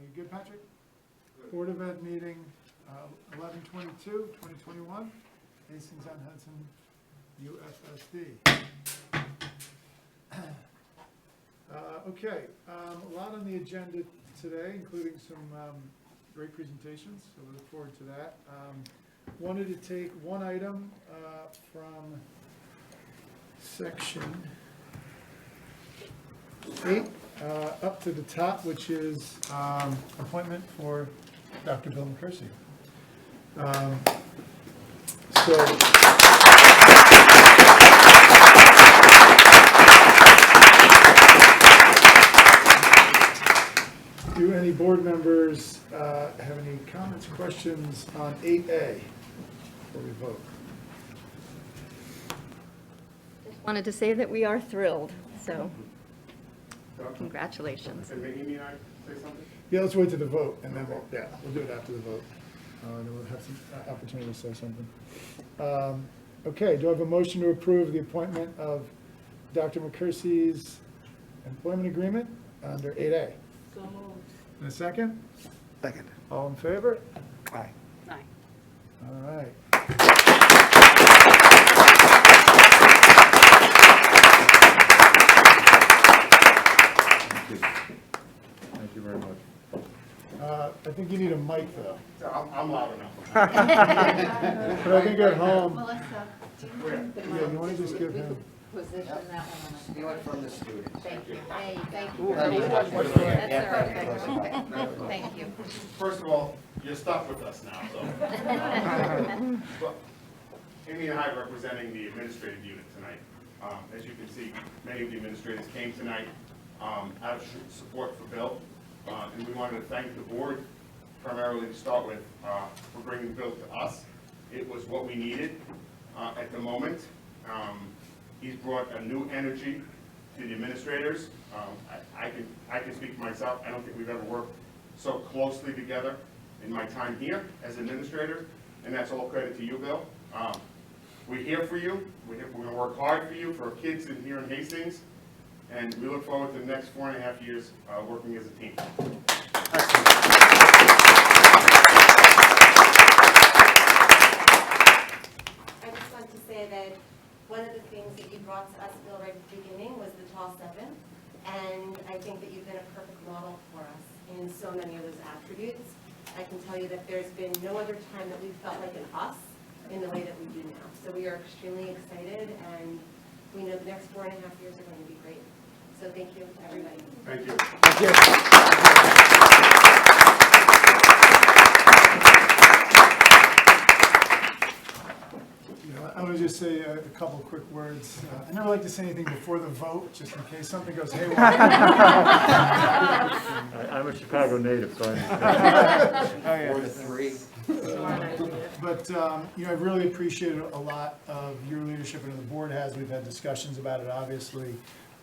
You good, Patrick? Board of Ed meeting, 11/22/2021, Hastings on Hudson, UFSD. Okay, a lot on the agenda today, including some great presentations, so we look forward to that. Wanted to take one item from section 8 up to the top, which is appointment for Dr. Bill McCursey. Do any board members have any comments, questions on 8A before we vote? Wanted to say that we are thrilled, so congratulations. Can Amy and I say something? Yeah, let's wait to the vote, and then we'll do it after the vote. And then we'll have some opportunity to say something. Okay, do I have a motion to approve the appointment of Dr. McCursey's employment agreement under 8A? So moved. In a second? Second. All in favor? Aye. Aye. All right. Thank you very much. I think you need a mic, though. I'm loud enough. But I think at home, Melissa, do you think the yeah, you want to just give him. position that one on Steal it from the students. Thank you. Hey, thank you. Ooh, very that's much. good. That's perfect. Thank you. First of all, you're stuck with us now, so. But Amy and I are representing the administrative unit tonight. As you can see, many of the administrators came tonight out of support for Bill. And we wanted to thank the board primarily to start with for bringing Bill to us. It was what we needed at the moment. He's brought a new energy to the administrators. I can speak for myself. I don't think we've ever worked so closely together in my time here as administrator, and that's all credit to you, Bill. We're here for you. We're going to work hard for you, for our kids here in Hastings, and we look forward to the next 4.5 years working as a team. I just want to say that one of the things that you brought to us, Bill, right at the beginning was the tall 7. And I think that you've been a perfect model for us in so many of those attributes. I can tell you that there's been no other time that we've felt like an us in the way that we do now. So we are extremely excited, and we know the next 4.5 years are going to be great. So thank you, everybody. Thank you. Thank you. I want to just say a couple quick words. I never like to say anything before the vote, just in case something goes haywire. I'm a Chicago native, so I understand. 4-3. But, I've really appreciated a lot of your leadership, and the board has. We've had discussions about it, obviously.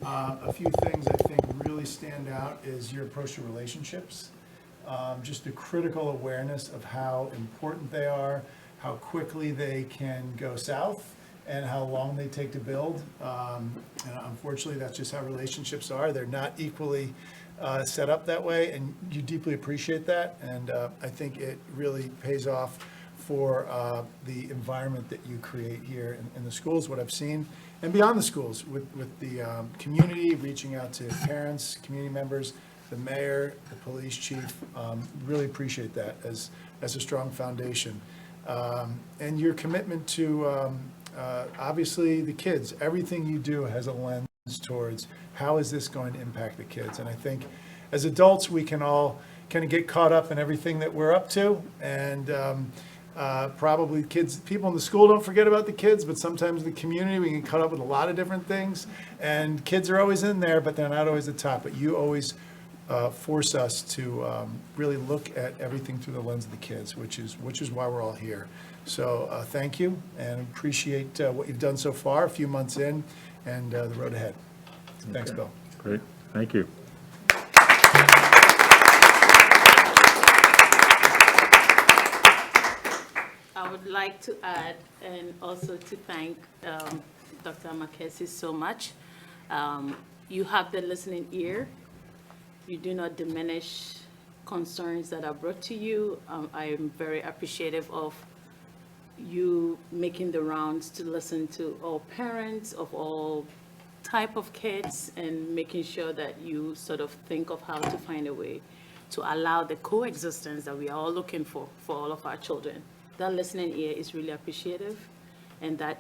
A few things I think really stand out is your approach to relationships. Just the critical awareness of how important they are, how quickly they can go south, and how long they take to build. And unfortunately, that's just how relationships are. They're not equally set up that way, and you deeply appreciate that. And I think it really pays off for the environment that you create here in the schools, what I've seen, and beyond the schools, with the community, reaching out to parents, community members, the mayor, the police chief. Really appreciate that as a strong foundation. And your commitment to, obviously, the kids. Everything you do has a lens towards how is this going to impact the kids. And I think as adults, we can all kind of get caught up in everything that we're up to. And probably people in the school don't forget about the kids, but sometimes the community, we get caught up with a lot of different things. And kids are always in there, but they're not always the top. But you always force us to really look at everything through the lens of the kids, which is why we're all here. So thank you, and appreciate what you've done so far, a few months in, and the road ahead. Thanks, Bill. Great, thank you. I would like to add, and also to thank Dr. McCursey so much. You have the listening ear. You do not diminish concerns that are brought to you. I am very appreciative of you making the rounds to listen to all parents of all type of kids and making sure that you sort of think of how to find a way to allow the coexistence that we are all looking for all of our children. That listening ear is really appreciative, and that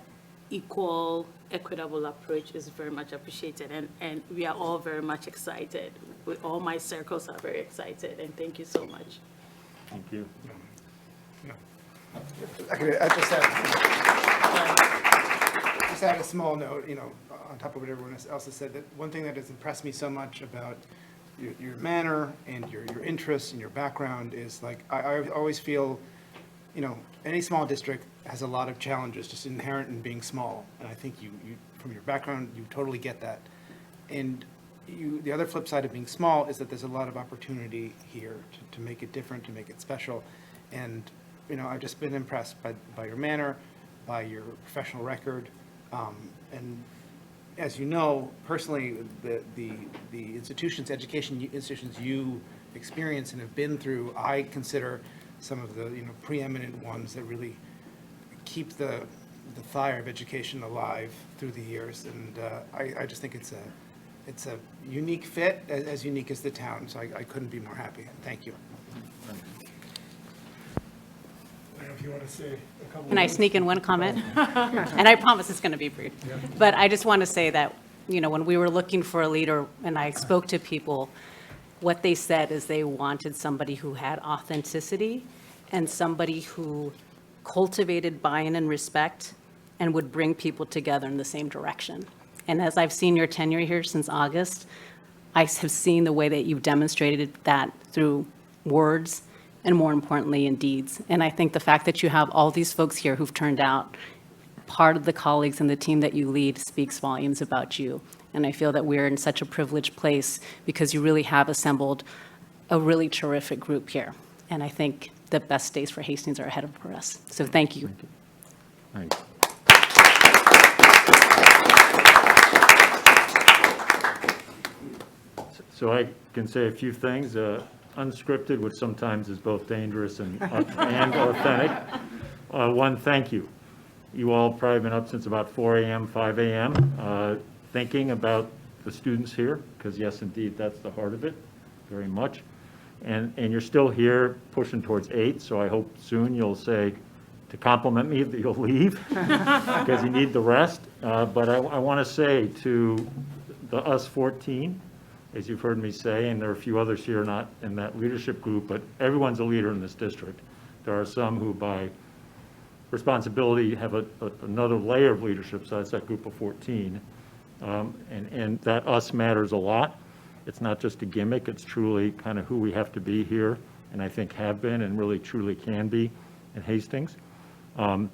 equal, equitable approach is very much appreciated, and we are all very much excited. All my circles are very excited, and thank you so much. Thank you. I just add a small note, on top of what everyone else has said, that one thing that has impressed me so much about your manner and your interests and your background is, like, I always feel, any small district has a lot of challenges just inherent in being small. And I think you from your background, you totally get that. And the other flip side of being small is that there's a lot of opportunity here to make it different, to make it special. And, I've just been impressed by your manner, by your professional record. And as you know, personally, the education institutions you experience and have been through, I consider some of the, preeminent ones that really keep the fire of education alive through the years. And I just think it's a unique fit, as unique as the town. So I couldn't be more happy. Thank you. I don't know if you want to say a couple. Can I sneak in one comment? And I promise it's going to be brief. But I just want to say that, when we were looking for a leader and I spoke to people, what they said is they wanted somebody who had authenticity and somebody who cultivated buy-in and respect and would bring people together in the same direction. And as I've seen your tenure here since August, I have seen the way that you've demonstrated that through words and, more importantly, in deeds. And I think the fact that you have all these folks here who've turned out part of the colleagues and the team that you lead speaks volumes about you. And I feel that we're in such a privileged place because you really have assembled a really terrific group here. And I think the best days for Hastings are ahead of us. So thank you. Thanks. So I can say a few things. Unscripted, which sometimes is both dangerous and authentic. One, thank you. You all probably been up since about 4 a.m., 5 a.m., thinking about the students here, because yes, indeed, that's the heart of it, very much. And you're still here pushing towards 8, so I hope soon you'll say, to compliment me, that you'll leave, because you need the rest. But I want to say to the us 14, as you've heard me say, and there are a few others here not in that leadership group, but everyone's a leader in this district. There are some who, by responsibility, have another layer of leadership, so that's that group of 14. And that us matters a lot. It's not just a gimmick, it's truly kind of who we have to be here, and I think have been and really truly can be in Hastings. To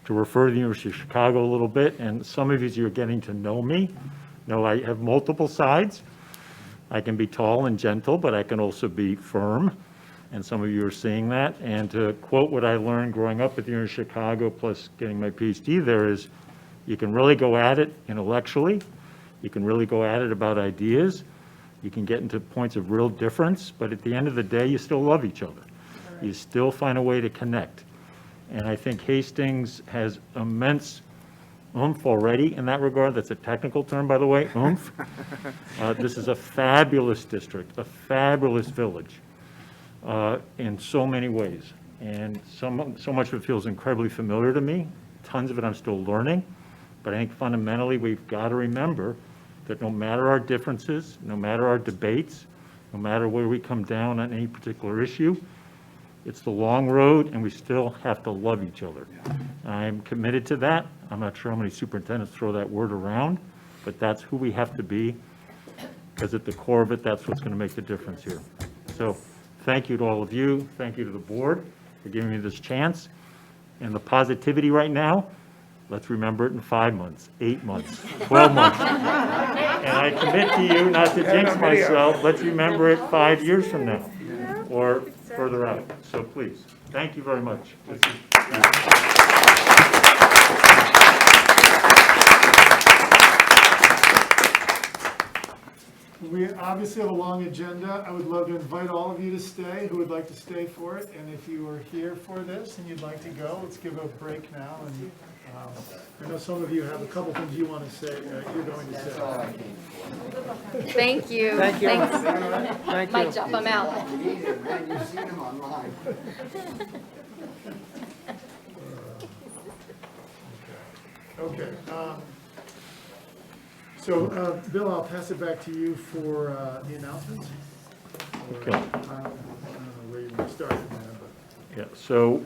refer to the University of Chicago a little bit, and some of you are getting to know me. I have multiple sides. I can be tall and gentle, but I can also be firm, and some of you are seeing that. And to quote what I learned growing up at the University of Chicago, plus getting my PhD there, is you can really go at it intellectually, you can really go at it about ideas, you can get into points of real difference, but at the end of the day, you still love each other. You still find a way to connect. And I think Hastings has immense oomph already in that regard. That's a technical term, by the way, oomph. This is a fabulous district, a fabulous village in so many ways. And so much of it feels incredibly familiar to me. Tons of it I'm still learning. But I think fundamentally we've got to remember that no matter our differences, no matter our debates, no matter where we come down on any particular issue, it's the long road, and we still have to love each other. I'm committed to that. I'm not sure how many superintendents throw that word around, but that's who we have to be, because at the core of it, that's what's going to make the difference here. So thank you to all of you. Thank you to the board for giving me this chance. And the positivity right now, let's remember it in 5 months, 8 months, 12 months. And I commit to you, not to jinx myself, let's remember it 5 years from now or further out. So please, thank you very much. We obviously have a long agenda. I would love to invite all of you to stay, who would like to stay for it. And if you are here for this and you'd like to go, let's give a break now. And I know some of you have a couple things you want to say, you're going to That's all I say. came for. Thank you. Thank you. Thanks. Thank Might you. jump them out. You need it, man, you've seen them online. Okay. So, Bill, I'll pass it back to you for the announcements. Or, Okay. I don't know where you want to start from there, but. Yeah, so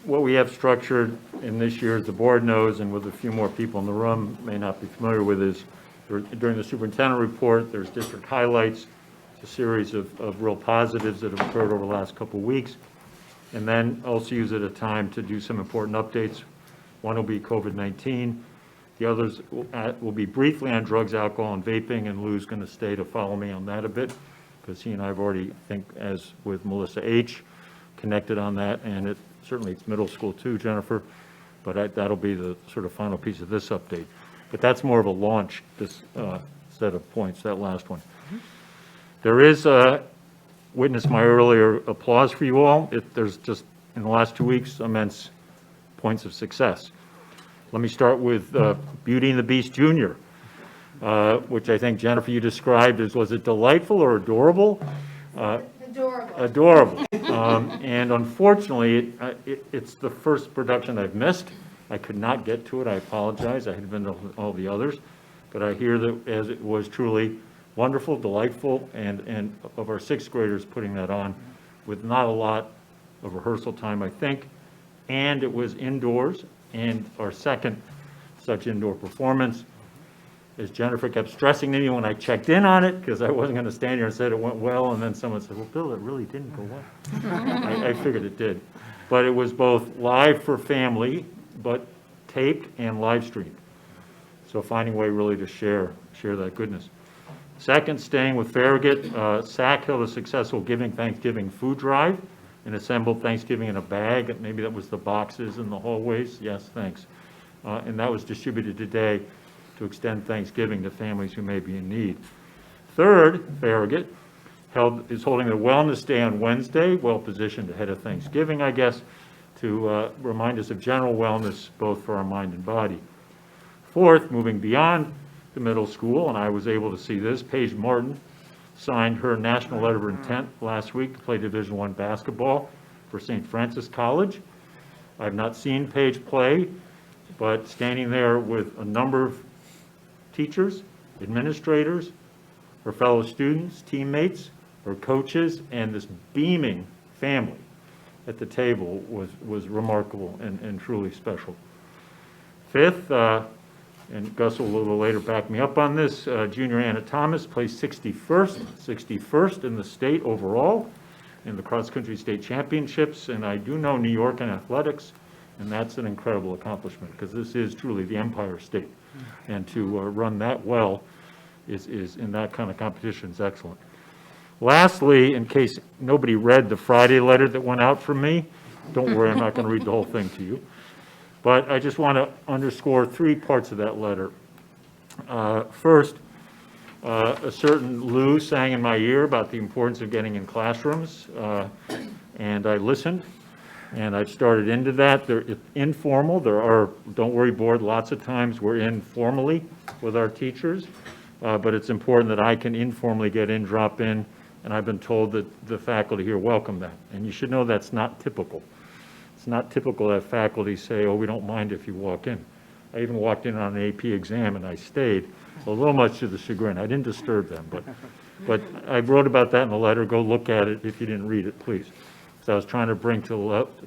what we have structured in this year, as the board knows, and with a few more people in the room may not be familiar with, is during the superintendent report, there's district highlights, a series of real positives that have occurred over the last couple of weeks, and then also use it a time to do some important updates. One will be COVID-19. The others will be briefly on drugs, alcohol, and vaping, and Lou's going to stay to follow me on that a bit, because he and I have already, I think, as with Melissa H., connected on that, and certainly it's middle school too, Jennifer, but that'll be the sort of final piece of this update. But that's more of a launch, this set of points, that last one. There is, witness my earlier applause for you all. There's just, in the last 2 weeks, immense points of success. Let me start with Beauty and the Beast Junior, which I think, Jennifer, you described as, was it delightful or adorable? Adorable. And unfortunately, it's the first production I've missed. I could not get to it. I apologize. I had been to all the others. But I hear that as it was truly wonderful, delightful, and of our sixth graders putting that on with not a lot of rehearsal time, I think. And it was indoors, and our second such indoor performance. As Jennifer kept stressing to me when I checked in on it, because I wasn't going to stand here and said it went well, and then someone said, well, Bill, it really didn't go well. I figured it did. But it was both live for family, but taped and live streamed. So finding a way really to share that goodness. Second, staying with Farragut, SAC held a successful Thanksgiving food drive and assembled Thanksgiving in a bag. Maybe that was the boxes in the hallways. Yes, thanks. And that was distributed today to extend Thanksgiving to families who may be in need. Third, Farragut is holding their Wellness Day on Wednesday, well positioned ahead of Thanksgiving, I guess, to remind us of general wellness, both for our mind and body. Fourth, moving beyond the middle school, and I was able to see this, Paige Martin signed her national letter of intent last week to play Division I basketball for St. Francis College. I've not seen Paige play, but standing there with a number of teachers, administrators, her fellow students, teammates, her coaches, and this beaming family at the table was remarkable and truly special. Fifth, and Gus will a little later back me up on this, junior Anna Thomas placed 61st in the state overall in the cross-country state championships, and I do know New York in athletics, and that's an incredible accomplishment, because this is truly the Empire State. And to run that well is in that kind of competition is excellent. Lastly, in case nobody read the Friday letter that went out from me, don't worry, I'm not going to read the whole thing to you. But I just want to underscore 3 parts of that letter. First, a certain Lou sang in my ear about the importance of getting in classrooms, and I listened. And I've started into that. They're informal. There are, don't worry, board, lots of times we're in formally with our teachers, but it's important that I can informally get in, drop in, and I've been told that the faculty here welcome that. And you should know that's not typical. It's not typical that faculty say, oh, we don't mind if you walk in. I even walked in on an AP exam and I stayed, a little much to the chagrin. I didn't disturb them, but I wrote about that in the letter. Go look at it if you didn't read it, please. So I was trying to bring to life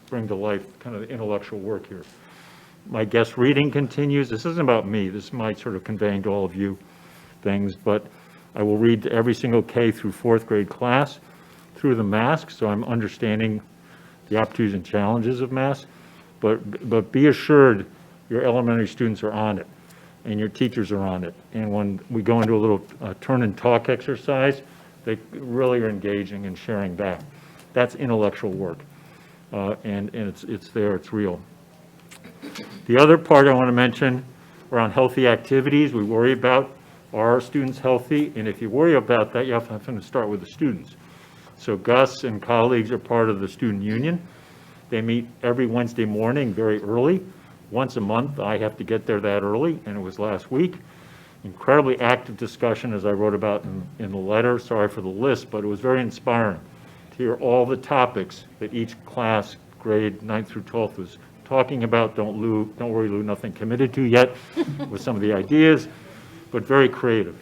kind of the intellectual work here. My guest reading continues. This isn't about me. This might sort of conveying to all of you things, but I will read to every single K through 4th grade class through the mask, so I'm understanding the opportunities and challenges of mask. But be assured your elementary students are on it, and your teachers are on it. And when we go into a little turn and talk exercise, they really are engaging and sharing back. That's intellectual work, and it's there, it's real. The other part I want to mention around healthy activities, we worry about Are our students healthy? And if you worry about that, you have to start with the students. So Gus and colleagues are part of the student union. They meet every Wednesday morning very early. Once a month, I have to get there that early, and it was last week. Incredibly active discussion, as I wrote about in the letter. Sorry for the list, but it was very inspiring to hear all the topics that each class, grade 9th through 12th, was talking about. Don't worry, Lou, nothing committed to yet with some of the ideas, but very creative.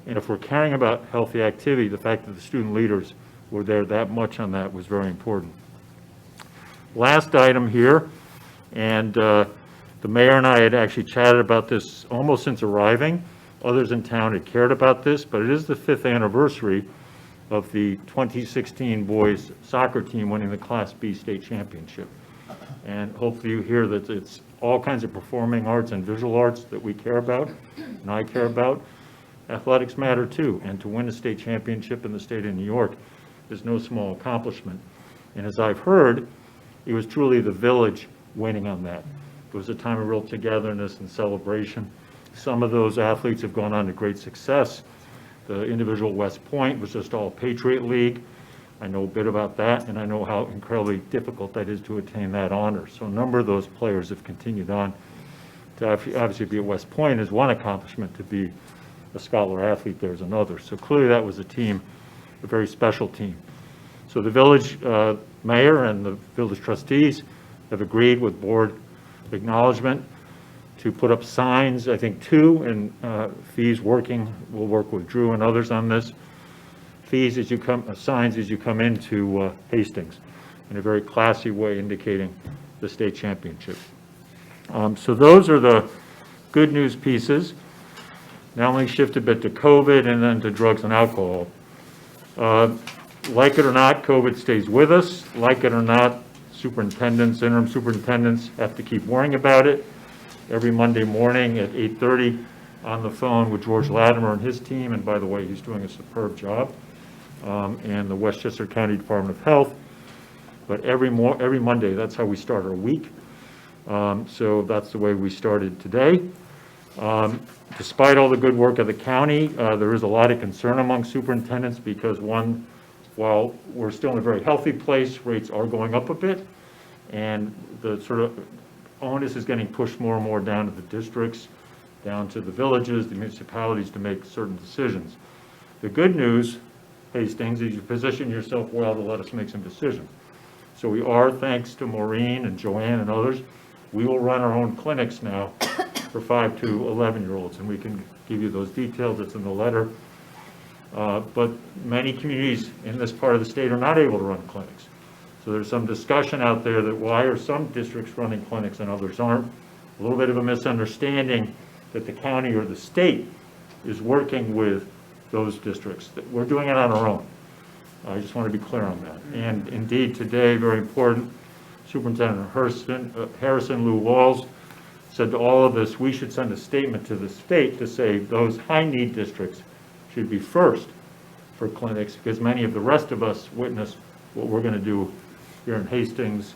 And if we're caring about healthy activity, the fact that the student leaders were there that much on that was very important. Last item here, and the mayor and I had actually chatted about this almost since arriving. Others in town had cared about this, but it is the 5th anniversary of the 2016 boys soccer team winning the Class B state championship. And hopefully you hear that it's all kinds of performing arts and visual arts that we care about, and I care about. Athletics matter too, and to win a state championship in the state of New York is no small accomplishment. And as I've heard, it was truly the village winning on that. It was a time of real togetherness and celebration. Some of those athletes have gone on to great success. The individual West Point was just all Patriot League. I know a bit about that, and I know how incredibly difficult that is to attain that honor. So a number of those players have continued on. To obviously be at West Point is one accomplishment. To be a scholar athlete there is another. So clearly that was a team, a very special team. So the village mayor and the village trustees have agreed with board acknowledgement to put up signs, I think 2, and fees working, we'll work with Drew and others on this. Fees as you come, signs as you come into Hastings in a very classy way indicating the state championship. So those are the good news pieces. Now let me shift a bit to COVID and then to drugs and alcohol. Like it or not, COVID stays with us. Like it or not, superintendents, interim superintendents have to keep worrying about it. Every Monday morning at 8:30 on the phone with George Latimer and his team, and by the way, he's doing a superb job, and the Westchester County Department of Health. But every Monday, that's how we start our week. So that's the way we started today. Despite all the good work of the county, there is a lot of concern among superintendents because while we're still in a very healthy place, rates are going up a bit, and the sort of onus is getting pushed more and more down to the districts, down to the villages, the municipalities to make certain decisions. The good news, Hastings, is you position yourself well to let us make some decisions. So we are, thanks to Maureen and Joanne and others, we will run our own clinics now for 5 to 11-year-olds, and we can give you those details. It's in the letter. But many communities in this part of the state are not able to run clinics. So there's some discussion out there that why are some districts running clinics and others aren't? A little bit of a misunderstanding that the county or the state is working with those districts. That we're doing it on our own. I just want to be clear on that. And indeed today, very important, Superintendent Harrison Lou Walls said to all of us, we should send a statement to the state to say those high-need districts should be first for clinics because many of the rest of us witness what we're going to do here in Hastings.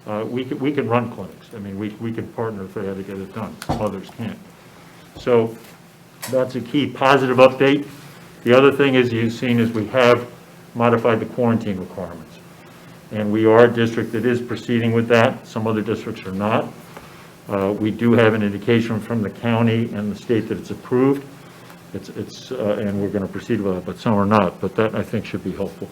We can run clinics. I mean, we can partner if they had to get it done. Others can't. So that's a key positive update. The other thing is you've seen is we have modified the quarantine requirements. And we are a district that is proceeding with that. Some other districts are not. We do have an indication from the county and the state that it's approved. And we're going to proceed with it, but some are not. But that, I think, should be helpful.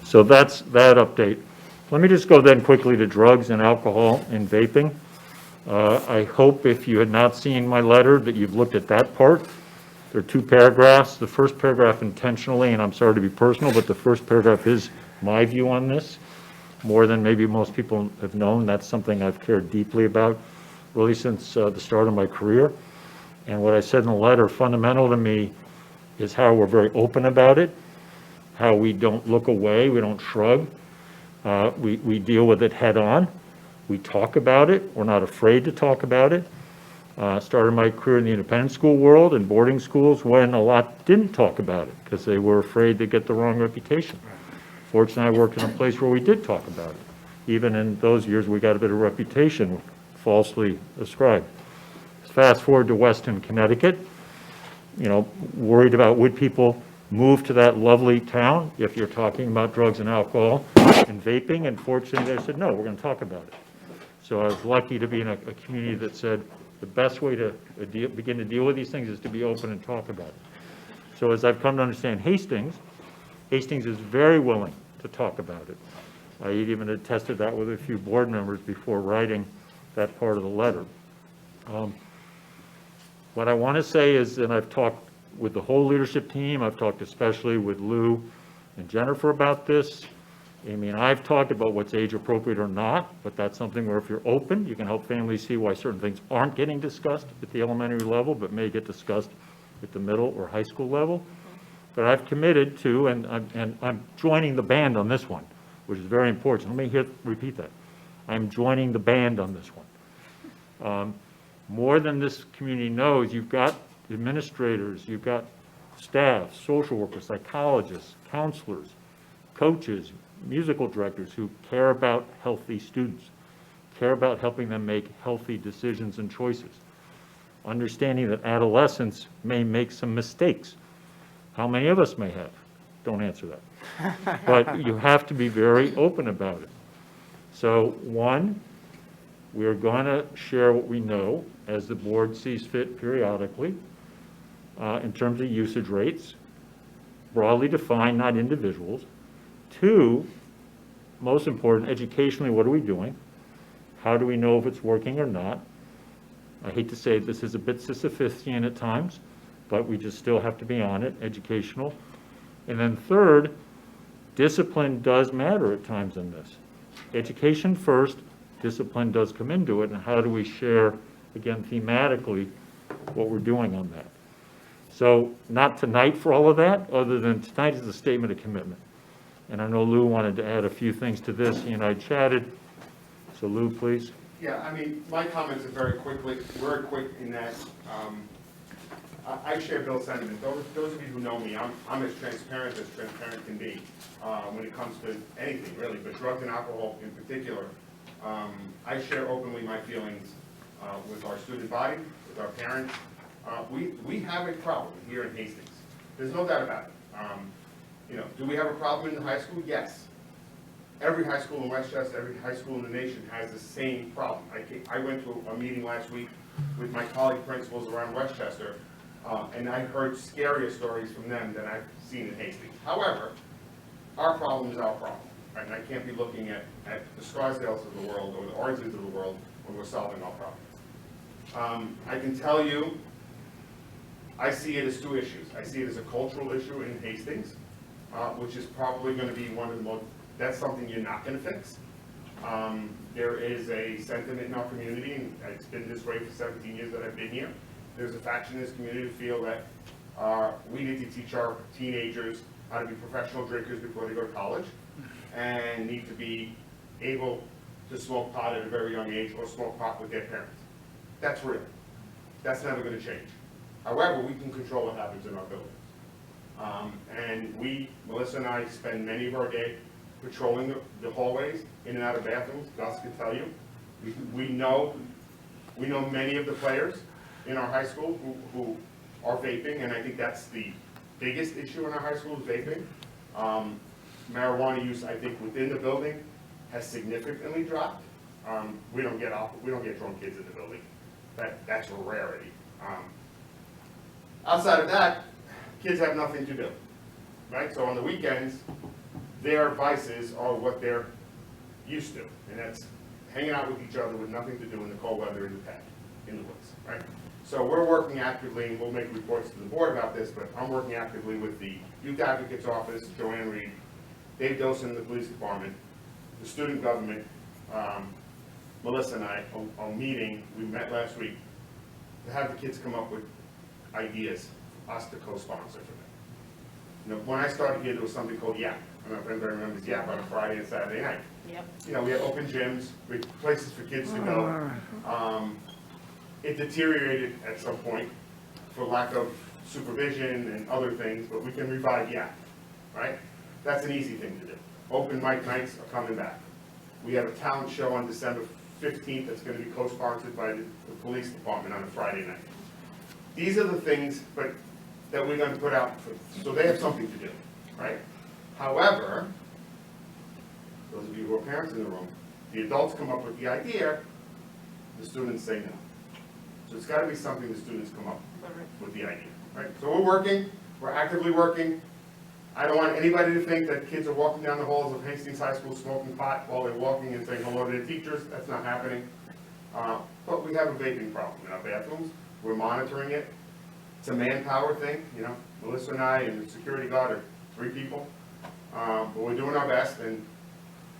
So that's that update. Let me just go then quickly to drugs and alcohol and vaping. I hope if you had not seen my letter that you've looked at that part. There are 2 paragraphs. The first paragraph intentionally, and I'm sorry to be personal, but the first paragraph is my view on this. More than maybe most people have known. That's something I've cared deeply about really since the start of my career. And what I said in the letter, fundamental to me, is how we're very open about it, how we don't look away, we don't shrug. We deal with it head on. We talk about it. We're not afraid to talk about it. Started my career in the independent school world and boarding schools when a lot didn't talk about it because they were afraid to get the wrong reputation. Fortunately, I worked in a place where we did talk about it. Even in those years, we got a bit of reputation falsely ascribed. Fast forward to Weston, Connecticut. worried about would people move to that lovely town if you're talking about drugs and alcohol and vaping, and fortunately they said, no, we're going to talk about it. So I was lucky to be in a community that said the best way to begin to deal with these things is to be open and talk about it. So as I've come to understand Hastings is very willing to talk about it. I even attested that with a few board members before writing that part of the letter. What I want to say is, and I've talked with the whole leadership team, I've talked especially with Lou and Jennifer about this. I mean, I've talked about what's age appropriate or not, but that's something where if you're open, you can help families see why certain things aren't getting discussed at the elementary level, but may get discussed at the middle or high school level. But I've committed to, and I'm joining the band on this one, which is very important. Let me repeat that. I'm joining the band on this one. More than this community knows, you've got administrators, you've got staff, social workers, psychologists, counselors, coaches, musical directors who care about healthy students, care about helping them make healthy decisions and choices. Understanding that adolescents may make some mistakes. How many of us may have? Don't answer that. But you have to be very open about it. So one, we're going to share what we know as the board sees fit periodically in terms of usage rates, broadly defined, not individuals. Two, most important, educationally, what are we doing? How do we know if it's working or not? I hate to say this is a bit Sisyphean at times, but we just still have to be on it, educational. And then third, discipline does matter at times in this. Education first, discipline does come into it, and how do we share, again, thematically, what we're doing on that? So not tonight for all of that, other than tonight is a statement of commitment. And I know Lou wanted to add a few things to this. He and I chatted. So Lou, please. Yeah, I mean, my comments are very quick in that I share Bill's sentiment. Those of you who know me, I'm as transparent can be when it comes to anything, really, but drugs and alcohol in particular. I share openly my feelings with our student body, with our parents. We have a problem here in Hastings. There's no doubt about it. Do we have a problem in the high school? Yes. Every high school in Westchester, every high school in the nation has the same problem. I went to a meeting last week with my colleague principals around Westchester, and I heard scarier stories from them than I've seen in Hastings. However, our problem is our problem, right? And I can't be looking at the Scarsdales of the world or the Origins of the world when we're solving our problems. I can tell you, I see it as two issues. I see it as a cultural issue in Hastings, which is probably going to be one of the most, that's something you're not going to fix. There is a sentiment in our community, and it's been this way for 17 years that I've been here. There's a faction in this community to feel that we need to teach our teenagers how to be professional drinkers before they go to college, and need to be able to smoke pot at a very young age or smoke pot with their parents. That's real. That's never going to change. However, we can control what happens in our buildings. And Melissa and I, spend many of our day patrolling the hallways, in and out of bathrooms. Gus can tell you. We know many of the players in our high school who are vaping, and I think that's the biggest issue in our high school is vaping. Marijuana use, I think, within the building has significantly dropped. We don't get drunk kids in the building. That's a rarity. Outside of that, kids have nothing to do, right? So on the weekends, their vices are what they're used to, and that's hanging out with each other with nothing to do in the cold weather in the pad, in the woods, right? So we're working actively, and we'll make reports to the board about this, but I'm working actively with the Youth Advocate's Office, Joanne Reed, Dave Dosen, the police department, the student government, Melissa and I are meeting, we met last week, to have the kids come up with ideas, us to co-sponsor for them. When I started here, there was something called YAP. I don't know if anybody remembers YAP on a Friday and Saturday night. Yep. We had open gyms, with places for kids to go. It deteriorated at some point for lack of supervision and other things, but we can revive YAP, right? That's an easy thing to do. Open mic nights are coming back. We have a talent show on December 15th that's going to be co-sponsored by the police department on a Friday night. These are the things, but that we're gonna put out, so they have something to do, right? However, those of you who are parents in the room, the adults come up with the idea, the students say no. So it's gotta be something the students come up with the idea, right? So we're actively working. I don't want anybody to think that kids are walking down the halls of Hastings High School smoking pot while they're walking and saying hello to their teachers. That's not happening. But we have a vaping problem in our bathrooms. We're monitoring it. It's a manpower thing, you know. Melissa and I and the security guard are 3 people. But we're doing our best, and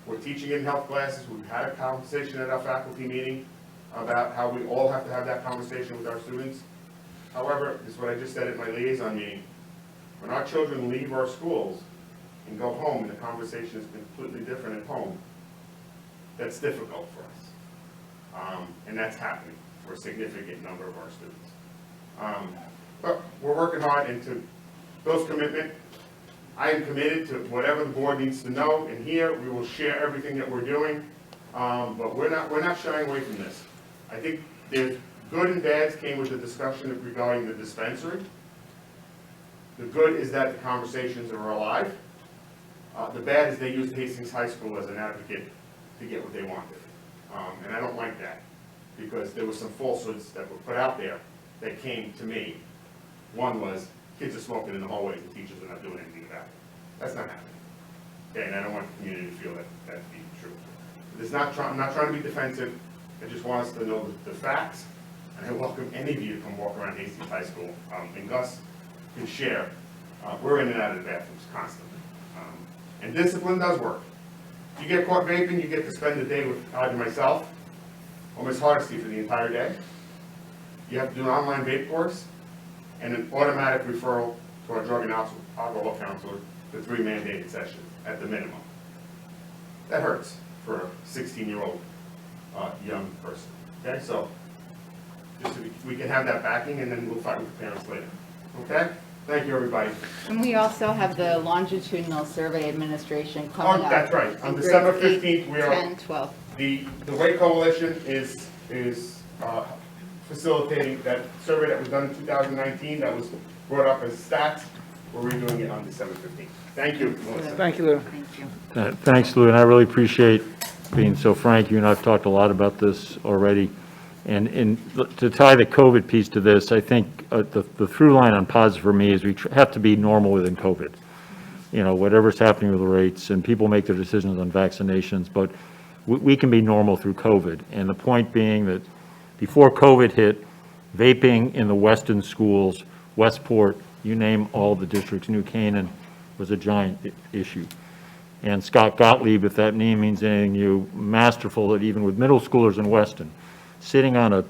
we're teaching in health classes. We've had a conversation at our faculty meeting about how we all have to have that conversation with our students. However, this is what I just said at my liaison meeting. When our children leave our schools and go home and the conversation is completely different at home, that's difficult for us. And that's happening for a significant number of our students. But we're working hard, and to Bill's commitment, I am committed to whatever the board needs to know and hear. We will share everything that we're doing, but we're not shying away from this. I think there's good and bads came with the discussion regarding the dispensary. The good is that the conversations are alive. The bad is they used Hastings High School as an advocate to get what they wanted. And I don't like that, because there were some falsehoods that were put out there that came to me. One was, kids are smoking in the hallways, the teachers are not doing anything about it. That's not happening. Okay, and I don't want the community to feel that to be true. I'm not trying to be defensive. I just want us to know the facts, and I welcome any of you to come walk around Hastings High School. And Gus can share. We're in and out of the bathrooms constantly. And discipline does work. If you get caught vaping, you get to spend the day with either myself or Ms. Hardesty for the entire day. You have to do an online vape course and an automatic referral to our drug and alcohol counselor for 3 mandated sessions at the minimum. That hurts for a 16-year-old young person. Okay, so just so we can have that backing, and then we'll fight with the parents later. Okay? Thank you, everybody. And we also have the Longitudinal Survey Administration coming up. That's right. On in December grades 15th, we are. 10, 12. The Way Coalition is facilitating that survey that was done in 2019 that was brought up as stats. We're redoing it on December 15th. Thank you, Melissa. Thank you, Lou. Thank you. Thanks, Lou, and I really appreciate being so frank. You and I have talked a lot about this already. And to tie the COVID piece to this, I think the through line on positive for me is we have to be normal within COVID. You know, whatever's happening with the rates, and people make their decisions on vaccinations, but we can be normal through COVID. And the point being that before COVID hit, vaping in the Weston schools, Westport, you name all the districts, New Canaan, was a giant issue. And Scott Gottlieb, if that name means anything to you, masterful that even with middle schoolers in Weston, sitting on a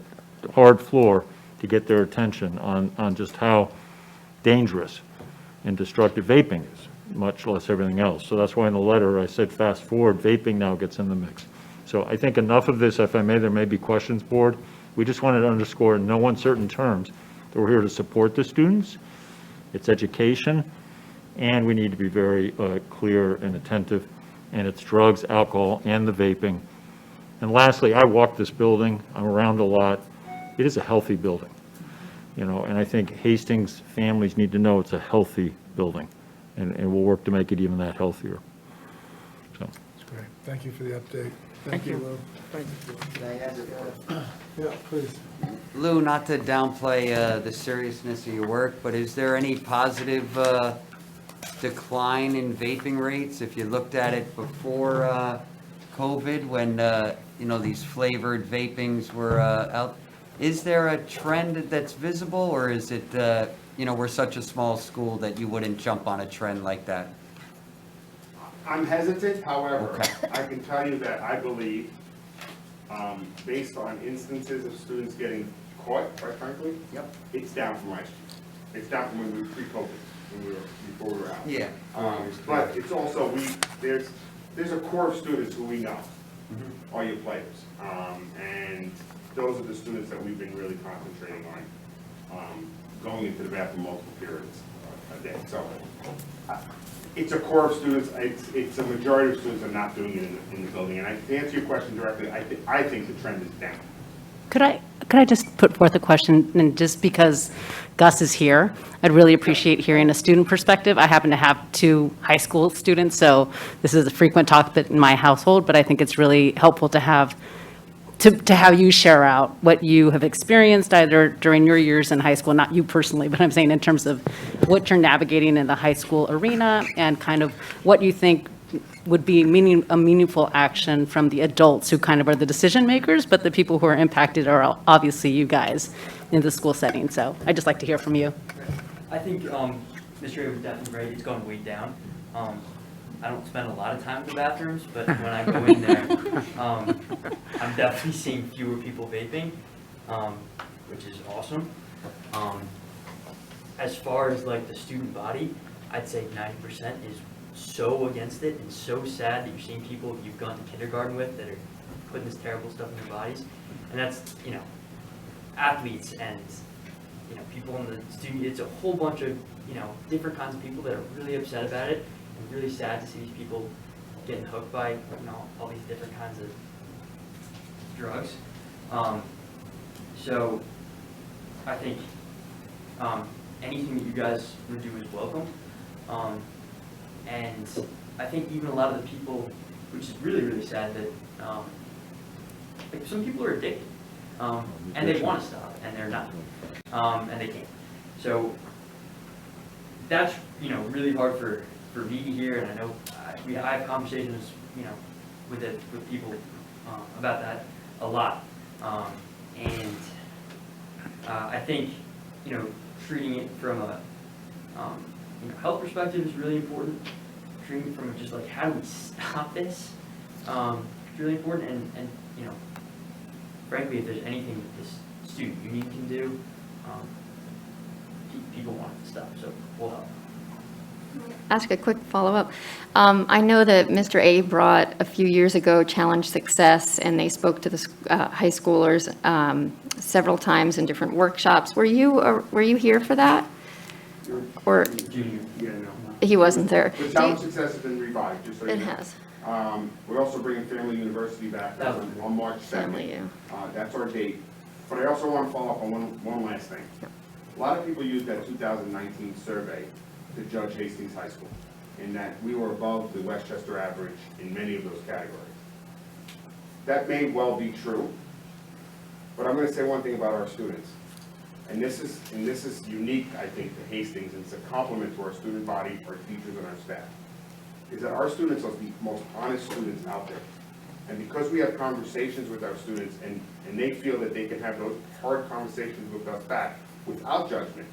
hard floor to get their attention on just how dangerous and destructive vaping is, much less everything else. So that's why in the letter I said fast forward, vaping now gets in the mix. So I think enough of this, if I may, there may be questions, board. We just wanted to underscore in no uncertain terms that we're here to support the students, it's education, and we need to be very clear and attentive, and it's drugs, alcohol, and the vaping. And lastly, I walk this building, I'm around a lot. It is a healthy building, you know, and I think Hastings families need to know it's a healthy building, and we'll work to make it even that healthier. So. That's great. Thank you for the update. Thank you. Lou. Can I ask, Yeah, please. Lou, not to downplay the seriousness of your work, but is there any positive decline in vaping rates? If you looked at it before COVID, when, you know, these flavored vapings were out, is there a trend that's visible, or is it, you know, we're such a small school that you wouldn't jump on a trend like that? I'm hesitant, however, Okay. I can tell you that I believe, based on instances of students getting caught, quite frankly, Yep. it's down from last year. It's down from when we were pre-COVID, before we were out. Yeah. But it's also, there's a core of students who we know are your players. And those are the students that we've been really concentrating on, going into the bathroom multiple periods a day. So it's a core of students. It's a majority of students are not doing it in the building. And to answer your question directly, I think the trend is down. Could I just put forth a question, and just because Gus is here. I'd really appreciate hearing a student perspective. I happen to have 2 high school students, so this is a frequent talk in my household, but I think it's really helpful to have you share out what you have experienced either during your years in high school, not you personally, but I'm saying in terms of what you're navigating in the high school arena and kind of what you think would be a meaningful action from the adults who kind of are the decision makers, but the people who are impacted are obviously you guys in the school setting. So I'd just like to hear from you. I think Mr. A was definitely right. It's gone way down. I don't spend a lot of time in the bathrooms, but when I go in there, I'm definitely seeing fewer people vaping, which is awesome. As far as like the student body, I'd say 90% is so against it and so sad that you're seeing people you've gone to kindergarten with that are putting this terrible stuff in their bodies. And that's, you know, athletes and, you know, people in the student, it's a whole bunch of, you know, different kinds of people that are really upset about it and really sad to see these people getting hooked by, you know, all these different kinds of drugs. So I think anything that you guys would do is welcome. And I think even a lot of the people, which is really, really sad that, like some people are addicted, and they want to stop, and they're not, and they can't. So that's, you know, really hard for me to hear, and I know I have conversations, you know, with people about that a lot. And I think, you know, treating it from a you know, health perspective is really important. Treating it from just like, how do we stop this? It's really important, and you know, frankly, if there's anything that this student union can do, people want it to stop, so we'll help. Ask a quick follow-up. I know that Mr. A brought a few years ago Challenge Success, and they spoke to the high schoolers several times in different workshops. Were you here for that? Or Junior, yeah, no. he wasn't there? The Challenge Success has been revived, just so you know. It has. We're also bringing Family University back on March 2nd. Family, yeah. That's our date. But I also want to follow up on one last thing. A lot of people use that 2019 survey to judge Hastings High School, in that we were above the Westchester average in many of those categories. That may well be true, but I'm going to say one thing about our students. And this is unique, I think, to Hastings, and it's a compliment to our student body, our teachers, and our staff, is that our students are the most honest students out there. And because we have conversations with our students, and they feel that they can have those hard conversations with us back without judgment,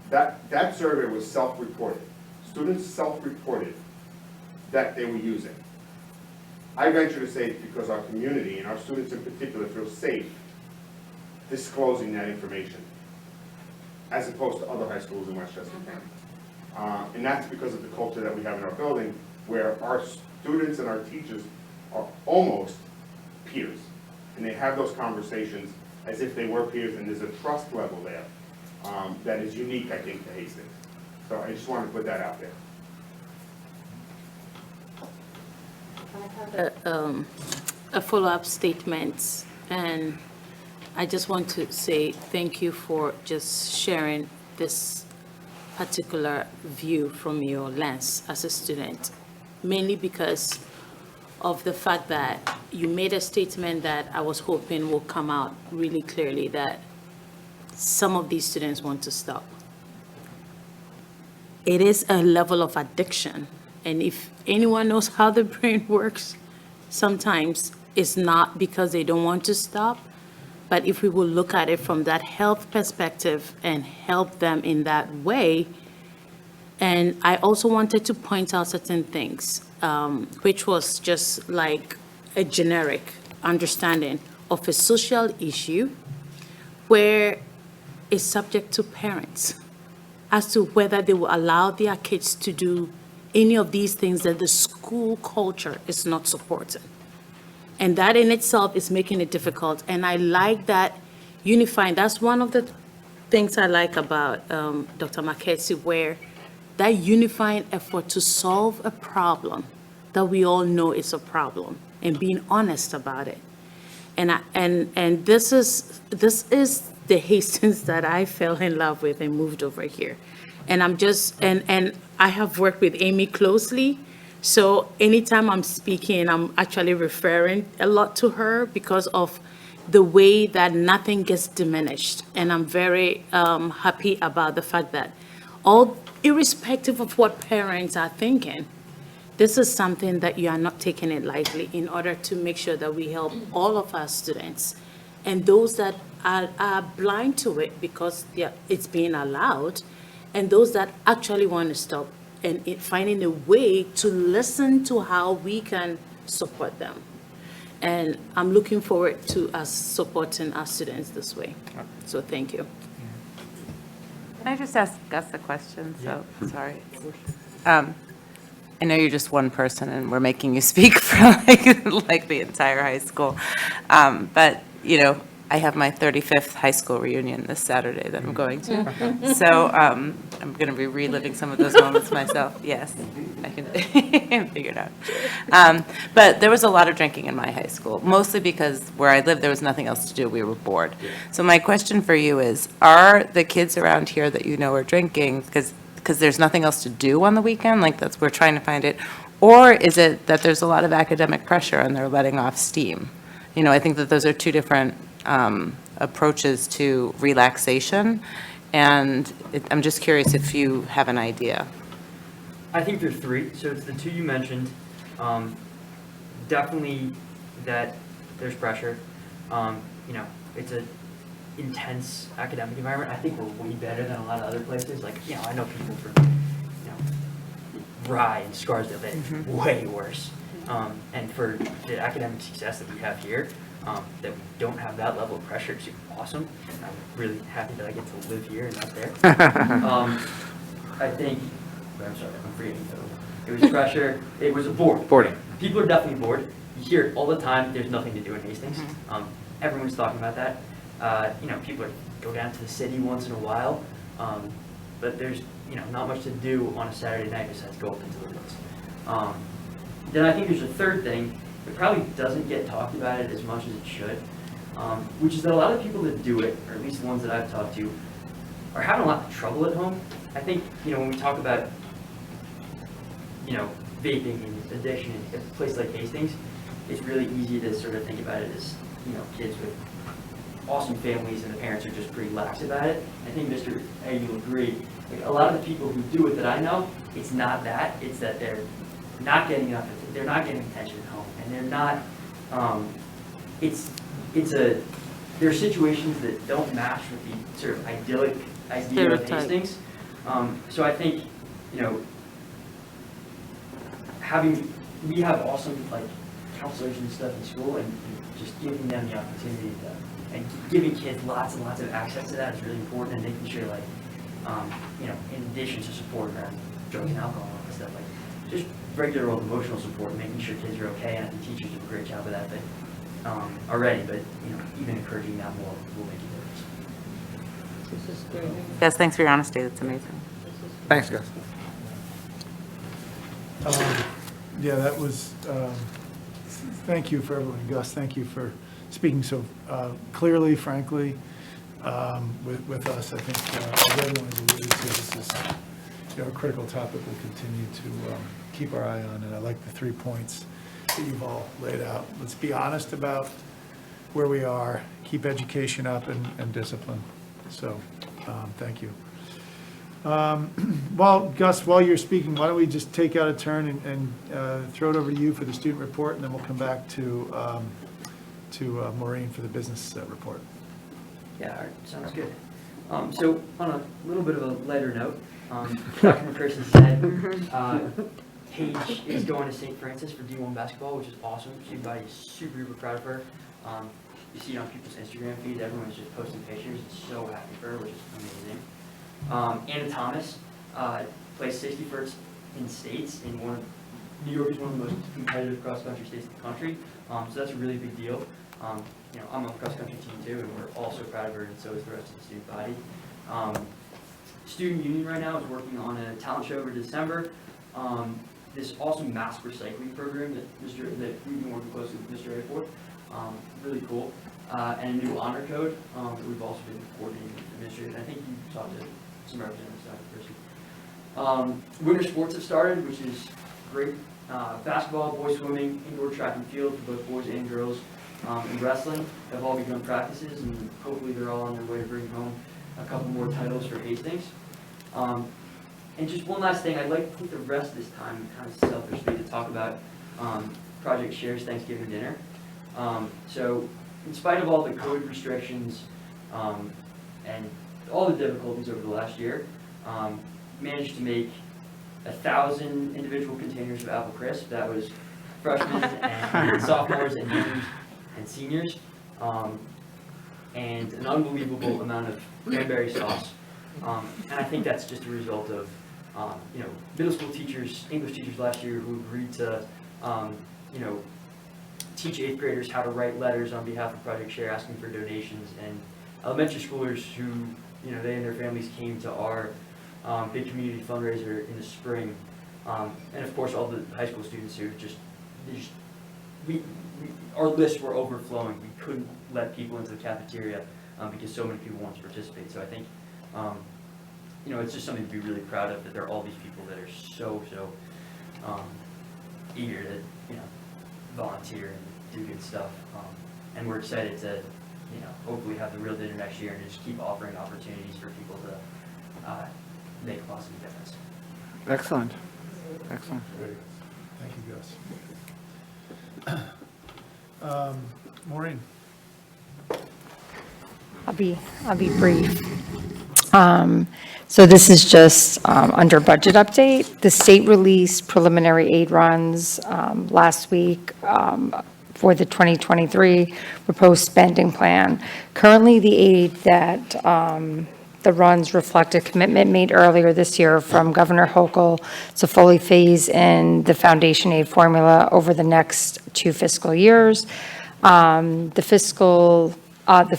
that survey was self-reported. Students self-reported that they were using. I venture to say it's because our community, and our students in particular, feel safe disclosing that information, as opposed to other high schools in Westchester County. And that's because of the culture that we have in our building, where our students and our teachers are almost peers. And they have those conversations as if they were peers, and there's a trust level there that is unique, I think, to Hastings. So I just wanted to put that out there. A follow-up statement, and I just want to say thank you for just sharing this particular view from your lens as a student, mainly because of the fact that you made a statement that I was hoping will come out really clearly, that some of these students want to stop. It is a level of addiction, and if anyone knows how the brain works, sometimes it's not because they don't want to stop, but if we will look at it from that health perspective and help them in that way. And I also wanted to point out certain things, which was just like a generic understanding of a social issue where it's subject to parents as to whether they will allow their kids to do any of these things that the school culture is not supporting. And that in itself is making it difficult. And I like that unifying. That's one of the things I like about Dr. Maketsi, where that unifying effort to solve a problem that we all know is a problem and being honest about it. And this is the Hastings that I fell in love with and moved over here. And I'm just, and I have worked with Amy closely, so anytime I'm speaking, I'm actually referring a lot to her because of the way that nothing gets diminished. And I'm very happy about the fact that irrespective of what parents are thinking, this is something that you are not taking it lightly in order to make sure that we help all of our students. And those that are blind to it because it's being allowed, and those that actually want to stop and finding a way to listen to how we can support them. And I'm looking forward to us supporting our students this way. So thank you. Can I just ask Gus a question? So, sorry. I know you're just one person and we're making you speak for like the entire high school. But, you know, I have my 35th high school reunion this Saturday that I'm going to. So I'm going to be reliving some of those moments myself. Yes, I can figure it out. But there was a lot of drinking in my high school, mostly because where I lived, there was nothing else to do. We were bored. So my question for you is, are the kids around here that you know are drinking, because there's nothing else to do on the weekend, like we're trying to find it, or is it that there's a lot of academic pressure and they're letting off steam? You know, I think that those are two different approaches to relaxation, and I'm just curious if you have an idea. I think there's three, so it's the two you mentioned. Definitely that there's pressure. You know, it's an intense academic environment. I think we're way better than a lot of other places. Like, you know, I know people from, you know, Rye and Scarsdale that it's way worse. And for the academic success that we have here, that we don't have that level of pressure, it's awesome. And I'm really happy that I get to live here and not there. I think, I'm sorry, I'm forgetting though. It was pressure, it was a bored. Boredom. People are definitely bored. You hear it all the time, there's nothing to do in Hastings. Everyone's talking about that. You know, people go down to the city once in a while, but there's, you know, not much to do on a Saturday night besides go up into the woods. Then I think there's a third thing. It probably doesn't get talked about it as much as it should, which is that a lot of people that do it, or at least the ones that I've talked to, are having a lot of trouble at home. I think, you know, when we talk about, you know, vaping and addiction in a place like Hastings, it's really easy to sort of think about it as, you know, kids with awesome families and the parents are just pretty lax about it. I think, Mr. A, you'll agree, like, a lot of the people who do it that I know, it's not that, it's that they're not getting enough, they're not getting attention at home, and they're not, there are situations that don't match with the sort of idyllic idea of Hastings. So I think, you know, we have awesome, like, counselors and stuff in school, and just giving them the opportunity to, and giving kids lots and lots of access to that is really important, and making sure, like, you know, in addition to support around drugs and alcohol and stuff, like, just regular old emotional support, making sure kids are okay, and I think teachers do a great job of that, but already, but, you know, even encouraging that more will make a difference. Yes, thanks for your honesty. That's amazing. Thanks, Gus. Yeah, that was, thank you for everyone. Gus, thank you for speaking so clearly, frankly, with us. I think, as everyone has alluded to, this is, you know, a critical topic we'll continue to keep our eye on, and I like the 3 points that you've all laid out. Let's be honest about where we are, keep education up, and discipline. So, thank you. Well, Gus, while you're speaking, why don't we just take out a turn and throw it over to you for the student report, and then we'll come back to Maureen for the business report. Yeah, all right, sounds good. So on a little bit of a lighter note, Dr. McPherson said Paige is going to St. Francis for D1 basketball, which is awesome. Everybody is super, super proud of her. You see it on people's Instagram feeds. Everyone's just posting pictures. It's so happy for her, which is amazing. Anna Thomas placed 61st in states in New York is one of the most competitive cross-country states in the country. So that's a really big deal. You know, I'm on the cross-country team too, and we're all so proud of her, and so is the rest of the student body. Student Union right now is working on a talent show over December. This awesome mask recycling program that we've been working closely with Mr. A for. really cool. And a new honor code that we've also been coordinating with administrators. I think you talked to some representatives of that person. Winter sports have started, which is great. Basketball, boys swimming, indoor track and field for both boys and girls, and wrestling have all begun practices, and hopefully they're all on their way to bring home a couple more titles for Hastings. And just one last thing, I'd like to take the rest of this time, kind of selfishly, to talk about Project Share's Thanksgiving dinner. So, in spite of all the COVID restrictions and all the difficulties over the last year, managed to make 1,000 individual containers of apple crisp. That was freshmen and sophomores and juniors and seniors, and an unbelievable amount of cranberry sauce. And I think that's just a result of middle school teachers, English teachers last year who agreed to teach 8th graders how to write letters on behalf of Project Share asking for donations, and elementary schoolers who, they and their families came to our big community fundraiser in the spring, and of course all the high school students who our lists were overflowing. We couldn't let people into the cafeteria because so many people wanted to participate. So I think, it's just something to be really proud of, that there are all these people that are so eager to, volunteer and do good stuff. And we're excited to, hopefully have the real dinner next year and just keep offering opportunities for people to make a positive difference. Excellent. Excellent. Thank you, Gus. Maureen? I'll be brief. So this is just under budget update. The state released preliminary aid runs last week for the 2023 proposed spending plan. Currently, the aid that the runs reflect a commitment made earlier this year from Governor Hochul to fully phase in the foundation aid formula over the next 2 fiscal years. The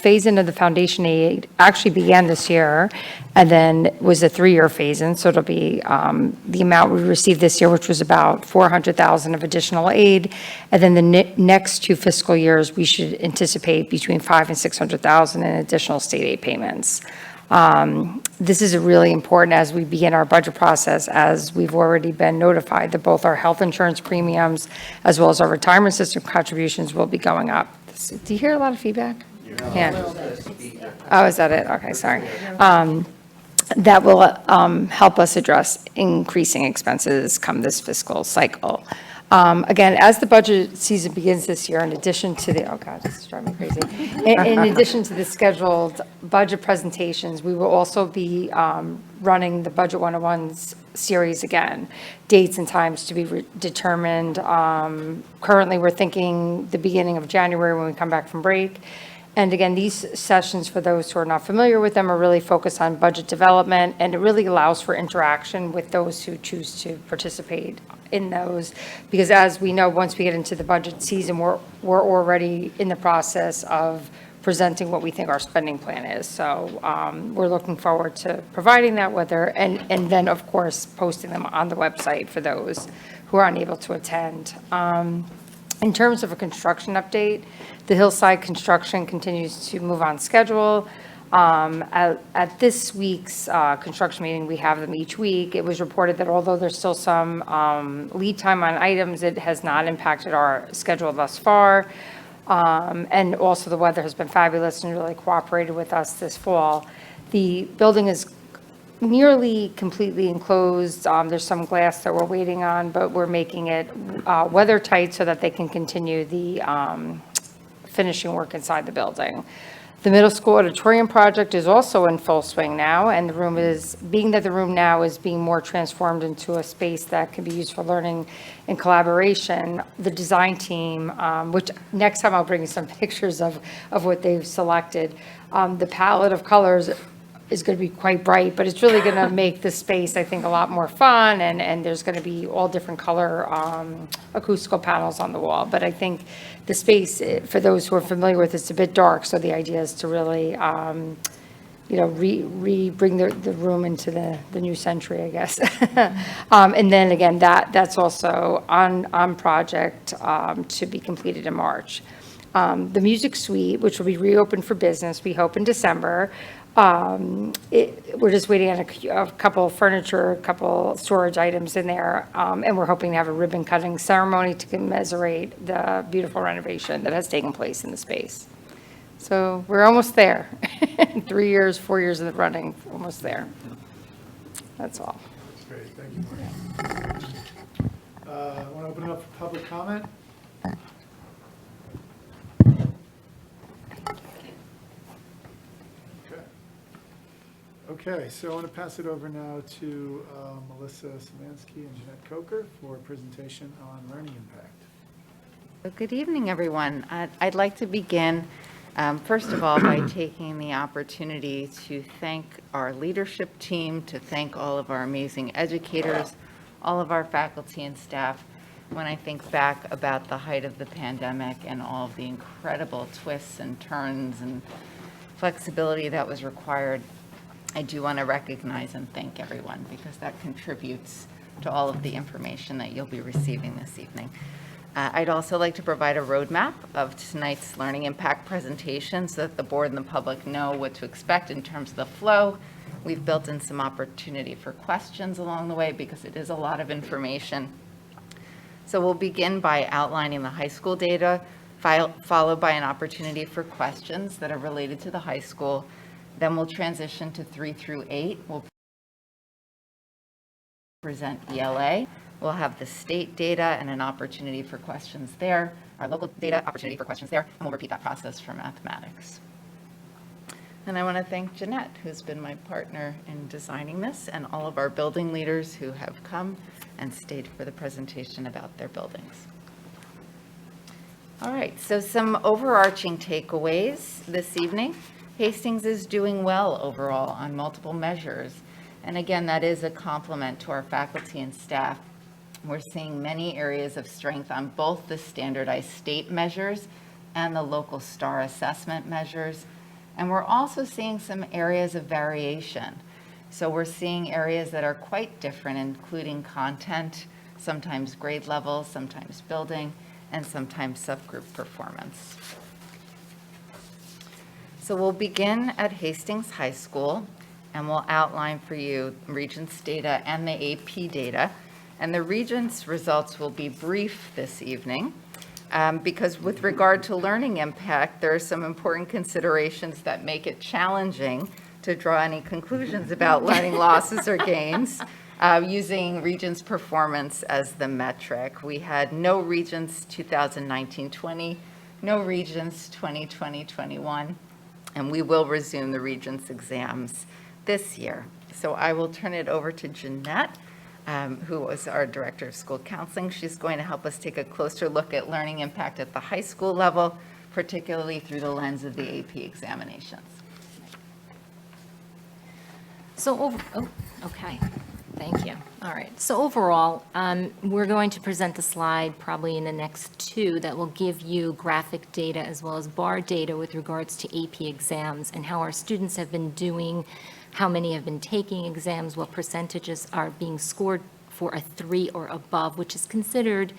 phase-in of the foundation aid actually began this year and then was a 3-year phase-in. So it'll be the amount we received this year, which was about $400,000 of additional aid. And then the next 2 fiscal years, we should anticipate between $500,000 and $600,000 in additional state aid payments. This is really important as we begin our budget process, as we've already been notified that both our health insurance premiums as well as our retirement system contributions will be going up. Do you hear a lot of feedback? Yeah. Oh, is that it? Okay, sorry. That will help us address increasing expenses come this fiscal cycle. Again, as the budget season begins this year, in addition to the, oh God, this is driving me crazy. In addition to the scheduled budget presentations, we will also be running the Budget 101s series again. Dates and times to be determined. Currently, we're thinking the beginning of January when we come back from break. And again, these sessions, for those who are not familiar with them, are really focused on budget development, and it really allows for interaction with those who choose to participate in those. Because as we know, once we get into the budget season, we're already in the process of presenting what we think our spending plan is. So we're looking forward to providing that, and then, of course, posting them on the website for those who are unable to attend. In terms of a construction update, the hillside construction continues to move on schedule. At this week's construction meeting, we have them each week. It was reported that although there's still some lead time on items, it has not impacted our schedule thus far. And also the weather has been fabulous and really cooperated with us this fall. The building is nearly completely enclosed. There's some glass that we're waiting on, but we're making it weather tight so that they can continue the finishing work inside the building. The middle school auditorium project is also in full swing now, and the room now is being more transformed into a space that can be used for learning and collaboration. The design team, which next time I'll bring you some pictures of what they've selected. The palette of colors is going to be quite bright, but it's really going to make the space, I think, a lot more fun, and there's going to be all different color acoustical panels on the wall. But I think the space, for those who are familiar with it, it's a bit dark, so the idea is to really, bring the room into the new century, I guess. And then again, that's also on project to be completed in March. The music suite, which will be reopened for business, we hope in December. We're just waiting on a couple of furniture, a couple storage items in there, and we're hoping to have a ribbon cutting ceremony to commemorate the beautiful renovation that has taken place in the space. So we're almost there. 3 years, 4 years of the running, almost there. That's all. That's great, thank you, Maureen. I want to open it up for public comment. Okay, so I want to pass it over now to Melissa Samansky and Jeanette Coker for a presentation on learning impact. Good evening, everyone. I'd like to begin, first of all, by taking the opportunity to thank our leadership team, to thank all of our amazing educators, all of our faculty and staff. When I think back about the height of the pandemic and all of the incredible twists and turns and flexibility that was required, I do want to recognize and thank everyone because that contributes to all of the information that you'll be receiving this evening. I'd also like to provide a roadmap of tonight's learning impact presentation so that the board and the public know what to expect in terms of the flow. We've built in some opportunity for questions along the way because it is a lot of information. So we'll begin by outlining the high school data, followed by an opportunity for questions that are related to the high school. Then we'll transition to 3 through 8. We'll present ELA. We'll have the state data and an opportunity for questions there. Our local data, opportunity for questions there. And we'll repeat that process for mathematics. And I want to thank Jeanette, who's been my partner in designing this, and all of our building leaders who have come and stayed for the presentation about their buildings. All right, so some overarching takeaways this evening. Hastings is doing well overall on multiple measures. And again, that is a compliment to our faculty and staff. We're seeing many areas of strength on both the standardized state measures and the local STAR assessment measures. And we're also seeing some areas of variation. So we're seeing areas that are quite different, including content, sometimes grade level, sometimes building, and sometimes subgroup performance. So we'll begin at Hastings High School, and we'll outline for you Regents data and the AP data. And the Regents results will be brief this evening, because with regard to learning impact, there are some important considerations that make it challenging to draw any conclusions about learning losses or gains using Regents performance as the metric. We had no Regents 2019-20, no Regents 2020-21. And we will resume the Regents exams this year. So I will turn it over to Jeanette, who was our Director of School Counseling. She's going to help us take a closer look at learning impact at the high school level, particularly through the lens of the AP examinations. So, okay, thank you. All right, so overall, we're going to present the slide probably in the next 2 that will give you graphic data as well as bar data with regards to AP exams and how our students have been doing, how many have been taking exams, what percentages are being scored for a 3 or above, which is considered,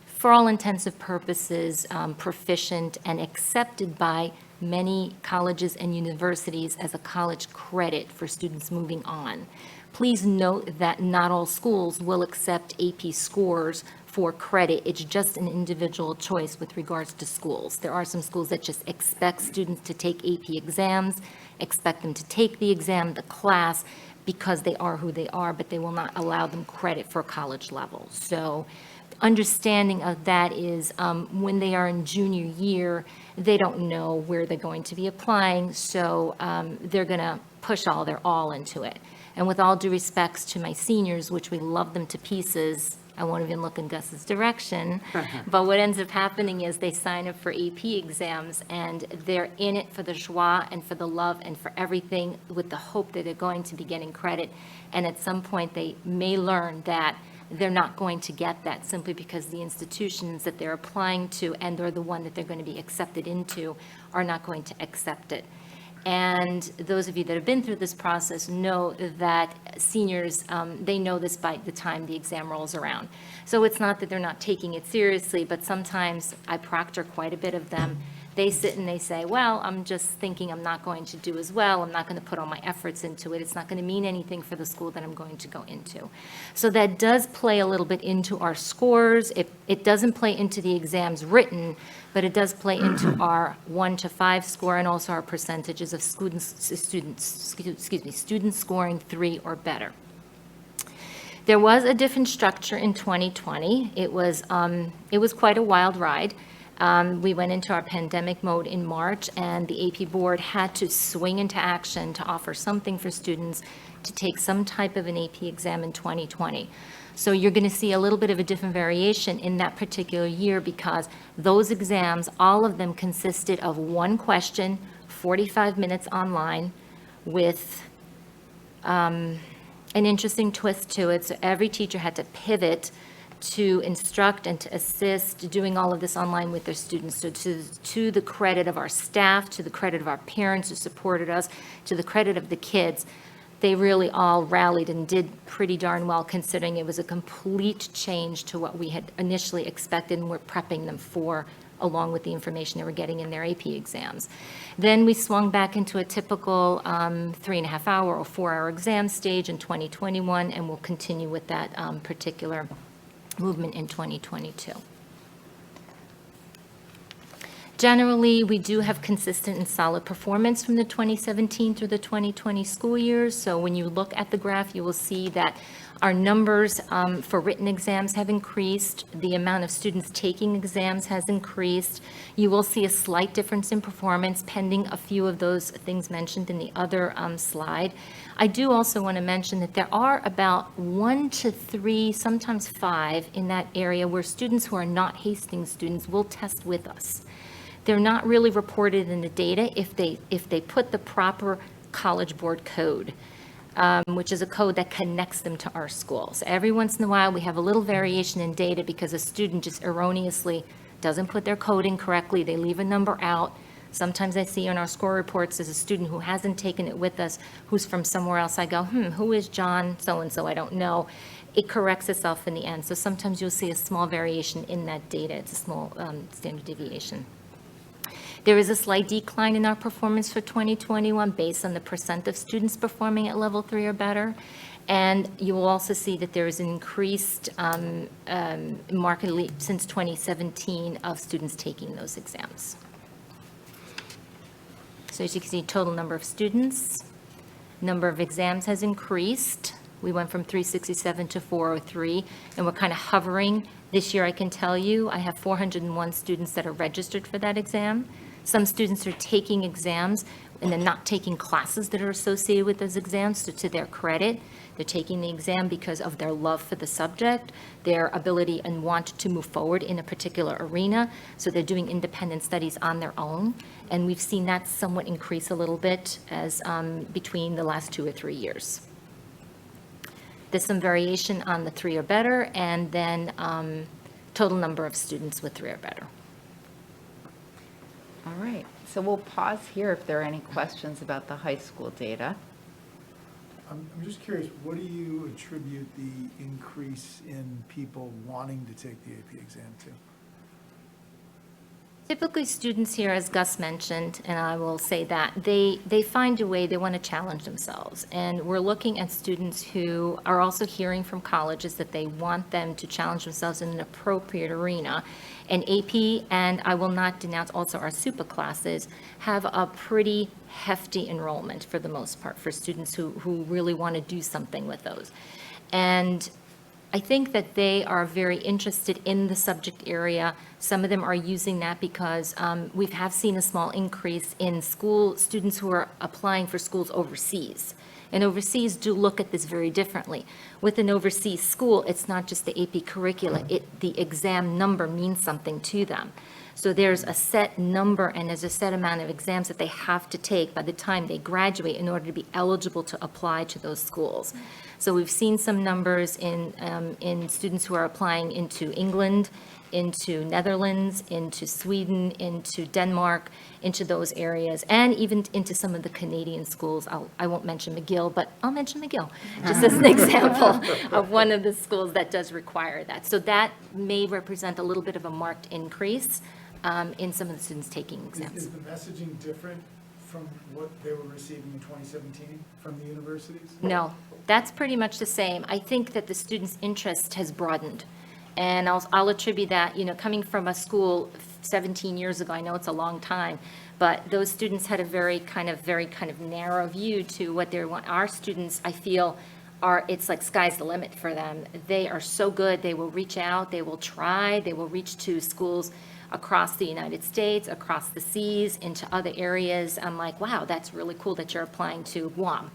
for all intensive purposes, proficient and accepted by many colleges and universities as a college credit for students moving on. Please note that not all schools will accept AP scores for credit. It's just an individual choice with regards to schools. There are some schools that just expect students to take AP exams, expect them to take the exam, the class, because they are who they are, but they will not allow them credit for college level. So understanding of that is when they are in junior year, they don't know where they're going to be applying, so they're going to push all their all into it. And with all due respects to my seniors, which we love them to pieces, I won't even look in Gus's direction, but what ends up happening is they sign up for AP exams and they're in it for the joie and for the love and for everything with the hope that they're going to be getting credit. And at some point they may learn that they're not going to get that simply because the institutions that they're applying to and or the one that they're going to be accepted into are not going to accept it. And those of you that have been through this process know that seniors, they know this by the time the exam rolls around. So it's not that they're not taking it seriously, but sometimes I proctor quite a bit of them. They sit and they say, well, I'm just thinking I'm not going to do as well, I'm not going to put all my efforts into it, it's not going to mean anything for the school that I'm going to go into. So that does play a little bit into our scores. It doesn't play into the exams written, but it does play into our 1 to 5 score and also our percentages of students scoring 3 or better. There was a different structure in 2020. It was quite a wild ride. We went into our pandemic mode in March, and the AP board had to swing into action to offer something for students to take some type of an AP exam in 2020. So you're going to see a little bit of a different variation in that particular year because those exams, all of them consisted of one question, 45 minutes online, with an interesting twist to it. So every teacher had to pivot to instruct and to assist, doing all of this online with their students. So to the credit of our staff, to the credit of our parents who supported us, to the credit of the kids, they really all rallied and did pretty darn well considering it was a complete change to what we had initially expected and we're prepping them for, along with the information they were getting in their AP exams. Then we swung back into a typical 3.5 hour or 4 hour exam stage in 2021, and we'll continue with that particular movement in 2022. Generally, we do have consistent and solid performance from the 2017 through the 2020 school years. So when you look at the graph, you will see that our numbers for written exams have increased. The amount of students taking exams has increased. You will see a slight difference in performance pending a few of those things mentioned in the other slide. I do also want to mention that there are about 1 to 3, sometimes 5 in that area where students who are not Hastings students will test with us. They're not really reported in the data if they put the proper College Board code, which is a code that connects them to our schools. Every once in a while, we have a little variation in data because a student just erroneously doesn't put their code in correctly. They leave a number out. Sometimes I see on our score reports there's a student who hasn't taken it with us, who's from somewhere else. I go, who is John so-and-so? I don't know. It corrects itself in the end. So sometimes you'll see a small variation in that data. It's a small standard deviation. There is a slight decline in our performance for 2021 based on the percent of students performing at level 3 or better. And you will also see that there is an increased markedly since 2017 of students taking those exams. So as you can see, total number of students, number of exams has increased. We went from 367 to 403, and we're kind of hovering. This year, I can tell you, I have 401 students that are registered for that exam. Some students are taking exams and then not taking classes that are associated with those exams, so to their credit, they're taking the exam because of their love for the subject, their ability and want to move forward in a particular arena, so they're doing independent studies on their own, and we've seen that somewhat increase a little bit as between the last 2 or 3 years. There's some variation on the 3 or better, and then total number of students with 3 or better. All right, so we'll pause here if there are any questions about the high school data. I'm just curious, what do you attribute the increase in people wanting to take the AP exam to? Typically, students here, as Gus mentioned, and I will say that, they find a way, they want to challenge themselves. And we're looking at students who are also hearing from colleges that they want them to challenge themselves in an appropriate arena. And AP, and I will not denounce also our super classes, have a pretty hefty enrollment for the most part for students who really want to do something with those. And I think that they are very interested in the subject area. Some of them are using that because we have seen a small increase in school students who are applying for schools overseas. And overseas do look at this very differently. With an overseas school, it's not just the AP curricula, the exam number means something to them. So there's a set number and there's a set amount of exams that they have to take by the time they graduate in order to be eligible to apply to those schools. So we've seen some numbers in students who are applying into England, into Netherlands, into Sweden, into Denmark, into those areas, and even into some of the Canadian schools. I won't mention McGill, but I'll mention McGill, just as an example of one of the schools that does require that. So that may represent a little bit of a marked increase in some of the students taking Is exams. the messaging different from what they were receiving in 2017 from the universities? No, that's pretty much the same. I think that the students' interest has broadened. And I'll attribute that, coming from a school 17 years ago, I know it's a long time, but those students had a very kind of narrow view to what they want. Our students, I feel, it's like sky's the limit for them. They are so good, they will reach out, they will try, they will reach to schools across the United States, across the seas, into other areas. I'm like, wow, that's really cool that you're applying to Guam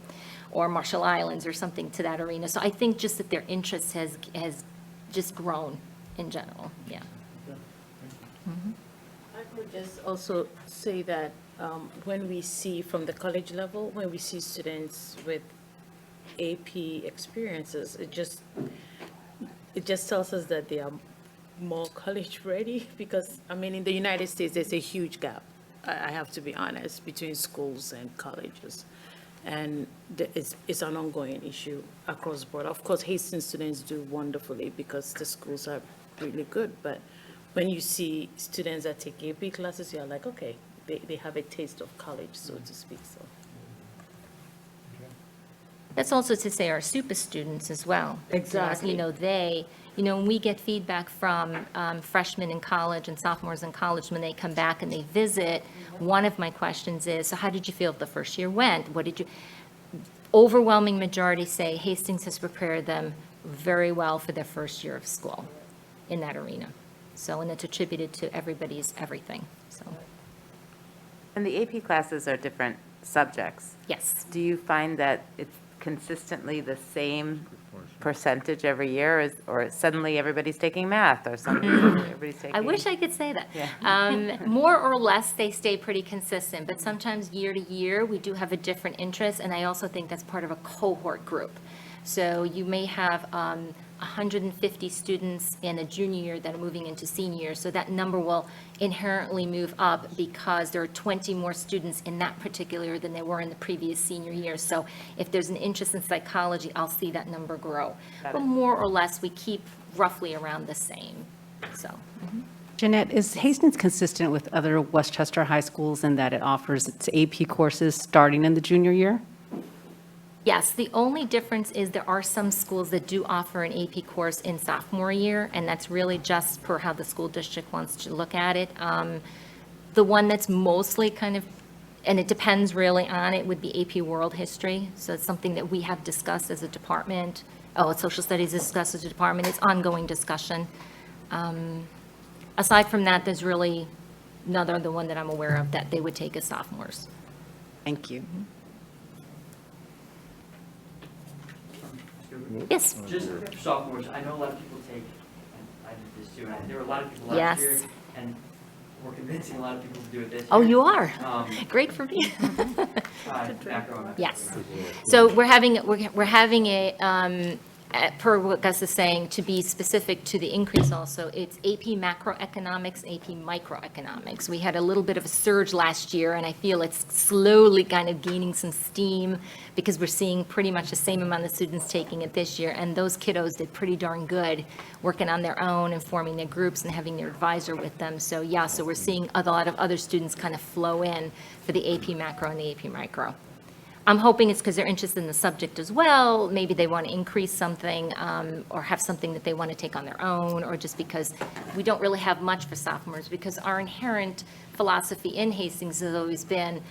or Marshall Islands or something to that arena. So I think just that their interest has just grown in general, yeah. I would just also say that when we see from the college level, when we see students with AP experiences, it just tells us that they are more college ready, because, in the United States, there's a huge gap, I have to be honest, between schools and colleges. And it's an ongoing issue across the board. Of course, Hastings students do wonderfully because the schools are really good, but when you see students that take AP classes, you're like, okay, they have a taste of college, so to speak, so. That's also to say our super students as well. Exactly. When we get feedback from freshmen in college and sophomores in college, when they come back and they visit, one of my questions is, so how did you feel the first year went? Overwhelming majority say Hastings has prepared them very well for their first year of school in that arena. So, and it's attributed to everybody's everything, so. And the AP classes are different subjects. Yes. Do you find that it's consistently the same percentage every year, or suddenly everybody's taking math, or suddenly everybody's taking? I wish I could say that. Yeah. More or less, they stay pretty consistent, but sometimes year to year, we do have a different interest, and I also think that's part of a cohort group. So you may have 150 students in a junior year that are moving into senior year, so that number will inherently move up because there are 20 more students in that particular year than there were in the previous senior year. So if there's an interest in psychology, I'll see that number grow. But more or less, we keep roughly around the same, so. Jeanette, is Hastings consistent with other Westchester high schools in that it offers its AP courses starting in the junior year? Yes, the only difference is there are some schools that do offer an AP course in sophomore year, and that's really just per how the school district wants to look at it. The one that's mostly and it depends really on it, would be AP World History. So it's something that we have discussed as a department. Social Studies is discussed as a department. It's ongoing discussion. Aside from that, there's really none other one that I'm aware of that they would take as sophomores. Thank you. Yes. Just for sophomores, I know a lot of people take, and I did this too, and there were a lot of people Yes. last year, and we're convincing a lot of people to do it this year. Oh, you are? Um, Great for me. macro and Yes. macro. So we're having a, per what Gus is saying, to be specific to the increase also, it's AP macroeconomics, AP microeconomics. We had a little bit of a surge last year, and I feel it's slowly kind of gaining some steam because we're seeing pretty much the same amount of students taking it this year, and those kiddos did pretty darn good working on their own and forming their groups and having their advisor with them. So yeah, so we're seeing a lot of other students kind of flow in for the AP macro and the AP micro. I'm hoping it's because they're interested in the subject as well. Maybe they want to increase something or have something that they want to take on their own, or just because we don't really have much for sophomores, because our inherent philosophy in Hastings has always been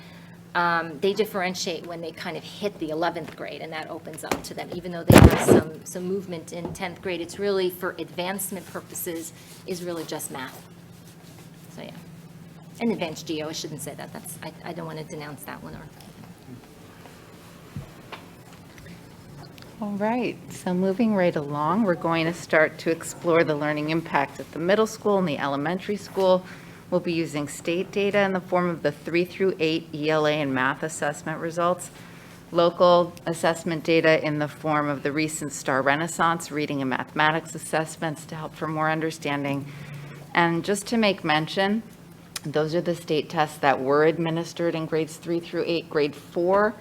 they differentiate when they kind of hit the 11th grade, and that opens up to them. Even though they have some movement in 10th grade, it's really for advancement purposes is really just math. So yeah. And advanced geo, I shouldn't say that. I don't want to denounce that one. All right, so moving right along, we're going to start to explore the learning impact at the middle school and the elementary school. We'll be using state data in the form of the 3 through 8 ELA and math assessment results, local assessment data in the form of the recent Star Renaissance reading and mathematics assessments to help for more understanding. And just to make mention, those are the state tests that were administered in grades 3 through 8. Grade 4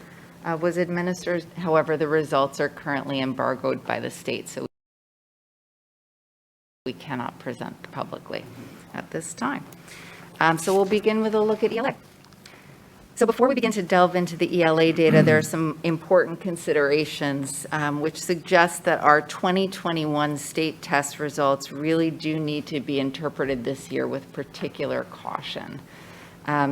was administered. However, the results are currently embargoed by the state, so we cannot present publicly at this time. So we'll begin with a look at ELA. So before we begin to delve into the ELA data, there are some important considerations which suggest that our 2021 state test results really do need to be interpreted this year with particular caution.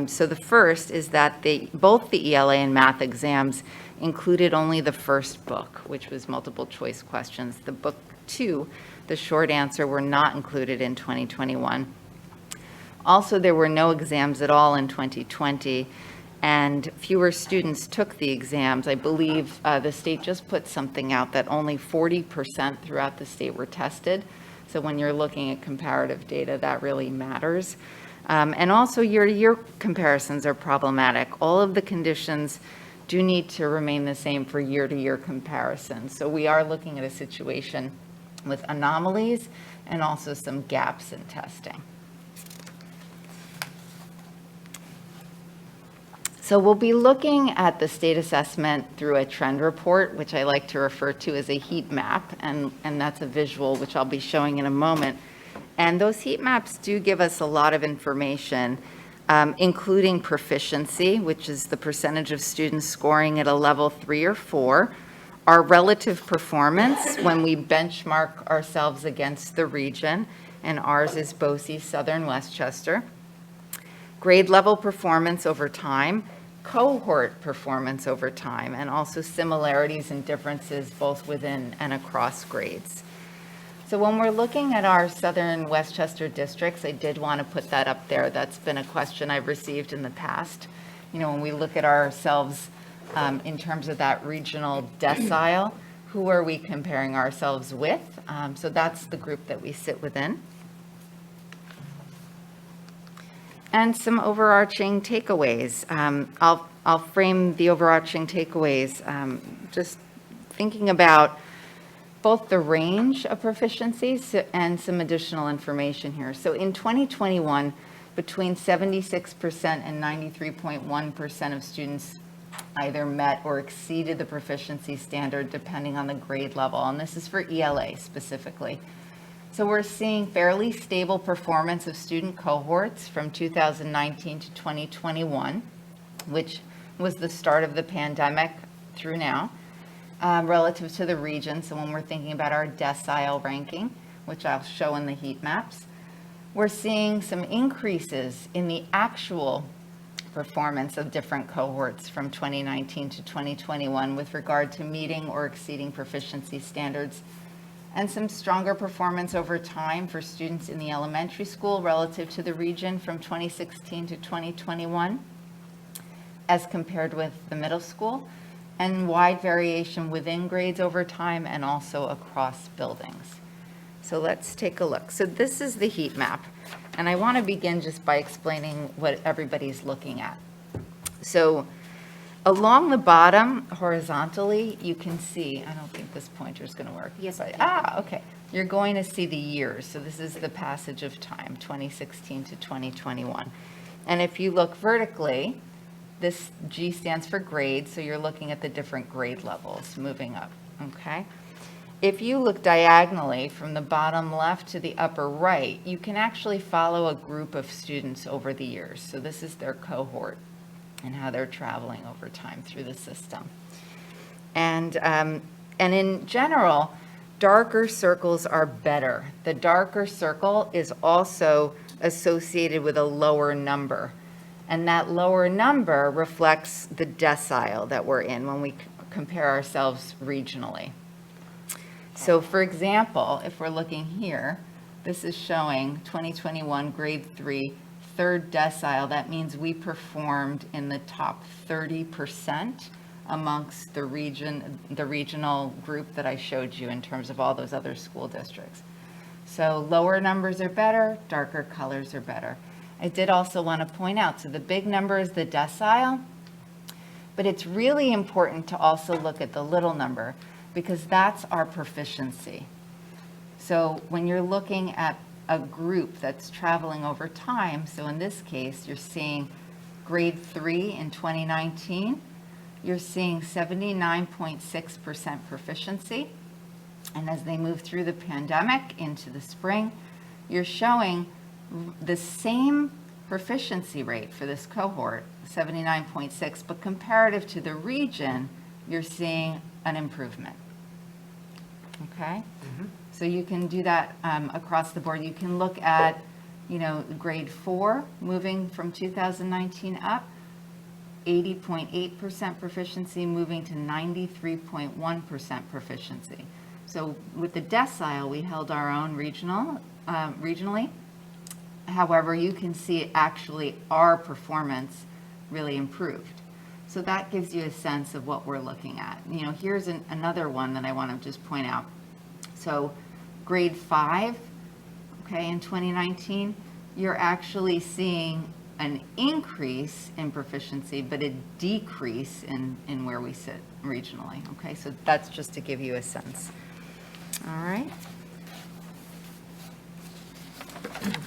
So the first is that both the ELA and math exams included only the first book, which was multiple choice questions. The book 2, the short answer, were not included in 2021. Also, there were no exams at all in 2020, and fewer students took the exams. I believe the state just put something out that only 40% throughout the state were tested. So when you're looking at comparative data, that really matters. And also year-to-year comparisons are problematic. All of the conditions do need to remain the same for year-to-year comparisons. So we are looking at a situation with anomalies and also some gaps in testing. So we'll be looking at the state assessment through a trend report, which I like to refer to as a heat map, and that's a visual which I'll be showing in a moment. And those heat maps do give us a lot of information, including proficiency, which is the percentage of students scoring at a level 3 or 4, our relative performance when we benchmark ourselves against the region, and ours is BOCES Southern Westchester, grade level performance over time, cohort performance over time, and also similarities and differences both within and across grades. So when we're looking at our Southern Westchester districts, I did want to put that up there. That's been a question I've received in the past. You know, when we look at ourselves in terms of that regional decile, who are we comparing ourselves with? So that's the group that we sit within. And some overarching takeaways. I'll frame the overarching takeaways just thinking about both the range of proficiencies and some additional information here. So in 2021, between 76% and 93.1% of students either met or exceeded the proficiency standard depending on the grade level, and this is for ELA specifically. So we're seeing fairly stable performance of student cohorts from 2019 to 2021, which was the start of the pandemic through now, relative to the region. So when we're thinking about our decile ranking, which I'll show in the heat maps, we're seeing some increases in the actual performance of different cohorts from 2019 to 2021 with regard to meeting or exceeding proficiency standards, and some stronger performance over time for students in the elementary school relative to the region from 2016 to 2021 as compared with the middle school, and wide variation within grades over time and also across buildings. So let's take a look. So this is the heat map, and I want to begin just by explaining what everybody's looking at. So along the bottom, horizontally, you can see, I don't think this pointer is going to work. Yes, but, it can. okay. You're going to see the years. So this is the passage of time, 2016 to 2021. And if you look vertically, this G stands for grade, so you're looking at the different grade levels moving up, okay? If you look diagonally from the bottom left to the upper right, you can actually follow a group of students over the years. So this is their cohort and how they're traveling over time through the system. And in general, darker circles are better. The darker circle is also associated with a lower number. And that lower number reflects the decile that we're in when we compare ourselves regionally. So for example, if we're looking here, this is showing 2021 grade 3, third decile. That means we performed in the top 30% amongst the regional group that I showed you in terms of all those other school districts. So lower numbers are better, darker colors are better. I did also want to point out, so the big number is the decile, but it's really important to also look at the little number because that's our proficiency. So when you're looking at a group that's traveling over time, so in this case, you're seeing grade 3 in 2019, you're seeing 79.6% proficiency. And as they move through the pandemic into the spring, you're showing the same proficiency rate for this cohort, 79.6, but comparative to the region, you're seeing an improvement. Okay? So you can do that across the board. You can look at, grade 4, moving from 2019 up, 80.8% proficiency, moving to 93.1% proficiency. So with the decile, we held our own regionally. However, you can see actually our performance really improved. So that gives you a sense of what we're looking at. Here's another one that I want to just point out. So grade 5, okay, in 2019, you're actually seeing an increase in proficiency, but a decrease in where we sit regionally, okay? So that's just to give you a sense. All right.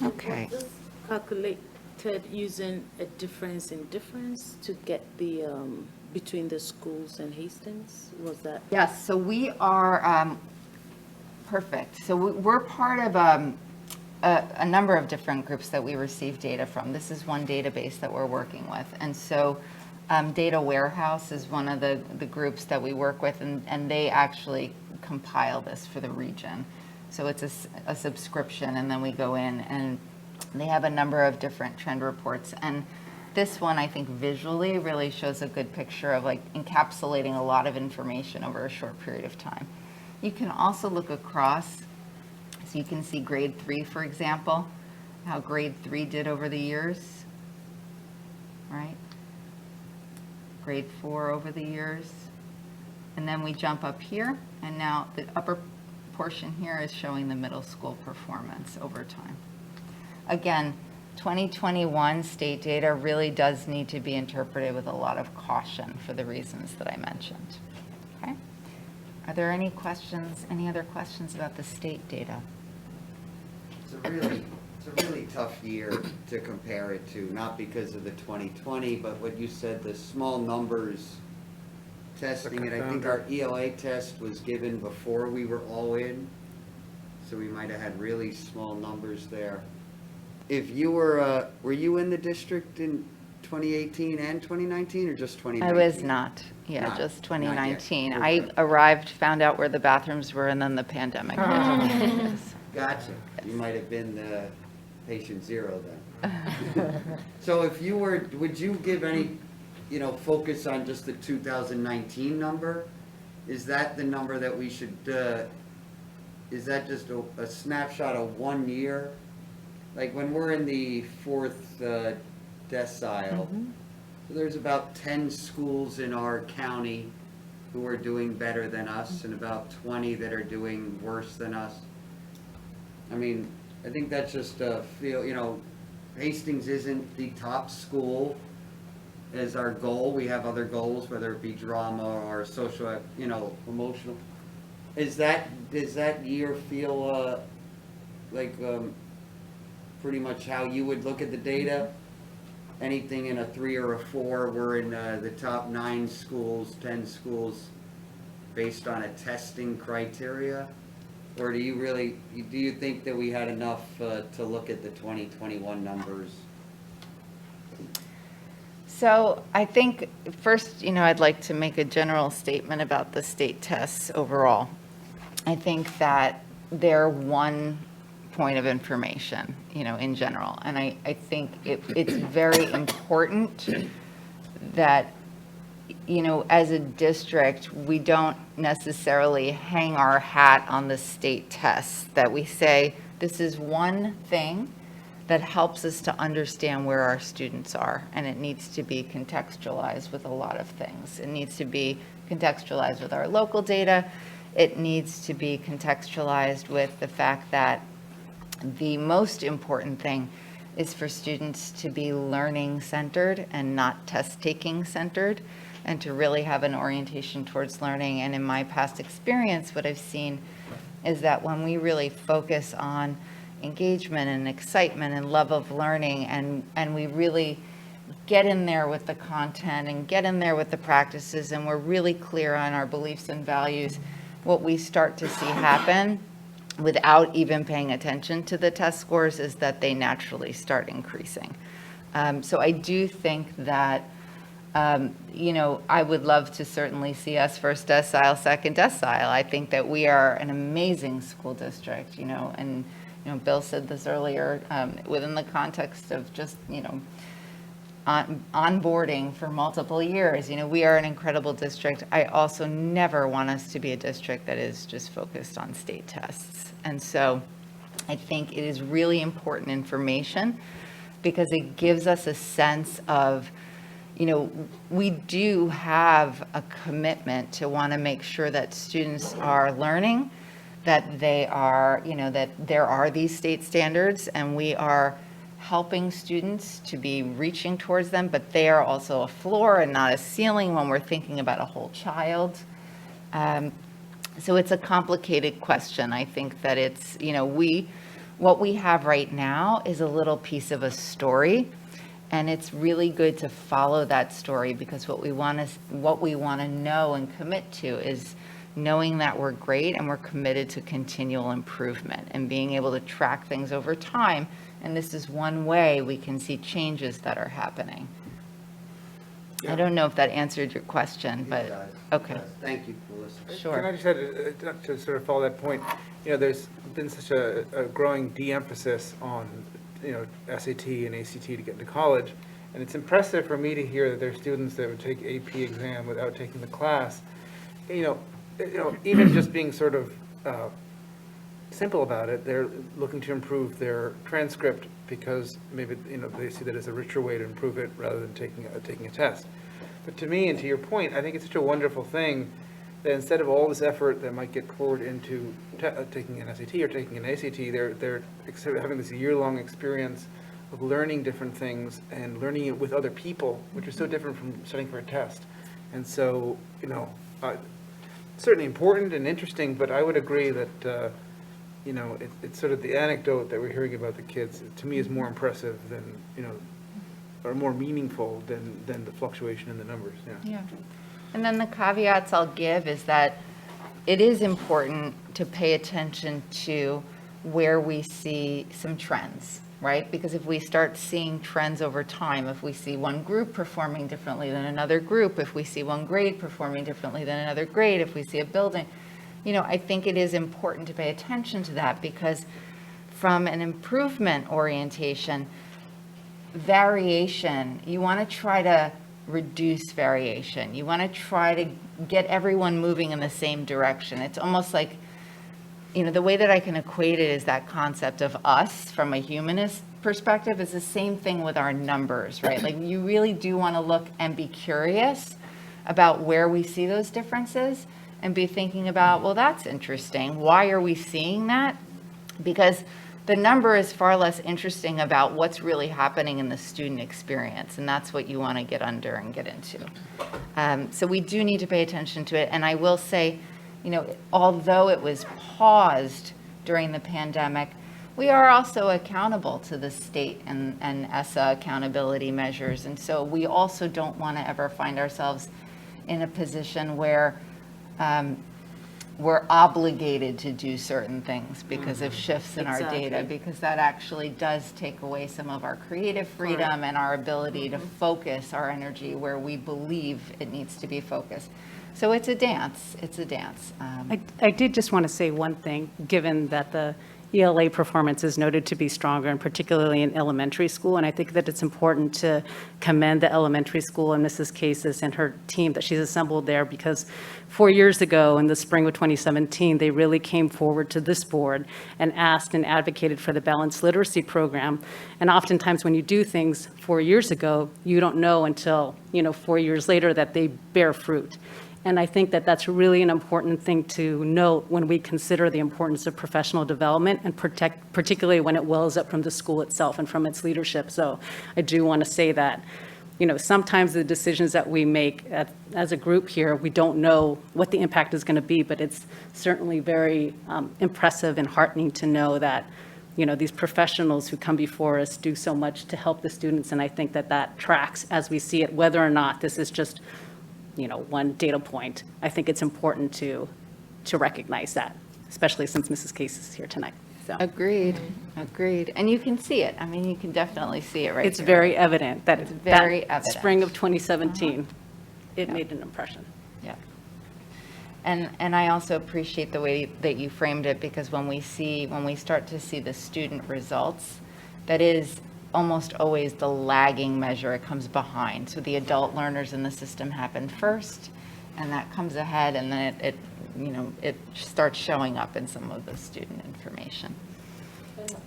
Okay. Was this calculated using a difference in difference to get the, between the schools and Hastings? Was that? Yes, so we are, perfect. So we're part of a number of different groups that we receive data from. This is one database that we're working with. And so Data Warehouse is one of the groups that we work with, and they actually compile this for the region. So it's a subscription, and then we go in, and they have a number of different trend reports. And this one, I think, visually really shows a good picture of encapsulating a lot of information over a short period of time. You can also look across, so you can see grade 3, for example, how grade 3 did over the years, right? Grade 4 over the years. And then we jump up here, and now the upper portion here is showing the middle school performance over time. Again, 2021 state data really does need to be interpreted with a lot of caution for the reasons that I mentioned. Okay? Are there any questions, any other questions about the state data? It's a really tough year to compare it to, not because of the 2020, but what you said, the small numbers testing it. I think our ELA test was given before we were all in, so we might have had really small numbers there. If you were you in the district in 2018 and 2019, or just 2019? I was not, just 2019. I arrived, found out where the bathrooms were, and then the pandemic. Gotcha. You might have been the patient zero then. So if you were, would you give any, focus on just the 2019 number? Is that the number that we should, is that just a snapshot of 1 year? Like when we're in the 4th decile, so there's about 10 schools in our county who are doing better than us, and about 20 that are doing worse than us. I mean, I think that's just a feel, Hastings isn't the top school as our goal. We have other goals, whether it be drama or social, emotional. Does that year feel like pretty much how you would look at the data? Anything in a 3 or a 4, we're in the top 9 schools, 10 schools based on a testing criteria? Or do you think that we had enough to look at the 2021 numbers? So I think first, I'd like to make a general statement about the state tests overall. I think that they're one point of information, in general. And I think it's very important that, as a district, we don't necessarily hang our hat on the state tests, that we say, this is one thing that helps us to understand where our students are, and it needs to be contextualized with a lot of things. It needs to be contextualized with our local data. It needs to be contextualized with the fact that the most important thing is for students to be learning-centered and not test-taking centered, and to really have an orientation towards learning. And in my past experience, what I've seen is that when we really focus on engagement and excitement and love of learning, and we really get in there with the content and get in there with the practices, and we're really clear on our beliefs and values, what we start to see happen without even paying attention to the test scores is that they naturally start increasing. So I do think that, I would love to certainly see us first decile, second decile. I think that we are an amazing school district, and, Bill said this earlier, within the context of just, onboarding for multiple years. We are an incredible district. I also never want us to be a district that is just focused on state tests. And so I think it is really important information because it gives us a sense of, we do have a commitment to want to make sure that students are learning, that they are, that there are these state standards, and we are helping students to be reaching towards them, but they are also a floor and not a ceiling when we're thinking about a whole child. So it's a complicated question. I think that it's, what we have right now is a little piece of a story, and it's really good to follow that story because what we want to know and commit to is knowing that we're great and we're committed to continual improvement and being able to track things over time. And this is one way we can see changes that are happening. I don't know if that answered your question, but, okay. Thank you for listening. Sure. Can I just add, to sort of follow that point, there's been such a growing de-emphasis on, SAT and ACT to get into college. And it's impressive for me to hear that there are students that would take AP exam without taking the class. Even just being sort of simple about it, they're looking to improve their transcript because maybe, they see that as a richer way to improve it rather than taking a test. But to me, and to your point, I think it's such a wonderful thing that instead of all this effort that might get poured into taking an SAT or taking an ACT, they're having this year-long experience of learning different things and learning it with other people, which is so different from studying for a test. And so, certainly important and interesting, but I would agree that, it's sort of the anecdote that we're hearing about the kids, to me, is more impressive than, or more meaningful than the fluctuation in the numbers, Yeah. And then the caveats I'll give is that it is important to pay attention to where we see some trends, right? Because if we start seeing trends over time, if we see one group performing differently than another group, if we see one grade performing differently than another grade, if we see a building, I think it is important to pay attention to that because from an improvement orientation, variation, you want to try to reduce variation. You want to try to get everyone moving in the same direction. It's almost like, the way that I can equate it is that concept of us from a humanist perspective is the same thing with our numbers, right? Like you really do want to look and be curious about where we see those differences and be thinking about, well, that's interesting. Why are we seeing that? Because the number is far less interesting about what's really happening in the student experience, and that's what you want to get under and get into. So we do need to pay attention to it, and I will say, although it was paused during the pandemic, we are also accountable to the state and ESSA accountability measures, and so we also don't want to ever find ourselves in a position where we're obligated to do certain things because of shifts in our data, because that actually does take away some of our creative freedom and our ability to focus our energy where we believe it needs to be focused. So it's a dance. It's a dance. I did just want to say one thing, given that the ELA performance is noted to be stronger, and particularly in elementary school. And I think that it's important to commend the elementary school and Mrs. Cases and her team that she's assembled there, because 4 years ago, in the spring of 2017, they really came forward to this board and asked and advocated for the balanced literacy program. And oftentimes when you do things 4 years ago, you don't know until, 4 years later that they bear fruit. And I think that that's really an important thing to note when we consider the importance of professional development, and particularly when it wells up from the school itself and from its leadership. So I do want to say that, sometimes the decisions that we make as a group here, we don't know what the impact is going to be, but it's certainly very impressive and heartening to know that, these professionals who come before us do so much to help the students. And I think that that tracks as we see it, whether or not this is just one data point. I think it's important to recognize that, especially since Mrs. Case is here tonight. So Agreed, agreed. And you can see it. I mean, you can definitely see it right it's here. very evident that It's very that evident. spring of 2017, it made an impression. Yeah. And I also appreciate the way that you framed it, because when we start to see the student results, that is almost always the lagging measure. It comes behind. So the adult learners in the system happen first, and that comes ahead, and then it starts showing up in some of the student information.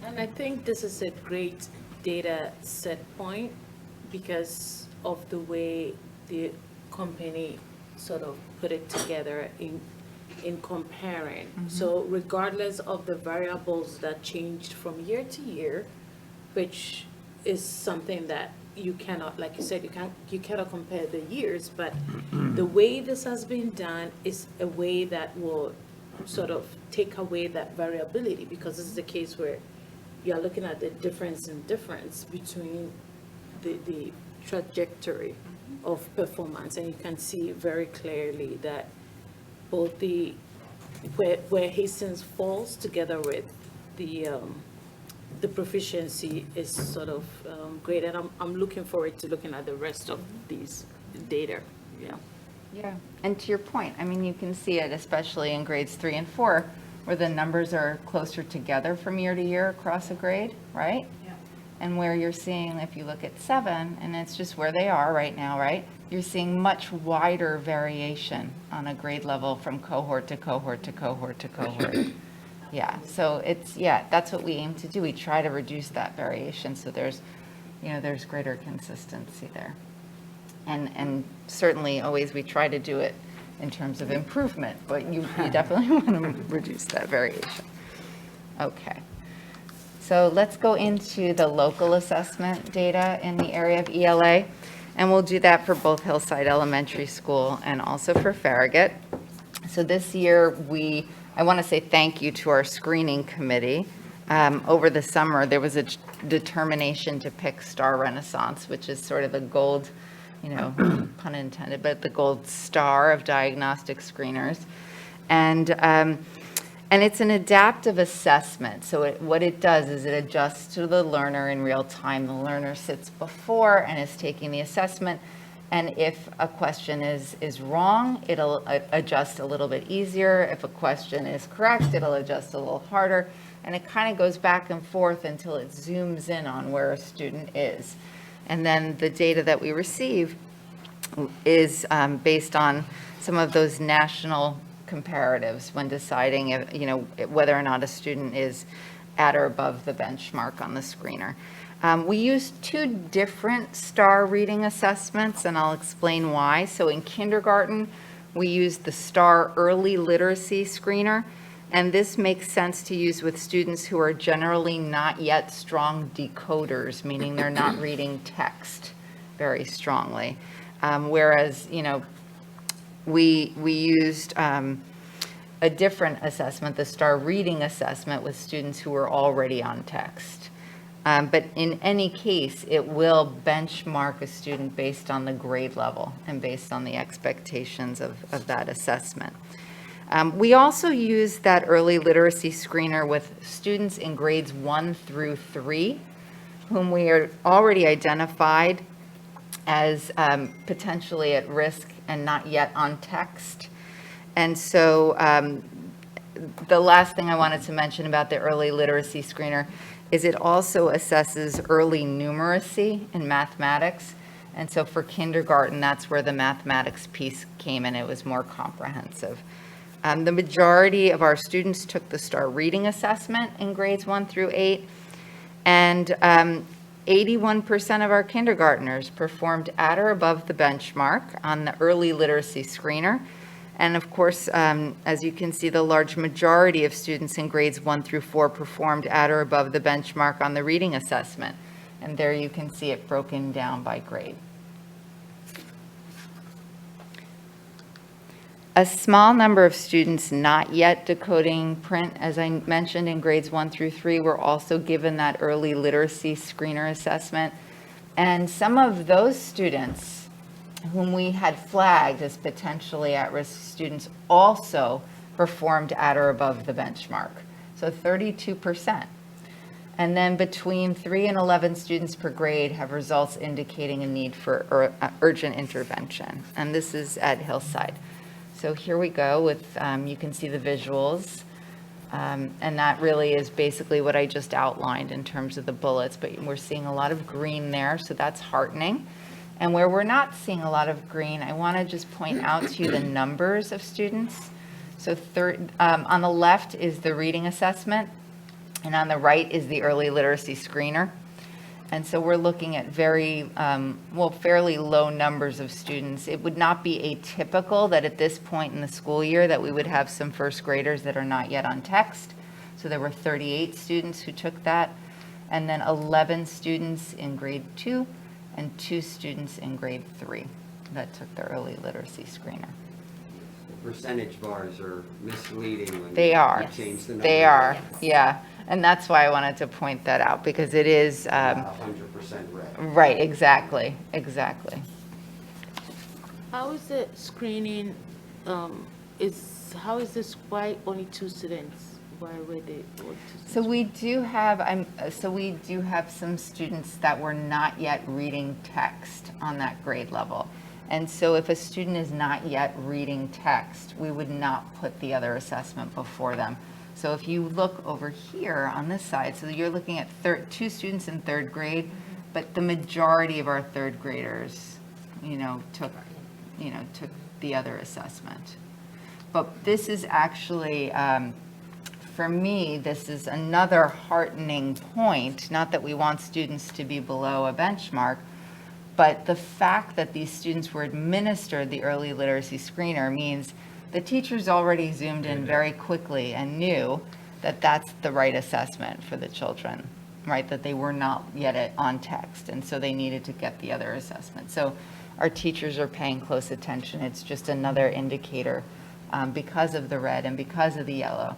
And I think this is a great data set point because of the way the company sort of put it together in comparing. So regardless of the variables that changed from year to year, which is something that you cannot, like you said, you cannot compare the years, but the way this has been done is a way that will sort of take away that variability, because this is the case where you're looking at the difference between the trajectory of performance, and you can see very clearly that both where Hastings falls together with the proficiency is sort of great, and I'm looking forward to looking at the rest of these data. Yeah, and to your point, I mean, you can see it especially in grades 3 and 4, where the numbers are closer together from year to year across a grade, right? Yeah. And where you're seeing, if you look at 7, and it's just where they are right now, right? You're seeing much wider variation on a grade level from cohort to cohort to cohort to cohort. Yeah, so that's what we aim to do. We try to reduce that variation so there's greater consistency there. And certainly always we try to do it in terms of improvement, but you definitely want to reduce that variation. Okay. So let's go into the local assessment data in the area of ELA, and we'll do that for both Hillside Elementary School and also for Farragut. So this year I want to say thank you to our screening committee. Over the summer, there was a determination to pick Star Renaissance, which is sort of the gold, pun intended, but the gold star of diagnostic screeners. And it's an adaptive assessment. So what it does is it adjusts to the learner in real time. The learner sits before and is taking the assessment. And if a question is wrong, it'll adjust a little bit easier. If a question is correct, it'll adjust a little harder. And it kind of goes back and forth until it zooms in on where a student is. And then the data that we receive is based on some of those national comparatives when deciding whether or not a student is at or above the benchmark on the screener. We used 2 different STAR reading assessments, and I'll explain why. So in kindergarten, we used the STAR Early Literacy Screener, and this makes sense to use with students who are generally not yet strong decoders, meaning they're not reading text very strongly. Whereas, we used a different assessment, the STAR Reading Assessment, with students who were already on text. But in any case, it will benchmark a student based on the grade level and based on the expectations of that assessment. We also use that early literacy screener with students in grades 1 through 3, whom we are already identified as potentially at risk and not yet on text. And so the last thing I wanted to mention about the early literacy screener is it also assesses early numeracy in mathematics. And so for kindergarten, that's where the mathematics piece came in. It was more comprehensive. The majority of our students took the STAR Reading Assessment in grades 1 through 8. And 81% of our kindergartners performed at or above the benchmark on the early literacy screener. And of course, as you can see, the large majority of students in grades 1 through 4 performed at or above the benchmark on the reading assessment. And there you can see it broken down by grade. A small number of students not yet decoding print, as I mentioned, in grades 1 through 3, were also given that early literacy screener assessment. And some of those students whom we had flagged as potentially at-risk students also performed at or above the benchmark. So so 32%. And then between 3 and 11 students per grade have results indicating a need for urgent intervention. And this is at Hillside. So here we go with, you can see the visuals. And that really is basically what I just outlined in terms of the bullets, but we're seeing a lot of green there, so that's heartening. And where we're not seeing a lot of green, I want to just point out to you the numbers of students. So on the left is the reading assessment, and on the right is the early literacy screener. And so we're looking at very, fairly low numbers of students. It would not be atypical that at this point in the school year that we would have some first graders that are not yet on text. So there were 38 students who took that, and then 11 students in grade 2 and 2 students in grade 3 that took the early literacy screener. The percentage bars are misleading when They are. you change the numbers. They are, yeah. And that's why I wanted to point that out, because it is, 100% red. right, exactly, exactly. How is the screening, how is this, why only 2 students? Why were they all 2 students? So we do have some students that were not yet reading text on that grade level. And so if a student is not yet reading text, we would not put the other assessment before them. So if you look over here on this side, so you're looking at 2 students in 3rd grade, but the majority of our 3rd graders, took the other assessment. But this is actually, for me, this is another heartening point, not that we want students to be below a benchmark, but the fact that these students were administered the early literacy screener means the teachers already zoomed in very quickly and knew that that's the right assessment for the children, right? That they were not yet on text, and so they needed to get the other assessment. So our teachers are paying close attention. It's just another indicator because of the red and because of the yellow.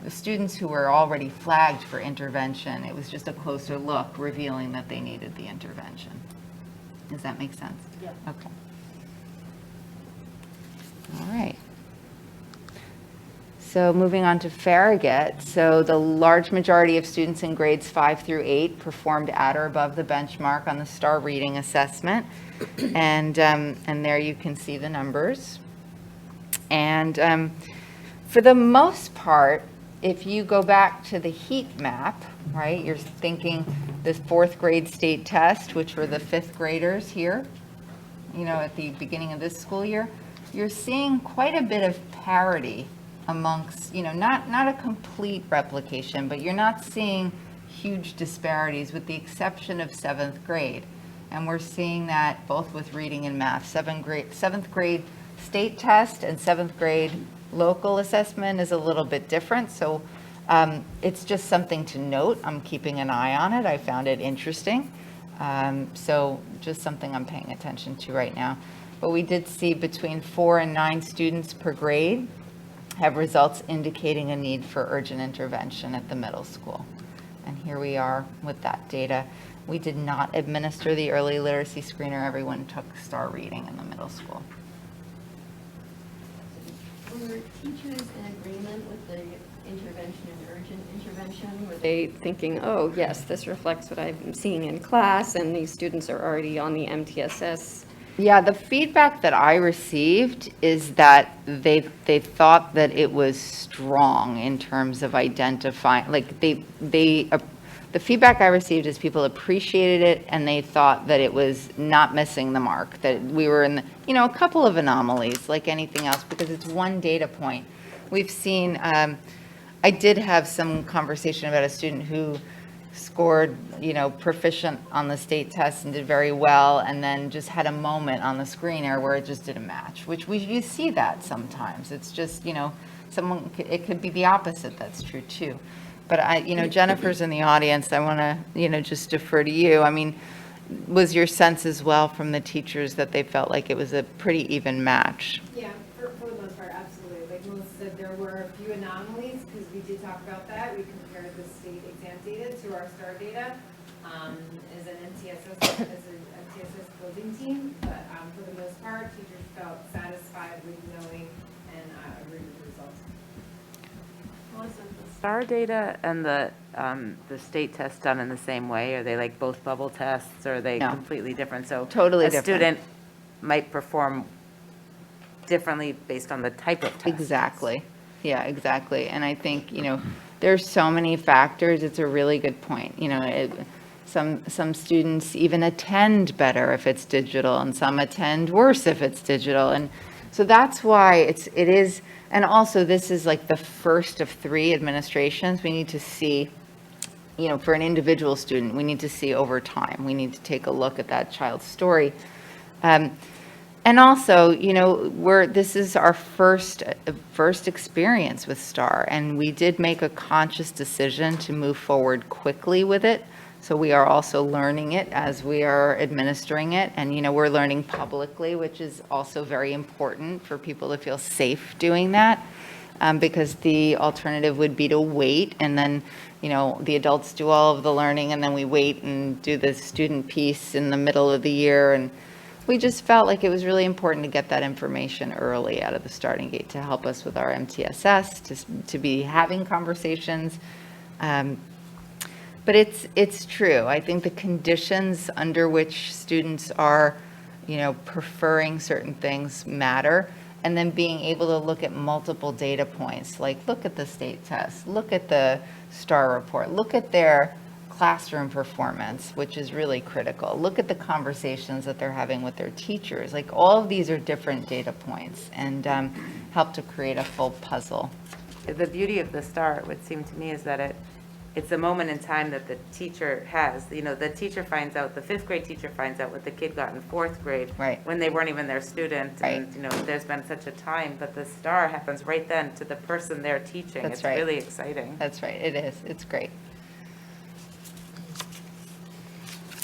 The students who were already flagged for intervention, it was just a closer look revealing that they needed the intervention. Does that make sense? Yeah. Okay. All right. So moving on to Farragut. So the large majority of students in grades 5 through 8 performed at or above the benchmark on the STAR reading assessment. And there you can see the numbers. And for the most part, if you go back to the heat map, right, you're thinking this 4th grade state test, which were the 5th graders here, at the beginning of this school year, you're seeing quite a bit of parity amongst, not a complete replication, but you're not seeing huge disparities with the exception of 7th grade. And we're seeing that both with reading and math. 7th grade state test and 7th grade local assessment is a little bit different. So it's just something to note. I'm keeping an eye on it. I found it interesting. So just something I'm paying attention to right now. But we did see between 4 and 9 students per grade have results indicating a need for urgent intervention at the middle school. And here we are with that data. We did not administer the early literacy screener. Everyone took STAR reading in the middle school. Were teachers in agreement with the intervention and urgent intervention? Were they thinking, oh, yes, this reflects what I'm seeing in class, and these students are already on the MTSS? Yeah, the feedback that I received is that they thought that it was strong in terms of identifying, like the feedback I received is people appreciated it and they thought that it was not missing the mark, that we were in, a couple of anomalies like anything else because it's one data point. We've seen, I did have some conversation about a student who scored, proficient on the state test and did very well, and then just had a moment on the screener where it just didn't match, which you see that sometimes. It's just, it could be the opposite that's true too. But Jennifer's in the audience. I want to, just defer to you. I mean, was your sense as well from the teachers that they felt like it was a pretty even match? Yeah, for the most part, absolutely. Like Melissa said, there were a few anomalies because we did talk about that. We compared the state exam data to our STAR data as an MTSS closing team. But for the most part, teachers felt satisfied with knowing and agreed with the results. Wasn't the STAR data and the state test done in the same way? Are they like both bubble tests, or are they No. completely different? So Totally a different. student might perform differently based on the type of test. Exactly. Yeah, exactly. And I think, there's so many factors. It's a really good point. Some students even attend better if it's digital, and some attend worse if it's digital. And so that's why it is, and also this is like the first of 3 administrations. We need to see, for an individual student, we need to see over time. We need to take a look at that child's story. And also, this is our first experience with STAR, and we did make a conscious decision to move forward quickly with it. So we are also learning it as we are administering it, and we're learning publicly, which is also very important for people to feel safe doing that, because the alternative would be to wait, and then the adults do all of the learning, and then we wait and do the student piece in the middle of the year. And we just felt like it was really important to get that information early out of the starting gate to help us with our MTSS, to be having conversations. But it's true. I think the conditions under which students are, preferring certain things matter. And then being able to look at multiple data points, like look at the state test, look at the STAR report, look at their classroom performance, which is really critical. Look at the conversations that they're having with their teachers. Like all of these are different data points, and help to create a full puzzle. The beauty of the STAR, it would seem to me, is that it's a moment in time that the teacher has. The teacher finds out, the 5th grade teacher finds out what the kid got in 4th grade. Right. When they weren't even their student. Right. And, there's been such a time, but the STAR happens right then to the person they're teaching. That's It's right. really exciting. That's right, it is. It's great.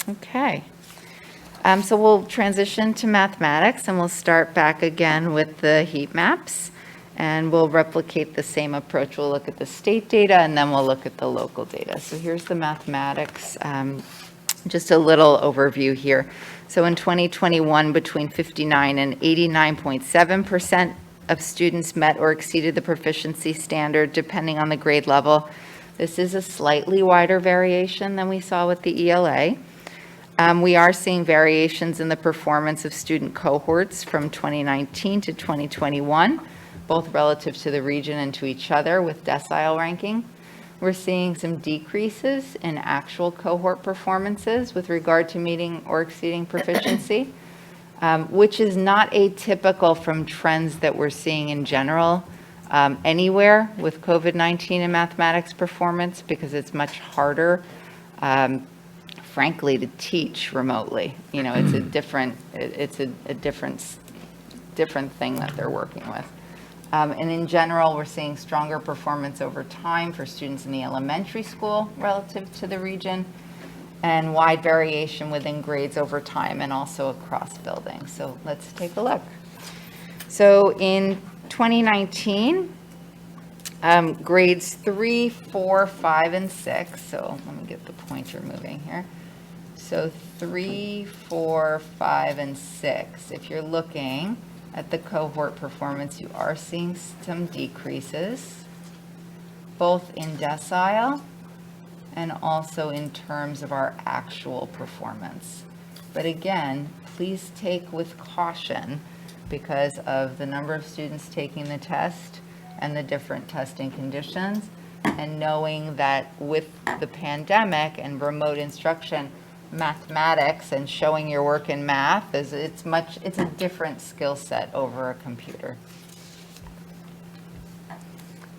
Okay. So we'll transition to mathematics, and we'll start back again with the heat maps. And we'll replicate the same approach. We'll look at the state data, and then we'll look at the local data. So here's the mathematics, just a little overview here. So in 2021, between 59 and 89.7% of students met or exceeded the proficiency standard, depending on the grade level. This is a slightly wider variation than we saw with the ELA. We are seeing variations in the performance of student cohorts from 2019 to 2021, both relative to the region and to each other with decile ranking. We're seeing some decreases in actual cohort performances with regard to meeting or exceeding proficiency, which is not atypical from trends that we're seeing in general anywhere with COVID-19 and mathematics performance, because it's much harder, frankly, to teach remotely. It's a different thing that they're working with. And in general, we're seeing stronger performance over time for students in the elementary school relative to the region, and wide variation within grades over time and also across buildings. So let's take a look. So in 2019, grades 3, 4, 5, and 6. So let me get the pointer moving here. So 3, 4, 5, and 6. If you're looking at the cohort performance, you are seeing some decreases, both in decile and also in terms of our actual performance. But again, please take with caution because of the number of students taking the test and the different testing conditions, and knowing that with the pandemic and remote instruction, mathematics and showing your work in math it's a different skill set over a computer.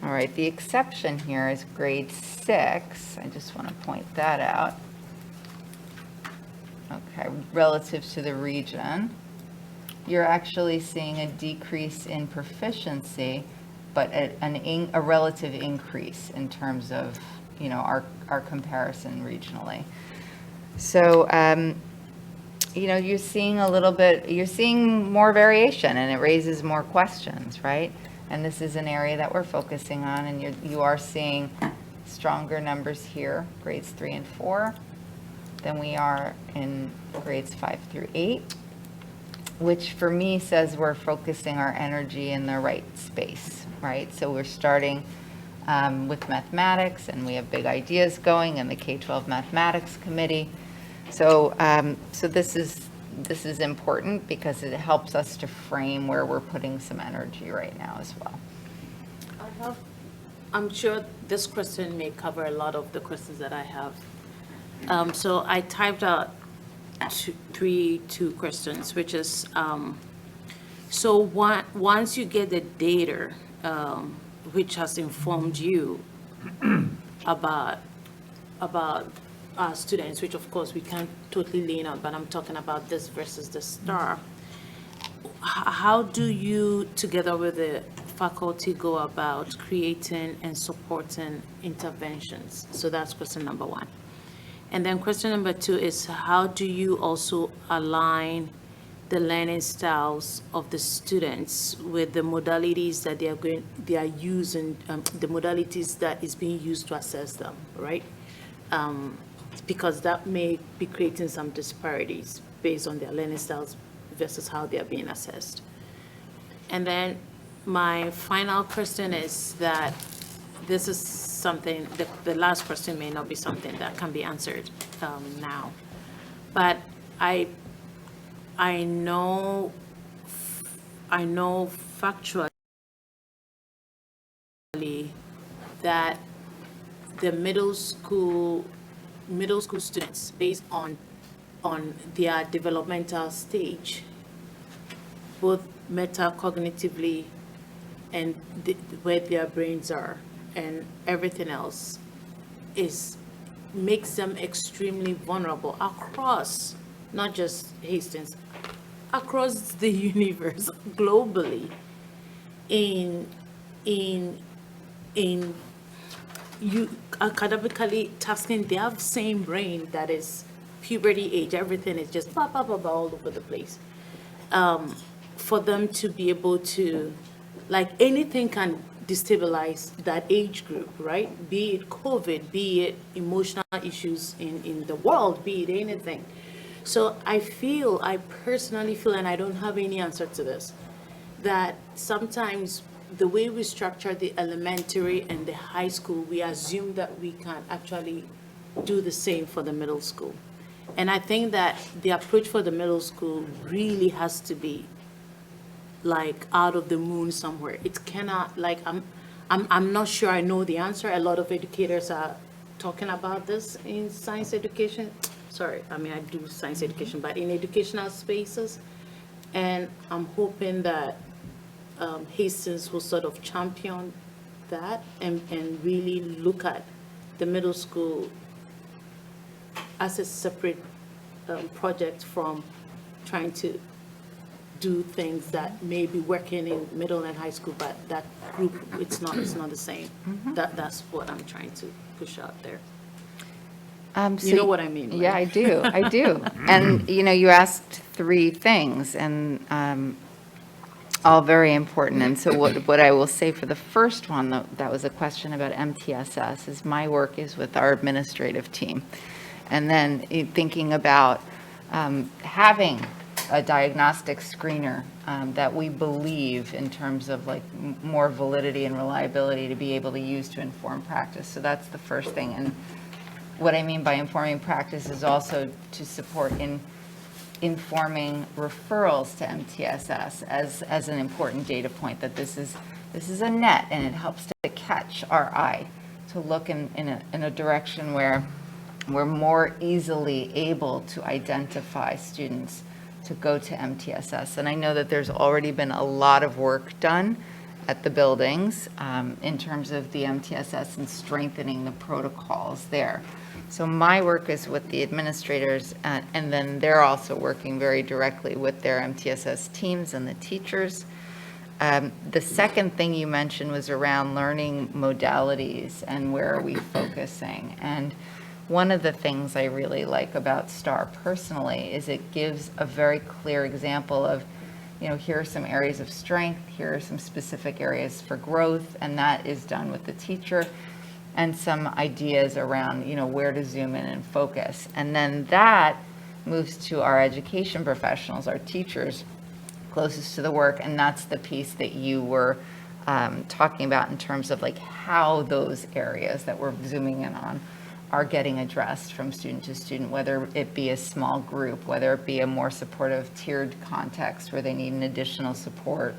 All right, the exception here is grade 6. I just want to point that out. Okay, relative to the region, you're actually seeing a decrease in proficiency, but a relative increase in terms of our comparison regionally. So, you're seeing more variation, and it raises more questions, right? And this is an area that we're focusing on, and you are seeing stronger numbers here, grades 3 and 4, than we are in grades 5 through 8, which for me says we're focusing our energy in the right space, right? So we're starting with mathematics, and we have big ideas going in the K-12 Mathematics Committee. So, so this is important because it helps us to frame where we're putting some energy right now as well. I'm sure this question may cover a lot of the questions that I have. So I typed out two questions, which is, so once you get the data, which has informed you about our students, which of course we can't totally lean on, but I'm talking about this versus the STAR. How do you, together with the faculty, go about creating and supporting interventions? So that's question number one. And then question number two is, how do you also align the learning styles of the students with the modalities that they are using, the modalities that is being used to assess them, right? Because that may be creating some disparities based on their learning styles versus how they are being assessed. And then my final question is that this is something, the last question may not be something that can be answered now, but I know factually that the middle school students, based on their developmental stage, both metacognitively and where their brains are and everything else, makes them extremely vulnerable across, not just Hastings, across the universe, globally, in you academically tasking. They have same brain that is puberty age. Everything is just blah, blah, blah, blah, all over the place. For them to be able to, like, anything can destabilize that age group, right? Be it COVID, be it emotional issues in the world, be it anything. So I personally feel, and I don't have any answer to this, that sometimes the way we structure the elementary and the high school, we assume that we can actually do the same for the middle school. And I think that the approach for the middle school really has to be like out of the moon somewhere. It cannot, like, I'm not sure I know the answer. A lot of educators are talking about this in science education. Sorry, I mean, I do science education, but in educational spaces. And I'm hoping that Hastings will sort of champion that and really look at the middle school as a separate project from trying to do things that may be working in middle and high school, but that group, it's not the same. That's what I'm trying to push out there. You know what I mean, right? Yeah, I do. And, you asked three things, and all very important. And so what I will say for the first one, that was a question about MTSS, is my work is with our administrative team. And then thinking about having a diagnostic screener that we believe in terms of like more validity and reliability to be able to use to inform practice. So that's the first thing. And what I mean by informing practice is also to support in informing referrals to MTSS as an important data point, that this is a net, and it helps to catch our eye, to look in a direction where we're more easily able to identify students to go to MTSS. And I know that there's already been a lot of work done at the buildings in terms of the MTSS and strengthening the protocols there. So my work is with the administrators, and then they're also working very directly with their MTSS teams and the teachers. The second thing you mentioned was around learning modalities and where are we focusing. And one of the things I really like about STAR personally is it gives a very clear example of, here are some areas of strength, here are some specific areas for growth, and that is done with the teacher, and some ideas around, where to zoom in and focus. And then that moves to our education professionals, our teachers, closest to the work, and that's the piece that you were talking about in terms of like how those areas that we're zooming in on are getting addressed from student to student, whether it be a small group, whether it be a more supportive tiered context where they need an additional support.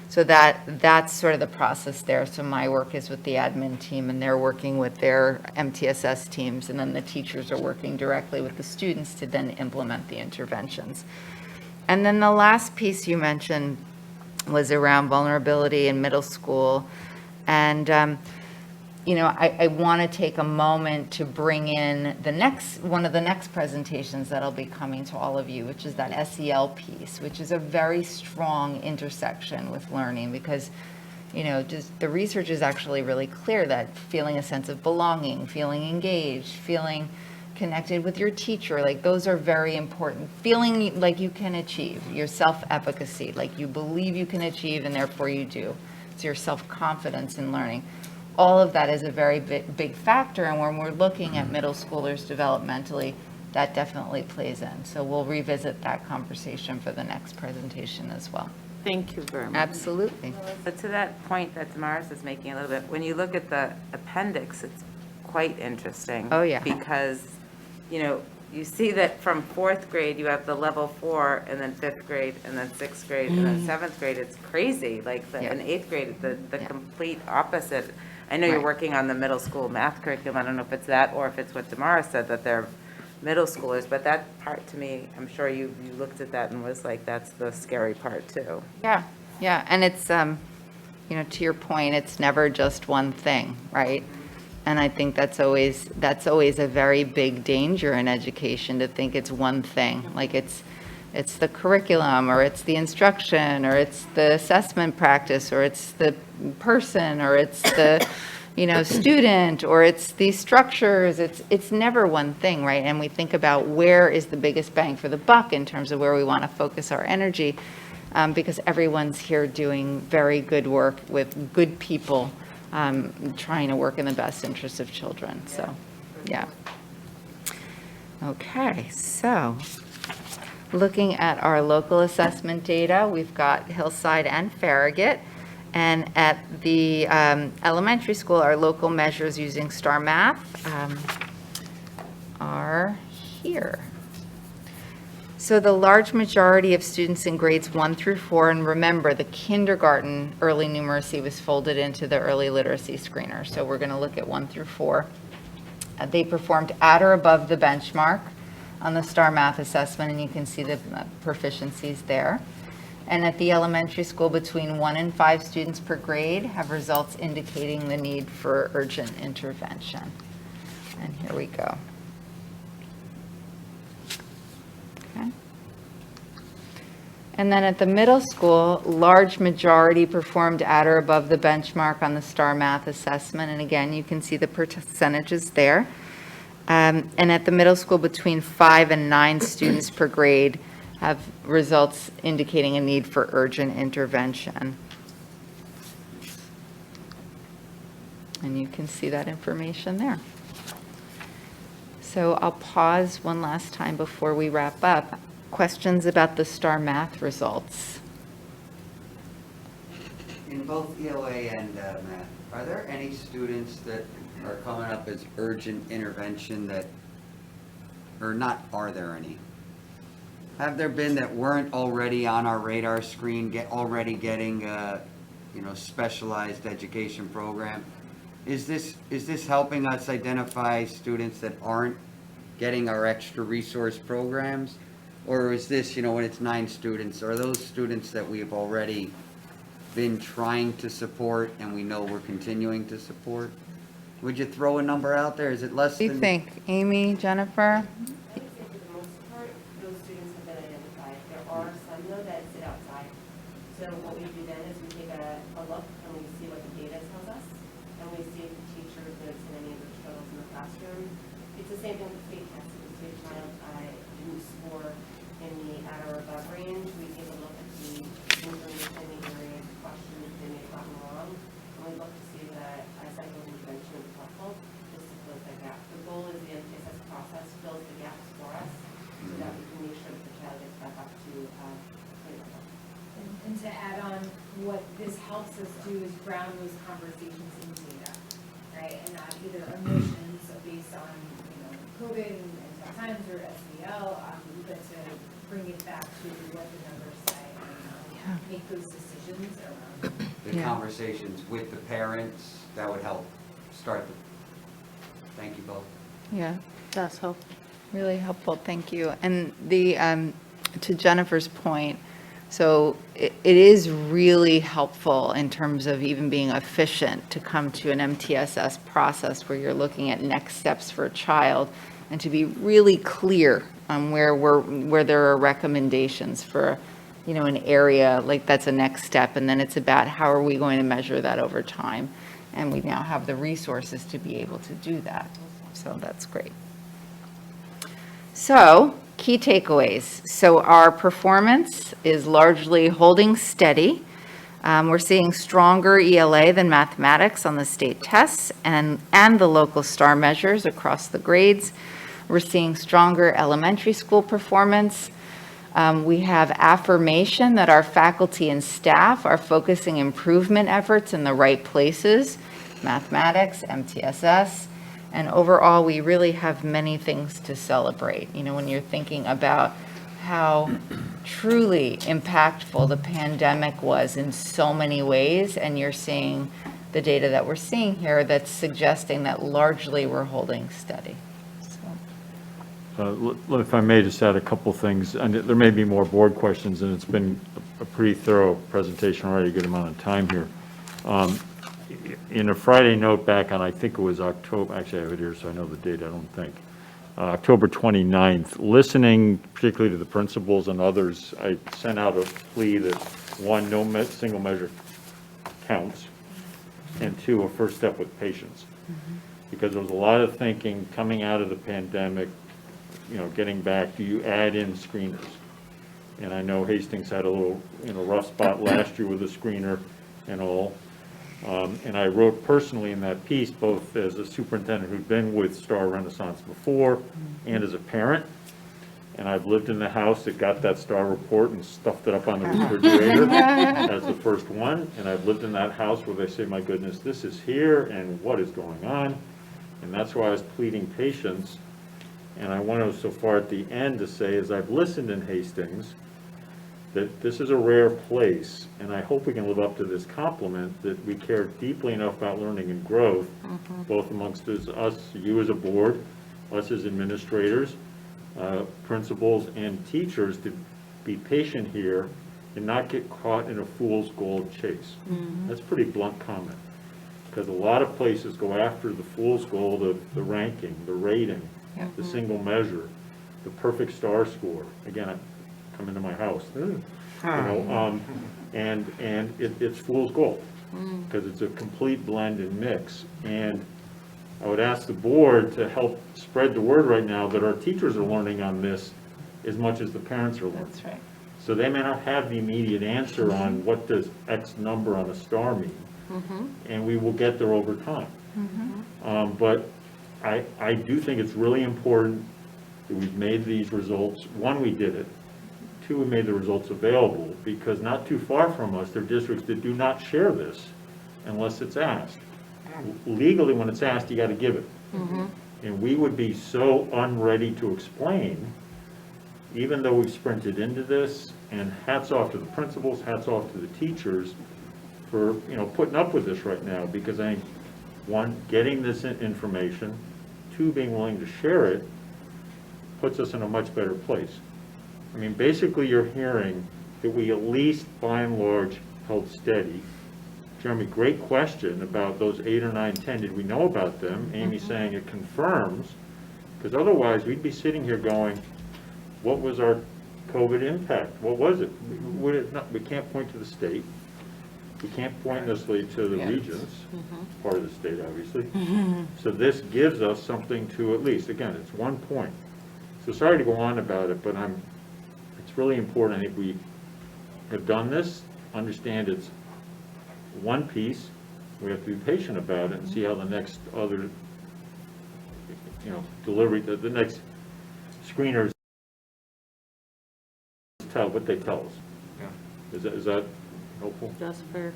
So that's sort of the process there. So my work is with the admin team, and they're working with their MTSS teams, and then the teachers are working directly with the students to then implement the interventions. And then the last piece you mentioned was around vulnerability in middle school. And, you know, I want to take a moment to bring in one of the next presentations that'll be coming to all of you, which is that SEL piece, which is a very strong intersection with learning because, you know, just the research is actually really clear that feeling a sense of belonging, feeling engaged, feeling connected with your teacher, like those are very important. Feeling like you can achieve, your self-efficacy, like you believe you can achieve and therefore you do. It's your self-confidence in learning. All of that is a very big factor, and when we're looking at middle schoolers developmentally, that definitely plays in. So we'll revisit that conversation for the next presentation as well. Thank you very much. Absolutely. But to that point that Damaris is making a little bit, when you look at the appendix, it's quite interesting. Oh, yeah. Because, you know, you see that from 4th grade, you have the level 4, and then 5th grade, and then 6th grade, and then 7th grade. It's crazy. Like in 8th grade, the complete opposite. I know you're Right. working on the middle school math curriculum. I don't know if it's that or if it's what Damaris said, that they're middle schoolers. But that part to me, I'm sure you looked at that and was like, that's the scary part too. Yeah, yeah, and it's, you know, to your point, it's never just one thing, right? And I think that's always a very big danger in education, to think it's one thing, like it's the curriculum, or it's the instruction, or it's the assessment practice, or it's the person, or it's the, you know, student, or it's these structures. It's never one thing, right? And we think about where is the biggest bang for the buck in terms of where we want to focus our energy, because everyone's here doing very good work with good people, trying to work in the best interest of children. So, yeah. Okay, so looking at our local assessment data, we've got Hillside and Farragut. And at the elementary school, our local measures using Star Math are here. So the large majority of students in grades 1 through 4, and remember, the kindergarten early numeracy was folded into the early literacy screener. So we're going to look at 1 through 4. They performed at or above the benchmark on the Star Math assessment, and you can see the proficiencies there. And at the elementary school, between 1 and 5 students per grade have results indicating the need for urgent intervention. And here we go. Okay. And then at the middle school, large majority performed at or above the benchmark on the Star Math assessment. And again, you can see the percentages there. And at the middle school, between 5 and 9 students per grade have results indicating a need for urgent intervention. And you can see that information there. So I'll pause one last time before we wrap up. Questions about the Star Math results? In both ELA and math, are there any students that are coming up as urgent intervention that, or not, are there any? Have there been that weren't already on our radar screen, already getting you know, specialized education program? Is this helping us identify students that aren't getting our extra resource programs? Or is this, you know, when it's 9 students, are those students that we've already been trying to support and we know we're continuing to support? Would you throw a number out there? Is it less What do than? you think, Amy, Jennifer? I would say for the most part, those students have been identified. There are some though that sit outside. So what we do then is we take a look and we see what the data tells us. And we see if the teacher notes in any of the struggles in the classroom. It's the same thing with state tests. If a child didn't score in the at or above range, we take a look at the information, the areas, questions they may have gotten wrong. And we look to see that cycle of intervention is helpful just to close that gap. The goal is the MTSS process fills the gaps for us so that we can make sure that the child gets back up to grade level. And to add on, what this helps us do is ground those conversations in data, right? And not either emotions based on, COVID and tough times or SVL, but to bring it back to what the numbers say and make those decisions around. The conversations with the parents, that would help start the, thank you both. Yeah, That's helpful. really helpful, thank you. And to Jennifer's point, so it is really helpful in terms of even being efficient to come to an MTSS process where you're looking at next steps for a child and to be really clear on where there are recommendations for, an area, like that's a next step. And then it's about how are we going to measure that over time? And we now have the resources to be able to do that. So that's great. So, key takeaways. So our performance is largely holding steady. We're seeing stronger ELA than mathematics on the state tests and the local STAR measures across the grades. We're seeing stronger elementary school performance. We have affirmation that our faculty and staff are focusing improvement efforts in the right places, mathematics, MTSS. And overall, we really have many things to celebrate. When you're thinking about how truly impactful the pandemic was in so many ways, and you're seeing the data that we're seeing here that's suggesting that largely we're holding steady. If I may just add a couple things, and there may be more board questions, and it's been a pretty thorough presentation already, a good amount of time here. In a Friday note back on, I think it was October, actually I have it here so I know the date, I don't think, October 29th, listening particularly to the principals and others, I sent out a plea that one, no single measure counts, and two, a first step with patience. Because there was a lot of thinking coming out of the pandemic, getting back, do you add in screeners? And I know Hastings had a little, rough spot last year with a screener and all. And I wrote personally in that piece, both as a superintendent who'd been with Star Renaissance before and as a parent. And I've lived in the house that got that Star report and stuffed it up on the refrigerator as the first one. And I've lived in that house where they say, my goodness, this is here and what is going on? And that's why I was pleading patience. And I want to, so far at the end, to say, as I've listened in Hastings, that this is a rare place, and I hope we can live up to this compliment, that we care deeply enough about learning and growth, both amongst us, you as a board, us as administrators, principals, and teachers, to be patient here and not get caught in a fool's gold chase. That's a pretty blunt comment, because a lot of places go after the fool's gold of the ranking, the rating, the single measure, the perfect STAR score. Again, I come into my house, and it's fool's gold, because it's a complete blend and mix. And I would ask the board to help spread the word right now that our teachers are learning on this as much as the parents are learning. That's right. So they may not have the immediate answer on what does X number on a STAR mean, and we will get there over time. But I do think it's really important that we've made these results. One, we did it. Two, we made the results available, because not too far from us, there are districts that do not share this unless it's asked. Legally, when it's asked, you got to give it. And we would be so unready to explain, even though we've sprinted into this, and hats off to the principals, hats off to the teachers for, putting up with this right now, because I think, one, getting this information, two, being willing to share it, puts us in a much better place. I mean, basically you're hearing that we at least, by and large, held steady. Jeremy, great question about those 8 or 9, 10. Did we know about them? Amy saying it confirms, because otherwise we'd be sitting here going, what was our COVID impact? What was it? We can't point to the state. We can't point necessarily to the regions, part of the state, obviously. So this gives us something to at least, again, it's 1 point. So sorry to go on about it, but it's really important. I think we have done this, understand it's one piece. We have to be patient about it and see how the next other, delivery, the next screeners tell what they tell us. Is that helpful? That's fair.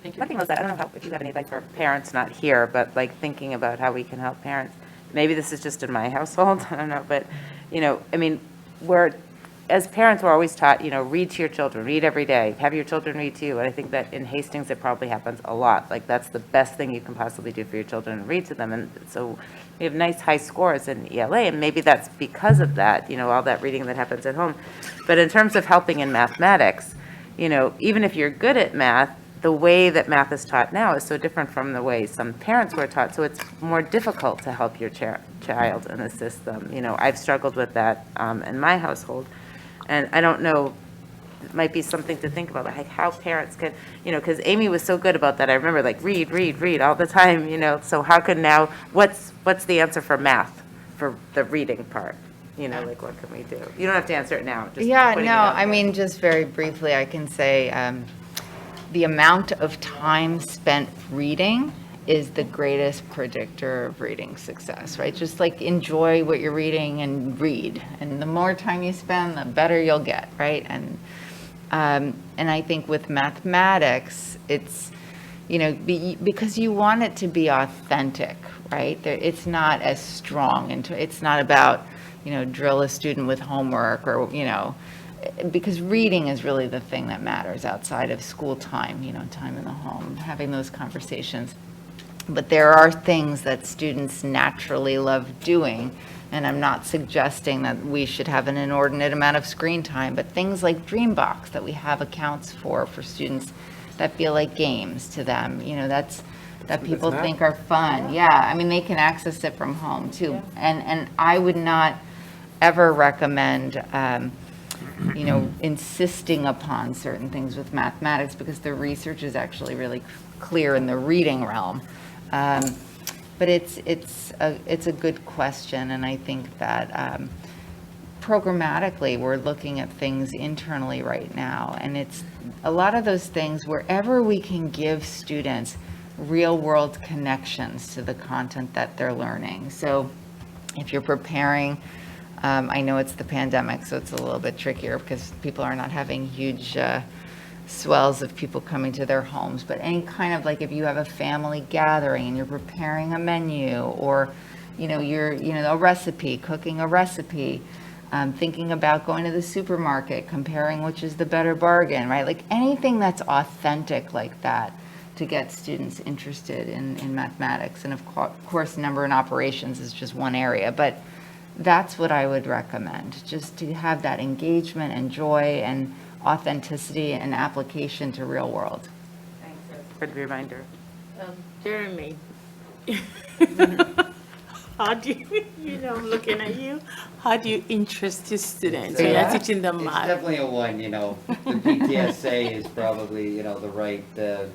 Thank you. One thing was that, I don't know if you have any advice for parents not here, but like thinking about how we can help parents. Maybe this is just in my household, I don't know, but, I mean, as parents, we're always taught, read to your children, read every day, have your children read to you. And I think that in Hastings, it probably happens a lot. Like, that's the best thing you can possibly do for your children, read to them. And so we have nice high scores in ELA, and maybe that's because of that, all that reading that happens at home. But in terms of helping in mathematics, even if you're good at math, the way that math is taught now is so different from the way some parents were taught, so it's more difficult to help your child and assist them. I've struggled with that in my household, and I don't know, it might be something to think about, like how parents could, because Amy was so good about that. I remember, like, read all the time, so how could now, what's the answer for math, for the reading part? Like, what can we do? You don't have to answer it now. Just Yeah, putting no, it out I there. mean, just very briefly, I can say the amount of time spent reading is the greatest predictor of reading success, right? Just like enjoy what you're reading and read. And the more time you spend, the better you'll get, right? And I think with mathematics, it's, because you want it to be authentic, right? It's not as strong, and it's not about, drill a student with homework or, because reading is really the thing that matters outside of school time, time in the home, having those conversations. But there are things that students naturally love doing, and I'm not suggesting that we should have an inordinate amount of screen time, but things like Dreambox that we have accounts for students that feel like games to them, that people think are fun. Yeah, I mean, they can access it from home too. And I would not ever recommend insisting upon certain things with mathematics, because the research is actually really clear in the reading realm. But it's a good question, and I think that programmatically we're looking at things internally right now, and it's a lot of those things wherever we can give students real-world connections to the content that they're learning. So if you're preparing, I know it's the pandemic, so it's a little bit trickier because people are not having huge swells of people coming to their homes, but any kind of, like, if you have a family gathering and you're preparing a menu, or you're a recipe, cooking a recipe, thinking about going to the supermarket, comparing which is the better bargain, right? Like anything that's authentic like that, to get students interested in mathematics. And of course, number and operations is just one area, but that's what I would recommend, just to have that engagement and joy and authenticity and application to real world. Thanks, that's a good reminder. Jeremy, how do you, I'm looking at you, how do you interest your students when you're teaching them It's math? definitely a one, the PTSA is probably, the right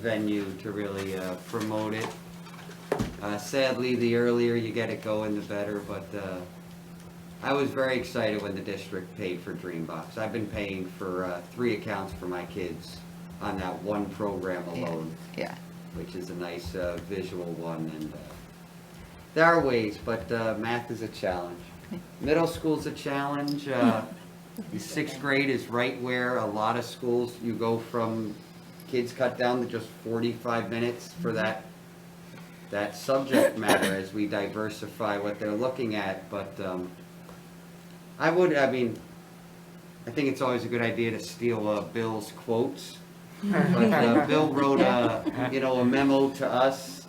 venue to really promote it. Sadly, the earlier you get it going, the better, but I was very excited when the district paid for Dreambox. I've been paying for 3 accounts for my kids on that one program alone. Yeah. Which is a nice visual one, and there are ways, but math is a challenge. Middle school's a challenge. The 6th grade is right where a lot of schools, you go from kids cut down to just 45 minutes for that subject matter as we diversify what they're looking at, but I think it's always a good idea to steal Bill's quotes. But Bill wrote a memo to us,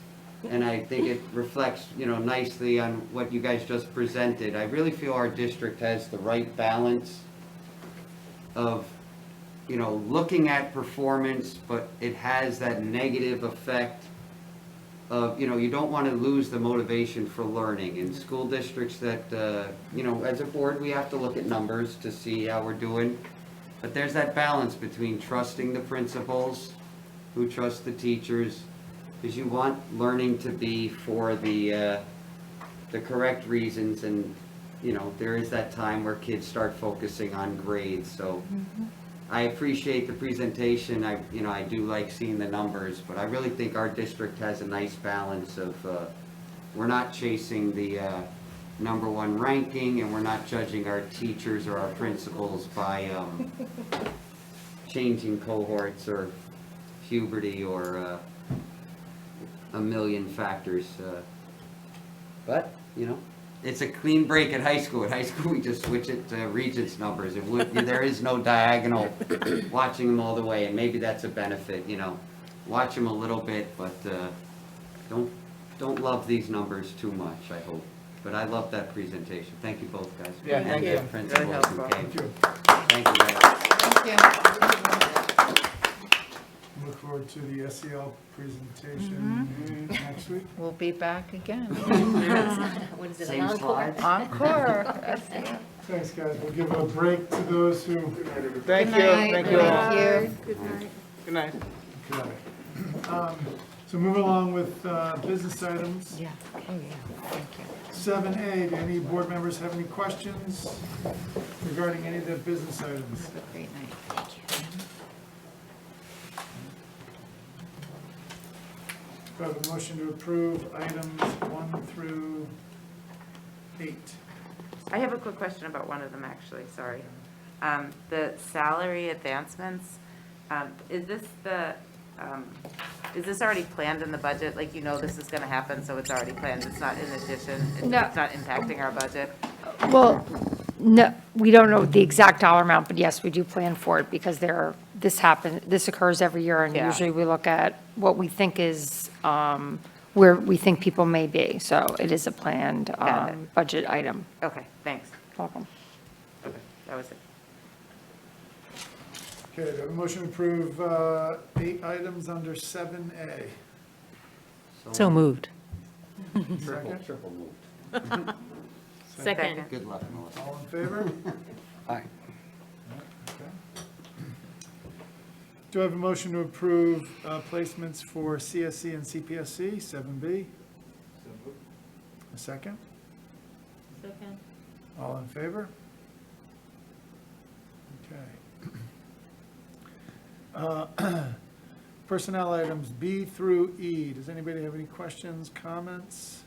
and I think it reflects, nicely on what you guys just presented. I really feel our district has the right balance of, looking at performance, but it has that negative effect of, you don't want to lose the motivation for learning. In school districts that, as a board, we have to look at numbers to see how we're doing. But there's that balance between trusting the principals, who trust the teachers, because you want learning to be for the correct reasons, and there is that time where kids start focusing on grades. So I appreciate the presentation. I do like seeing the numbers, but I really think our district has a nice balance of we're not chasing the #1 ranking, and we're not judging our teachers or our principals by changing cohorts or puberty or a million factors. But, you know, it's a clean break at high school. At high school, we just switch it to Regents numbers. There is no diagonal watching them all the way, and maybe that's a benefit, you know. Watch them a little bit, but don't love these numbers too much, I hope. But I love that presentation. Thank you both, guys. Yeah, thank you. And the principals Really who helpful. came. Thank you. Thank you, guys. Look forward to the SEL presentation next week. We'll be back again. What is it, Same an encore? slide? Encore. Thanks, guys. We'll give a break to those who. Thank you, thank you all. Good night. Okay. So moving along with business items. Yeah, oh yeah, thank you. 7A, do any board members have any questions regarding any of the business items? Have a great night. Thank you. Do I have a motion to approve items 1 through 8? I have a quick question about one of them, actually, sorry. The salary advancements, is this already planned in the budget? Like, you know this is gonna happen, so it's already planned, it's not in addition, it's No. not impacting our budget? Well, no, we don't know the exact dollar amount, but yes, we do plan for it because this occurs every year, and Yeah. usually we look at what we think is, where we think people may be. So it is a planned Got it. budget item. Okay, thanks. Welcome. Okay, that was it. Okay, do I have a motion to approve 8 items under 7A? So moved. Second? Triple move. Second. Good luck, Melissa. All in favor? Aye. Okay. Do I have a motion to approve placements for CSC and CPSC, 7B? A second? Second. All in favor? Okay. Personnel items B through E. Does anybody have any questions, comments?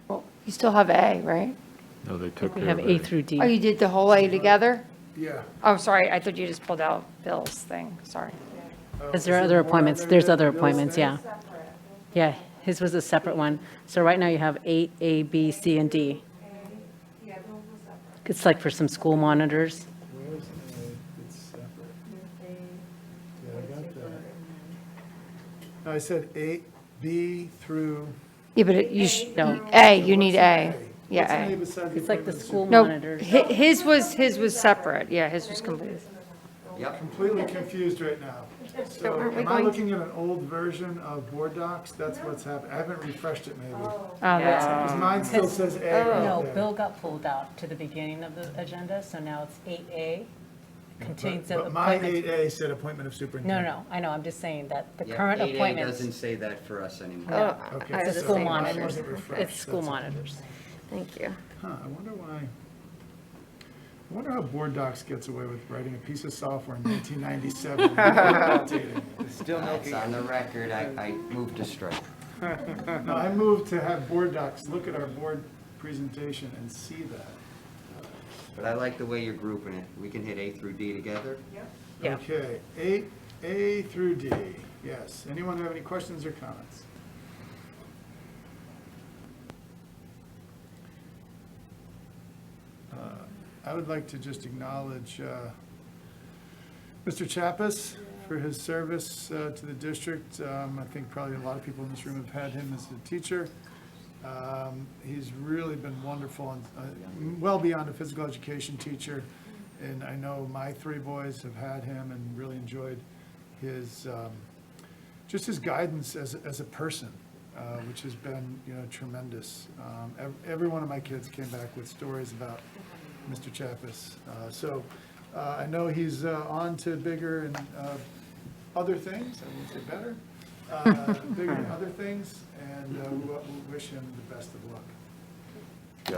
Well, you still have A, right? No, they took We care have of A it. through D. Oh, you did the whole A together? Yeah. Oh, sorry, I thought you just pulled out Bill's thing, sorry. Because there are other appointments, there's other appointments, yeah. Yeah, his was a separate one. So right now you have 8, A, B, C, and D. It's like for some school monitors. Where's A? It's separate. Yeah, I got that. No, I said 8B through. Yeah, but No. A, you need A. What's Yeah, an A A. besides It's like the appointments? school No, monitors. his was separate, yeah, his was complete. Yep. Completely confused right now. So aren't we am I going- looking at an old version of board docs? That's what's happened. I haven't refreshed it maybe. Oh, that's, Because mine still says A right No, there. Bill got pulled out to the beginning of the agenda, so now it's 8A. Contains the But my appointments. 8A said appointment of No, superintendent. no, I know, I'm just saying that the Yeah, current 8A appointments. doesn't say that for us anymore. oh, Okay, I It's was so school saying- mine monitors. wasn't refreshed, It's school that's all. monitors. Thank you. Huh, I wonder why. I wonder how Board Docs gets away with writing a piece of software in 1997. Updating it. Still no. It's on the record, I moved to strike. No, I moved to have Board Docs look at our board presentation and see that. But I like the way you're grouping it. We can hit A through D together. Yeah. Okay, A through D, yes. Anyone have any questions or comments? I would like to just acknowledge Mr. Chappis for his service to the district. I think probably a lot of people in this room have had him as a teacher. He's really been wonderful and well beyond a physical education teacher. And I know my 3 boys have had him and really enjoyed his, just his guidance as a person, which has been, tremendous. Every one of my kids came back with stories about Mr. Chappis. So I know he's on to bigger and other things, I wouldn't say better, bigger and other things, and we wish him the best of luck.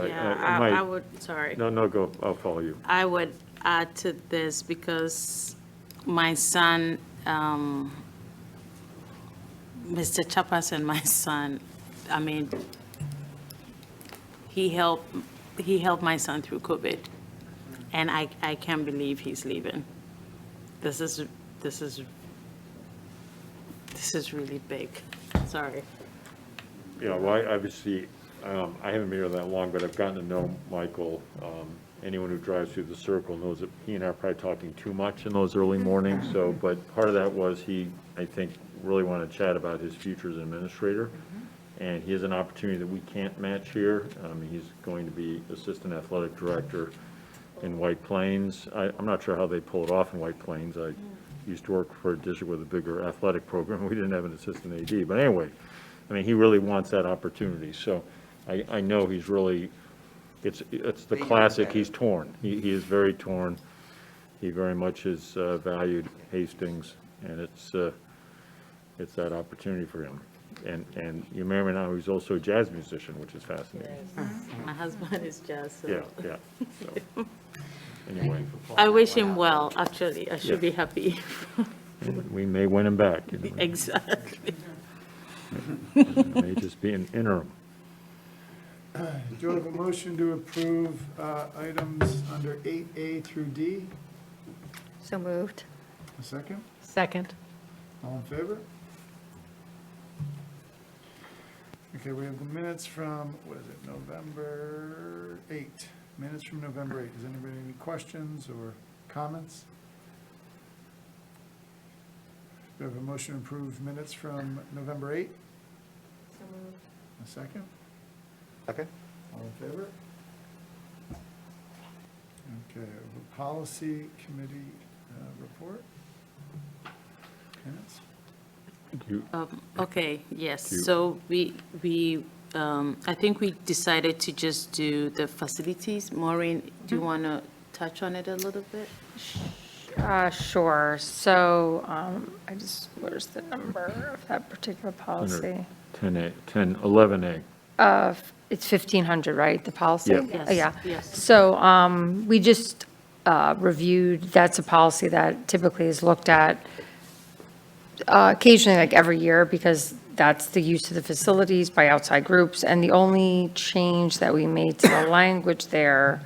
Yeah, I I might- would, sorry. No, go, I'll follow you. I would add to this because my son, Mr. Chapas and my son, I mean, he helped my son through COVID. And I can't believe he's leaving. This is really big. Sorry. Yeah, well, obviously, I haven't been here that long, but I've gotten to know Michael. Anyone who drives through the circle knows that he and I are probably talking too much in those early mornings, so, but part of that was he, I think, really wanted to chat about his future as an administrator. And he has an opportunity that we can't match here. He's going to be Assistant Athletic Director in White Plains. I'm not sure how they pull it off in White Plains. I used to work for a district with a bigger athletic program. We didn't have an assistant AD, but anyway, I mean, he really wants that opportunity. So I know he's really, it's the classic, he's torn. He is very torn. He very much has valued Hastings, and it's that opportunity for him. And you may or may not know, he's also a jazz musician, which is fascinating. My husband is jazz, so. Yeah. So, anyway, I wish him well, actually. I should be happy. we may win him back. You know. Exactly. It may just be an interim. Do I have a motion to approve items under 8A through D? So moved. A second? Second. All in favor? Okay, we have the minutes from, what is it, November 8. Minutes from November 8. Does anybody have any questions or comments? Do we have a motion to approve minutes from November 8? So moved. A second? Okay. All in favor? Okay, the policy committee report. Minutes? Okay, yes, You- so I think we decided to just do the facilities. Maureen, do you want to touch on it a little bit? Sure. So where's the number of that particular policy? 10A, 11A. It's 1,500, right, the policy? Yeah. Yes, Yeah. yes. So we just reviewed, that's a policy that typically is looked at occasionally, like every year, because that's the use of the facilities by outside groups. And the only change that we made to the language there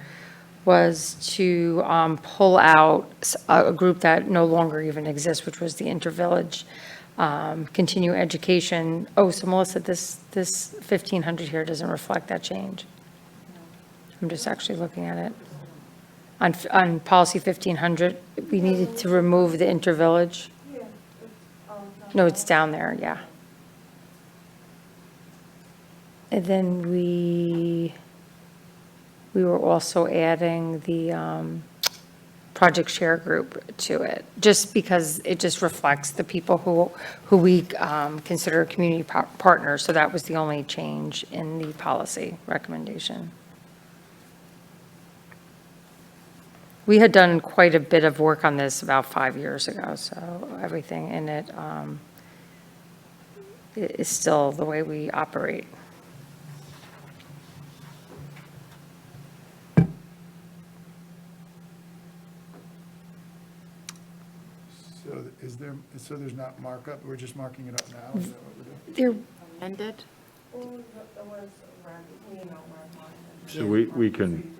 was to pull out a group that no longer even exists, which was the intervillage continuing education. Oh, so Melissa, this 1,500 here doesn't reflect that change. I'm just actually looking at it. On policy 1,500, we needed to remove the intervillage. No, it's down there, yeah. And then we were also adding the project share group to it, just because it just reflects the people who we consider community partners. So that was the only change in the policy recommendation. We had done quite a bit of work on this about 5 years ago, so everything in it is still the way we operate. So there's not markup, we're just marking it up now? Is that what we're doing? There, Ended? So we can,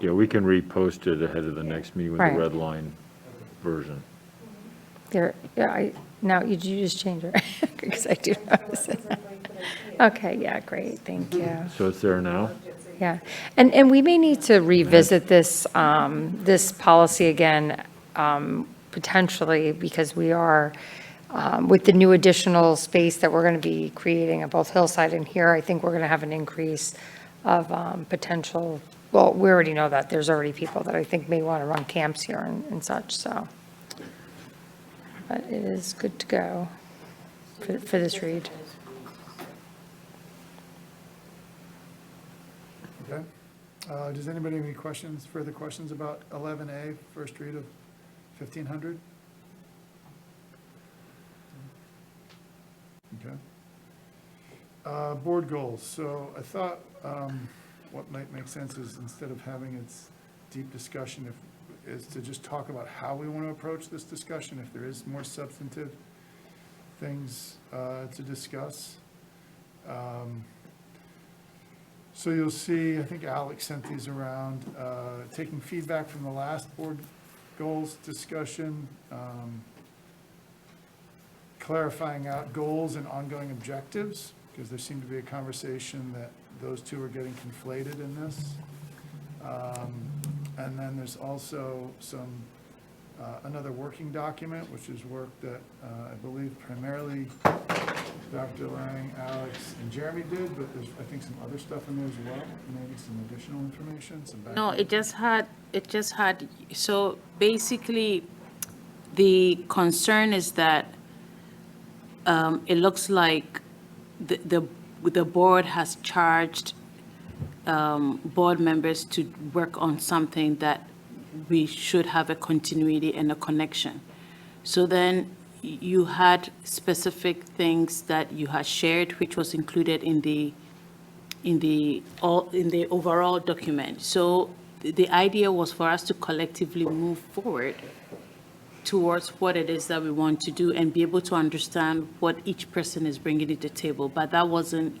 yeah, we can repost it ahead of the next meeting with the Right. red line version. now, did you just change it? Because I do notice it. Okay, yeah, great, thank you. So it's there now? Yeah, and we may need to revisit this, this policy again, potentially, because we are, with the new additional space that we're going to be creating at both Hillside and here, I think we're going to have an increase of potential, well, we already know that, there's already people that I think may want to run camps here and such, so. But it is good to go for this read. Okay. Does anybody have any questions, further questions about 11A, first read of 1,500? Okay. Board goals. So I thought what might make sense is, instead of having its deep discussion, is to just talk about how we want to approach this discussion, if there is more substantive things to discuss. So you'll see, I think Alex sent these around taking feedback from the last board goals discussion, clarifying out goals and ongoing objectives, because there seemed to be a conversation that those two are getting conflated in this. And then there's also some, another working document, which is work that I believe primarily Dr. Lang, Alex, and Jeremy did, but there's, I think, some other stuff in there as well, maybe some additional information, some background. No, it just had, so basically, the concern is that it looks like the board has charged board members to work on something that we should have a continuity and a connection. So then you had specific things that you had shared, which was included in the overall document. So the idea was for us to collectively move forward towards what it is that we want to do and be able to understand what each person is bringing to the table. But that wasn't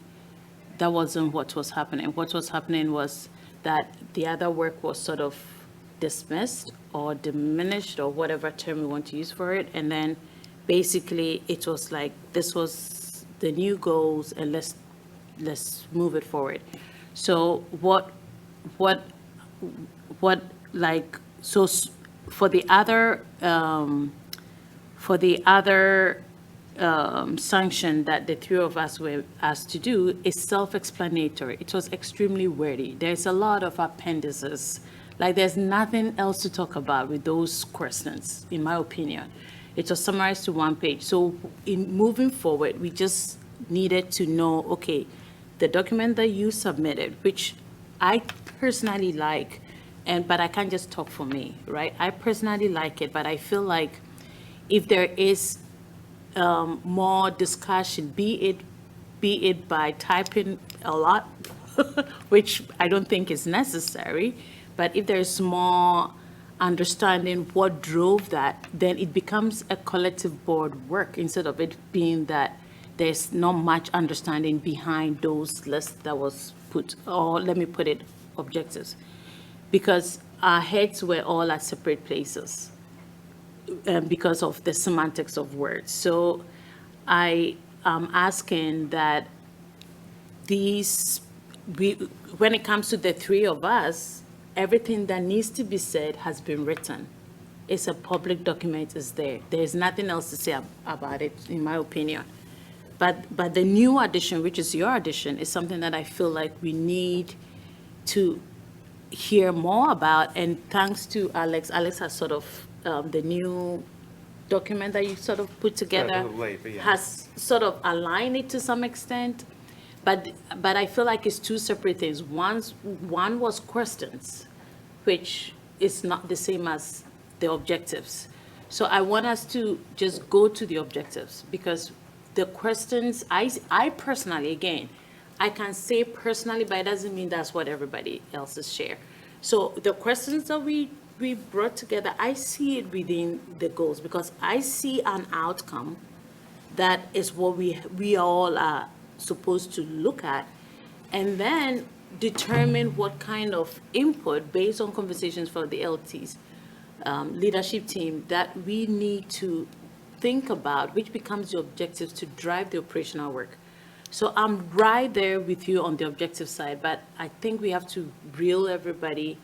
what was happening. What was happening was that the other work was sort of dismissed or diminished or whatever term we want to use for it. And then basically it was like, this was the new goals and let's move it forward. So for the other sanction that the three of us were asked to do is self-explanatory. It was extremely wordy. There's a lot of appendices. Like, there's nothing else to talk about with those questions, in my opinion. It was summarized to one page. So in moving forward, we just needed to know, okay, the document that you submitted, which I personally like, but I can't just talk for me, right? I personally like it, but I feel like if there is more discussion, be it by typing a lot, which I don't think is necessary, but if there's more understanding what drove that, then it becomes a collective board work instead of it being that there's not much understanding behind those lists that was put, or let me put it, objectives. Because our heads were all at separate places because of the semantics of words. So I am asking that when it comes to the three of us, everything that needs to be said has been written. It's a public document, it's there. There's nothing else to say about it, in my opinion. But the new addition, which is your addition, is something that I feel like we need to hear more about. And thanks to Alex has sort of, the new document that you sort of put together a little late, but yeah. has sort of aligned it to some extent. But I feel like it's two separate things. One was questions, which is not the same as the objectives. So I want us to just go to the objectives, because the questions, I personally, again, I can say personally, but it doesn't mean that's what everybody else's share. So the questions that we brought together, I see it within the goals, because I see an outcome that is what we all are supposed to look at, and then determine what kind of input based on conversations for the LTs, leadership team, that we need to think about, which becomes the objectives to drive the operational work. So I'm right there with you on the objective side, but I think we have to reel everybody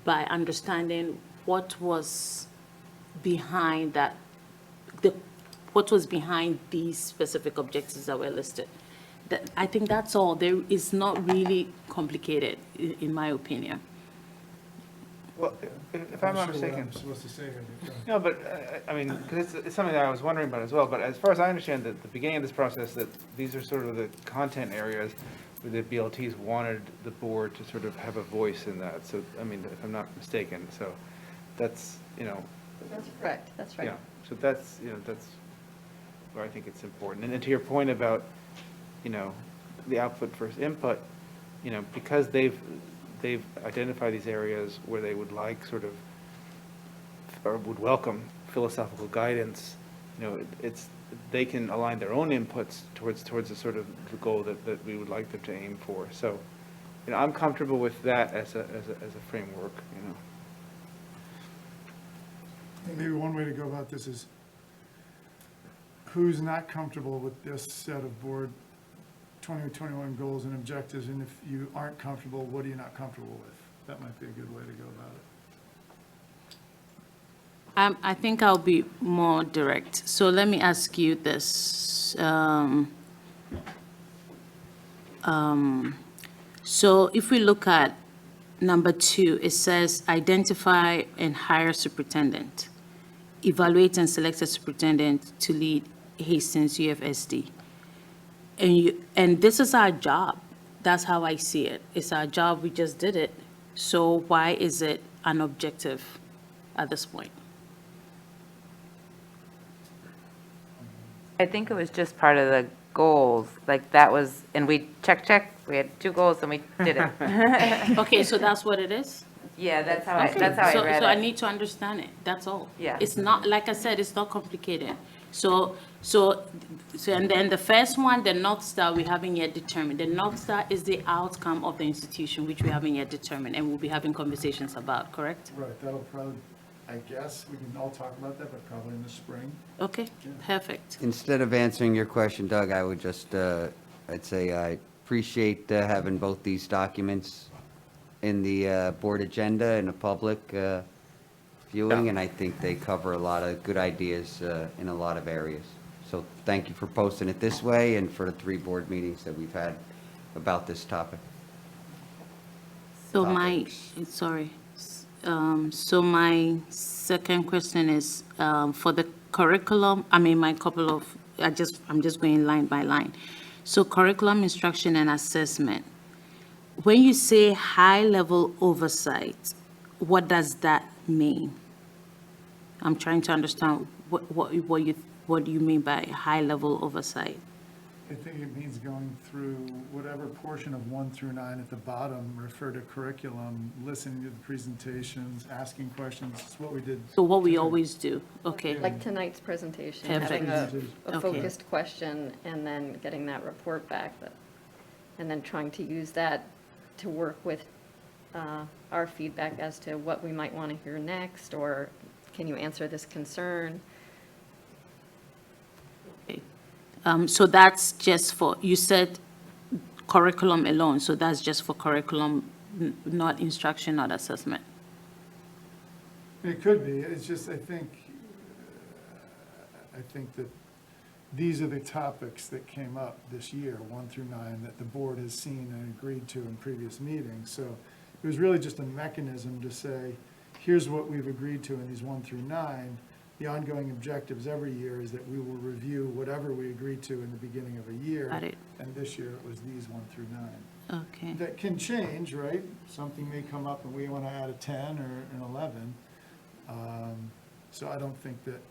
by understanding what was behind that, what was behind these specific objectives that were listed. I think that's all. There is not really complicated, in my opinion. Well, if I'm not mistaken. I'm supposed to say here. No, but, I mean, because it's something that I was wondering about as well, but as far as I understand, at the beginning of this process, that these are sort of the content areas where the BLTs wanted the board to sort of have a voice in that. So, I mean, if I'm not mistaken, so that's, That's correct, that's right. yeah, so that's, that's where I think it's important. And then to your point about, the output versus input, because they've identified these areas where they would like sort of, or would welcome philosophical guidance, they can align their own inputs towards the sort of the goal that we would like them to aim for. So I'm comfortable with that as a framework, Maybe one way to go about this is, who's not comfortable with this set of board 2021 goals and objectives, and if you aren't comfortable, what are you not comfortable with? That might be a good way to go about it. I think I'll be more direct. So let me ask you this. So if we look at number 2, it says identify and hire superintendent, evaluate and select a superintendent to lead Hastings UFSD. And this is our job. That's how I see it. It's our job. We just did it. So why is it an objective at this point? I think it was just part of the goals, like that was, and we check, we had 2 goals and we did it. Okay, so that's what it is? Yeah, that's how Okay. I So read I it. need to understand it, that's all. Yeah. It's not, like I said, it's not complicated. So and then the first one, the North Star, we haven't yet determined. The North Star is the outcome of the institution, which we haven't yet determined, and we'll be having conversations about, correct? Right, that'll probably, I guess, we can all talk about that, but probably in the spring. Okay, perfect. Instead of answering your question, Doug, I would just, I'd say I appreciate having both these documents in the board agenda and the public viewing, and I think they cover a lot of good ideas in a lot of areas. So thank you for posting it this way and for the 3 board meetings that we've had about this topic. So my, Topics. sorry. So my second question is, for the curriculum, I'm just going line by line. So curriculum, instruction, and assessment. When you say high-level oversight, what does that mean? I'm trying to understand what do you mean by high-level oversight? I think it means going through whatever portion of 1 through 9 at the bottom, refer to curriculum, listening to the presentations, asking questions. It's what we did. So what we always do, okay? Like tonight's presentation, Perfect. having a Okay. focused question and then getting that report back, and then trying to use that to work with our feedback as to what we might want to hear next, or can you answer this concern? So that's just for, you said curriculum alone, so that's just for curriculum, not instruction, not assessment. It could be, it's just, I think that these are the topics that came up this year, 1 through 9, that the board has seen and agreed to in previous meetings. So it was really just a mechanism to say, here's what we've agreed to in these 1 through 9. The ongoing objectives every year is that we will review whatever we agreed to in the beginning of a year. Got it. And this year it was these 1 through 9. Okay. That can change, right? Something may come up and we want to add a 10 or an 11. So I don't think that,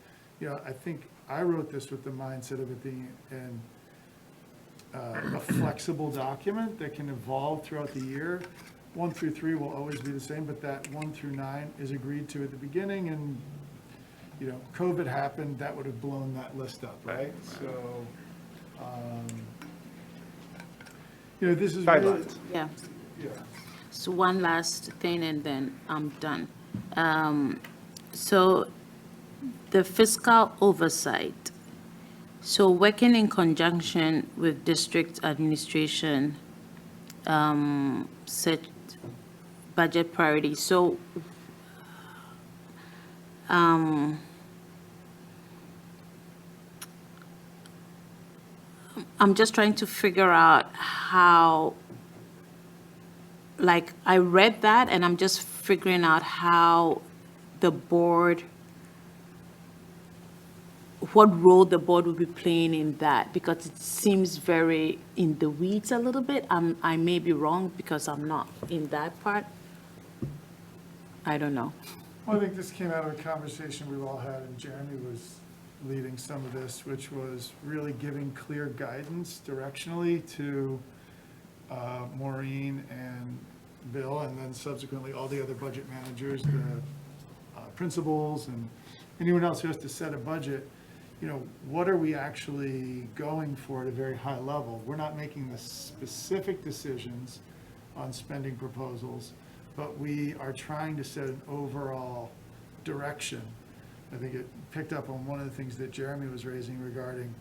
I think I wrote this with the mindset of it being a flexible document that can evolve throughout the year. 1 through 3 will always be the same, but that 1 through 9 is agreed to at the beginning, and COVID happened, that would have blown that list up, right? So, this is really, Guidelines. Yeah. yeah. So one last thing and then I'm done. So the fiscal oversight. So working in conjunction with district administration, set budget priorities. So I'm just trying to figure out how, like, I read that and I'm just figuring out how the board, what role the board will be playing in that, because it seems very in the weeds a little bit. I may be wrong because I'm not in that part. I don't know. Well, I think this came out of a conversation we've all had, and Jeremy was leading some of this, which was really giving clear guidance directionally to Maureen and Bill, and then subsequently all the other budget managers, the principals, and anyone else who has to set a budget. What are we actually going for at a very high level? We're not making the specific decisions on spending proposals, but we are trying to set an overall direction. I think it picked up on one of the things that Jeremy was raising regarding,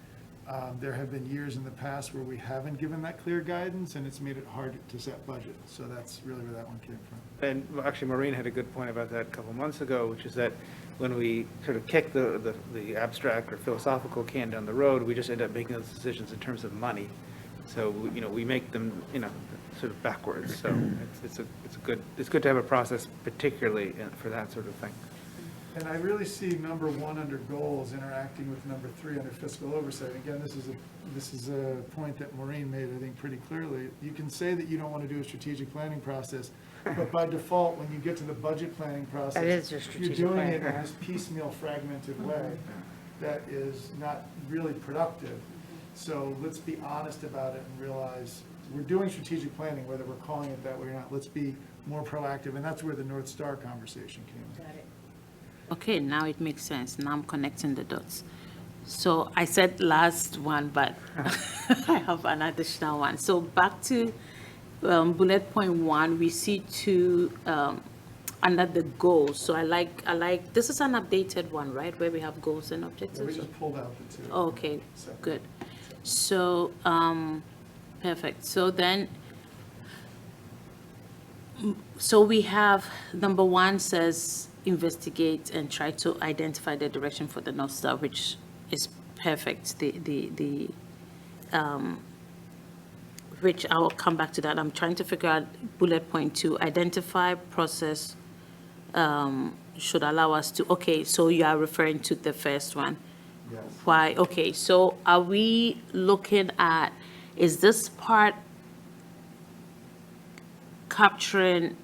there have been years in the past where we haven't given that clear guidance, and it's made it hard to set budget. So that's really where that one came from. And well, actually, Maureen had a good point about that a couple months ago, which is that when we sort of kick the abstract or philosophical can down the road, we just end up making those decisions in terms of money. So, we make them, sort of backwards. So it's good to have a process, particularly for that sort of thing. And I really see number 1 under goals interacting with number 3 under fiscal oversight. Again, this is a point that Maureen made, I think, pretty clearly. You can say that you don't want to do a strategic planning process, but by default, when you get to the budget planning process, That is your strategic you're doing planning. it in this piecemeal, fragmented way that is not really productive. So let's be honest about it and realize we're doing strategic planning, whether we're calling it that way or not. Let's be more proactive, and that's where the North Star conversation came in. Got it. Okay, now it makes sense. Now I'm connecting the dots. So I said last one, but I have an additional one. So back to bullet point 1, we see 2 under the goals. So I like, this is an updated one, right, where we have goals and So we objectives? just pulled out the 2. Okay, Separate. good. So, perfect. So then, so we have, number 1 says, investigate and try to identify the direction for the North Star, which is perfect. Which I will come back to that. I'm trying to figure out bullet point 2, identify process should allow us to, okay, so you are referring to the first one. Yes. Why, okay, so are we looking at, is this part capturing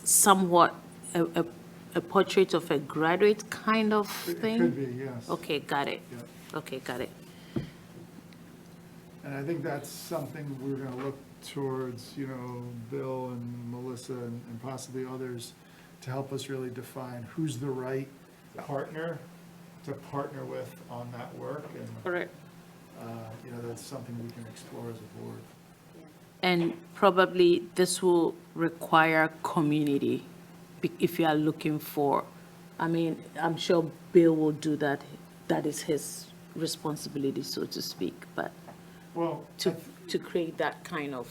somewhat a portrait of a graduate kind of thing? It could be, yes. Okay, got it. Yeah. Okay, got it. And I think that's something we're going to look towards, Bill and Melissa and possibly others to help us really define who's the right partner to partner with on that work. And, Correct. that's something we can explore as a board. And probably this will require community if you are looking for, I'm sure Bill will do that. That is his responsibility, so to speak, but Well, to create that kind of,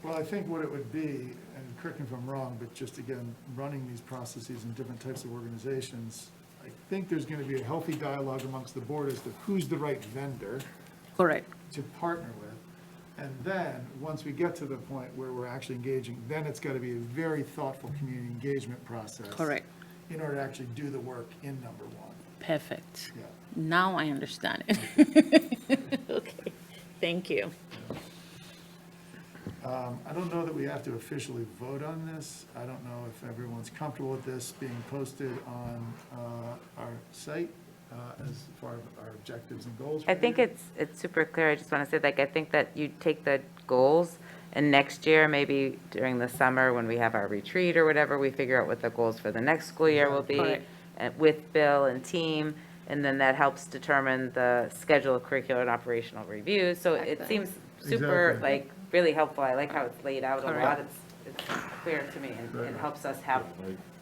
I think what it would be, and correct me if I'm wrong, but just again, running these processes in different types of organizations, I think there's going to be a healthy dialogue amongst the board as to who's the right vendor correct. to partner with. And then, once we get to the point where we're actually engaging, then it's got to be a very thoughtful community engagement process. Correct. In order to actually do the work in number 1. Perfect. Yeah. Now I understand it. Okay, thank you. I don't know that we have to officially vote on this. I don't know if everyone's comfortable with this being posted on our site as far as our objectives and goals. I think it's super clear. I just want to say, I think that you take the goals, and next year, maybe during the summer, when we have our retreat or whatever, we figure out what the goals for the next school year will be Correct. With Bill and team, and then that helps determine the schedule of curricular and operational reviews. So it seems super, Exactly. really helpful. I like how it's laid out a lot. Correct. It's clear to me, and Right. it helps us have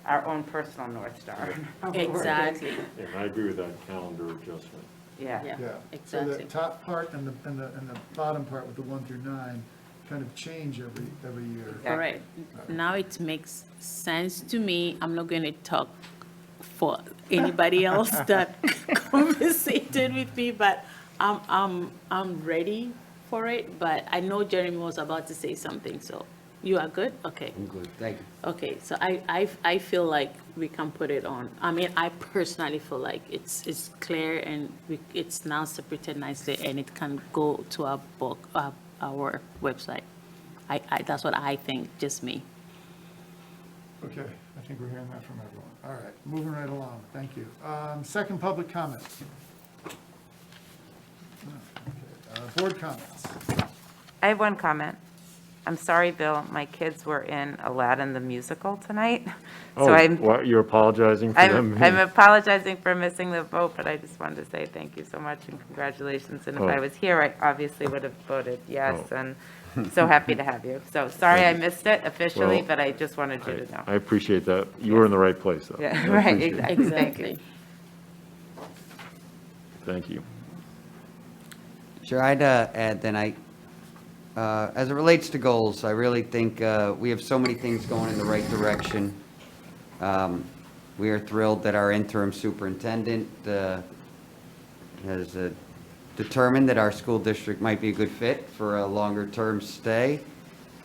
our own personal North Star. Exactly. And I agree with that calendar adjustment. Yeah. Yeah, Yeah. So exactly. the top part and the bottom part with the 1 through 9 kind of change every year. Yeah. All right, now it makes sense to me. I'm not going to talk for anybody else that conversated with me, but I'm ready for it. But I know Jeremy was about to say something, so you are good? Okay. I'm good, thank you. Okay, so I feel like we can put it on. I personally feel like it's clear and it's now separated nicely and it can go to our book, our website. That's what I think, just me. Okay, I think we're hearing that from everyone. All right, moving right along, thank you. Second public comment. Okay, board comments. I have one comment. I'm sorry, Bill, my kids were in Aladdin the musical tonight. So You're apologizing for them? I'm apologizing for missing the vote, but I just wanted to say thank you so much and congratulations. And if I Oh. was here, I obviously would have voted yes. Oh. And So happy to have you. So sorry I Thank you. missed it officially, Well, but I just wanted you to know. I appreciate that. You were in the right place, though. Yeah, I right, appreciate it. exactly. Thank you. Exactly. Thank you. Sure, I'd add then as it relates to goals, I really think we have so many things going in the right direction. We are thrilled that our interim superintendent has determined that our school district might be a good fit for a longer-term stay.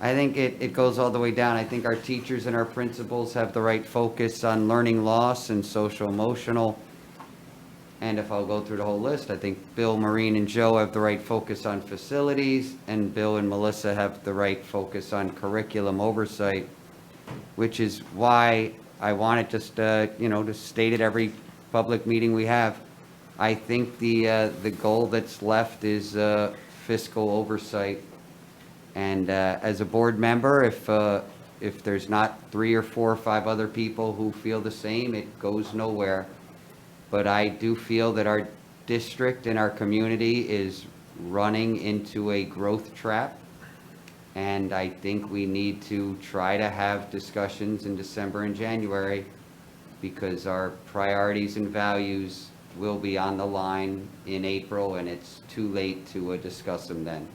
I think it goes all the way down. I think our teachers and our principals have the right focus on learning loss and social-emotional. And if I'll go through the whole list, I think Bill, Maureen, and Joe have the right focus on facilities, and Bill and Melissa have the right focus on curriculum oversight, which is why I wanted just, to state at every public meeting we have. I think the goal that's left is fiscal oversight. And as a board member, if there's not 3 or 4 or 5 other people who feel the same, it goes nowhere. But I do feel that our district and our community is running into a growth trap. And I think we need to try to have discussions in December and January, because our priorities and values will be on the line in April, and it's too late to discuss them then.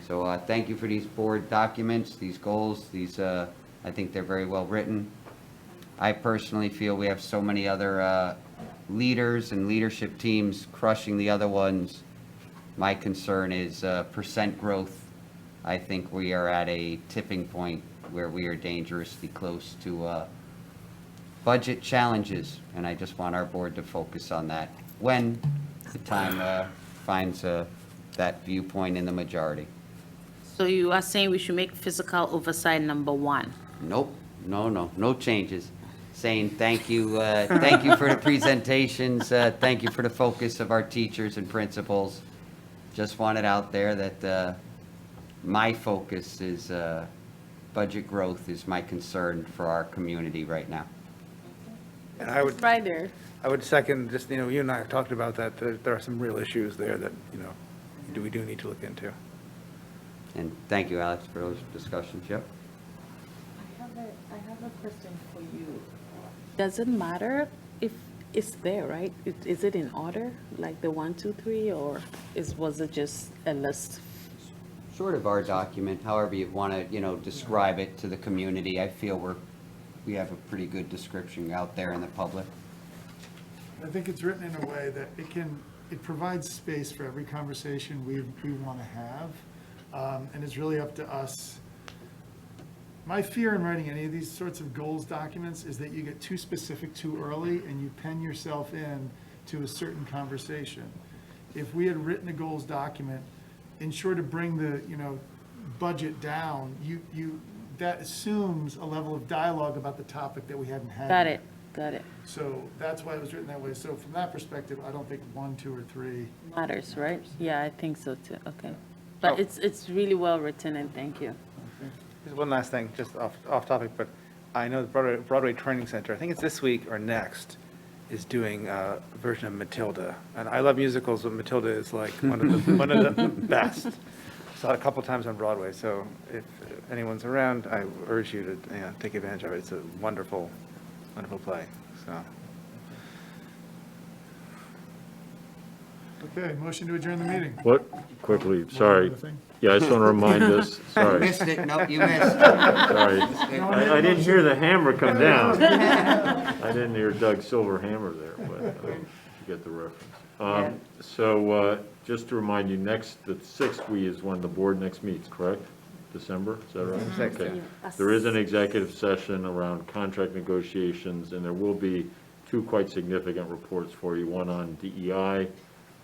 So thank you for these board documents, these goals, I think they're very well written. I personally feel we have so many other leaders and leadership teams crushing the other ones. My concern is percent growth. I think we are at a tipping point where we are dangerously close to budget challenges, and I just want our board to focus on that when the time finds that viewpoint in the majority. So you are saying we should make physical oversight number 1? Nope, no changes. Saying thank you for the presentations, thank you for the focus of our teachers and principals. Just want it out there that my focus is budget growth is my concern for our community right now. And I would, Right there. I would second, just, you and I have talked about that, there are some real issues there that, we do need to look into. And thank you, Alex, for those discussions, yep. I have a question for you. Does it matter if it's there, right? Is it in order, like the 1, 2, 3, or was it just a list? Sort of our document, however you want to, describe it to the community. I feel we have a pretty good description out there in the public. I think it's written in a way that it provides space for every conversation we want to have. And it's really up to us. My fear in writing any of these sorts of goals documents is that you get too specific too early and you pen yourself in to a certain conversation. If we had written a goals document, ensure to bring the, budget down, that assumes a level of dialogue about the topic that we hadn't had. Got it. So that's why it was written that way. So from that perspective, I don't think 1, 2, or 3. Matters, right? Yeah, I think so too, okay. But it's really well written, and thank you. Just one last thing, just off topic, but I know the Broadway Training Center, I think it's this week or next, is doing a version of Matilda. And I love musicals, but Matilda is like one of the best. Saw it a couple times on Broadway, so if anyone's around, I urge you to take advantage of it. It's a wonderful, wonderful play, so. Okay, motion to adjourn the meeting. What, quickly, sorry. other thing? Yeah, I just want to remind us, You sorry. missed it, nope, you missed. Sorry. I didn't hear the hammer come down. I didn't hear Doug Silver hammer there, but you get the reference. So just to remind you, the 6th is when the board next meets, correct? December, is that right? Sixth, Okay. yeah. There is an executive session around contract negotiations, and there will be 2 quite significant reports for you, one on DEI,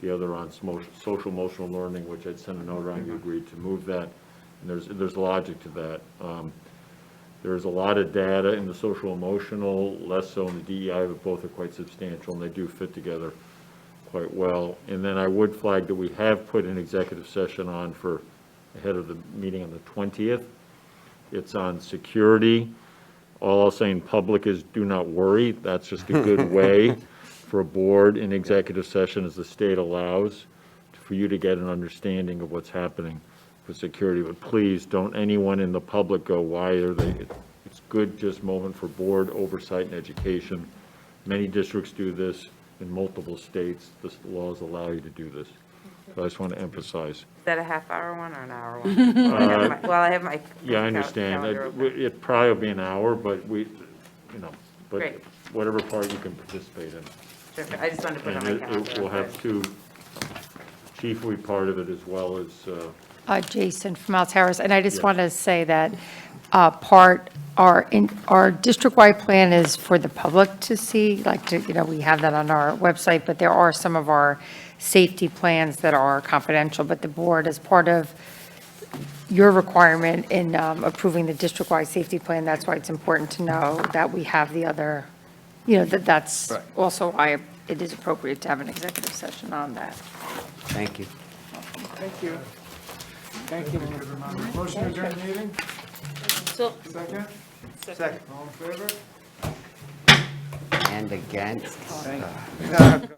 the other on social emotional learning, which I'd sent a note around, you agreed to move that. And there's logic to that. There's a lot of data in the social emotional, less so in the DEI, but both are quite substantial, and they do fit together quite well. And then I would flag that we have put an executive session on for ahead of the meeting on the 20th. It's on security. All I'll say in public is do not worry. That's just a good way for a board in executive session, as the state allows, for you to get an understanding of what's happening. for security, but please, don't anyone in the public go, why are they? It's good just moment for board oversight and education. Many districts do this in multiple states. The laws allow you to do this. So I just want to emphasize. Is that a half-hour one or an hour one? Well, I have my. Yeah, I understand. calendar open. It probably will be an hour, but but Great. whatever part you can participate in. Terrific. I just wanted to put it on And my it calendar. will have two, Chief will be part of it as well as, Jason from Altaris, and I just Yeah. want to say that our district-wide plan is for the public to see, we have that on our website, but there are some of our safety plans that are confidential, but the board, as part of your requirement in approving the district-wide safety plan, that's why it's important to know that we have the other, that's also why it is appropriate to have an executive session on that. Thank you. Thank you. Thank you. Motion to adjourn the meeting? So, Second? Second. All in favor? And against. Thank you.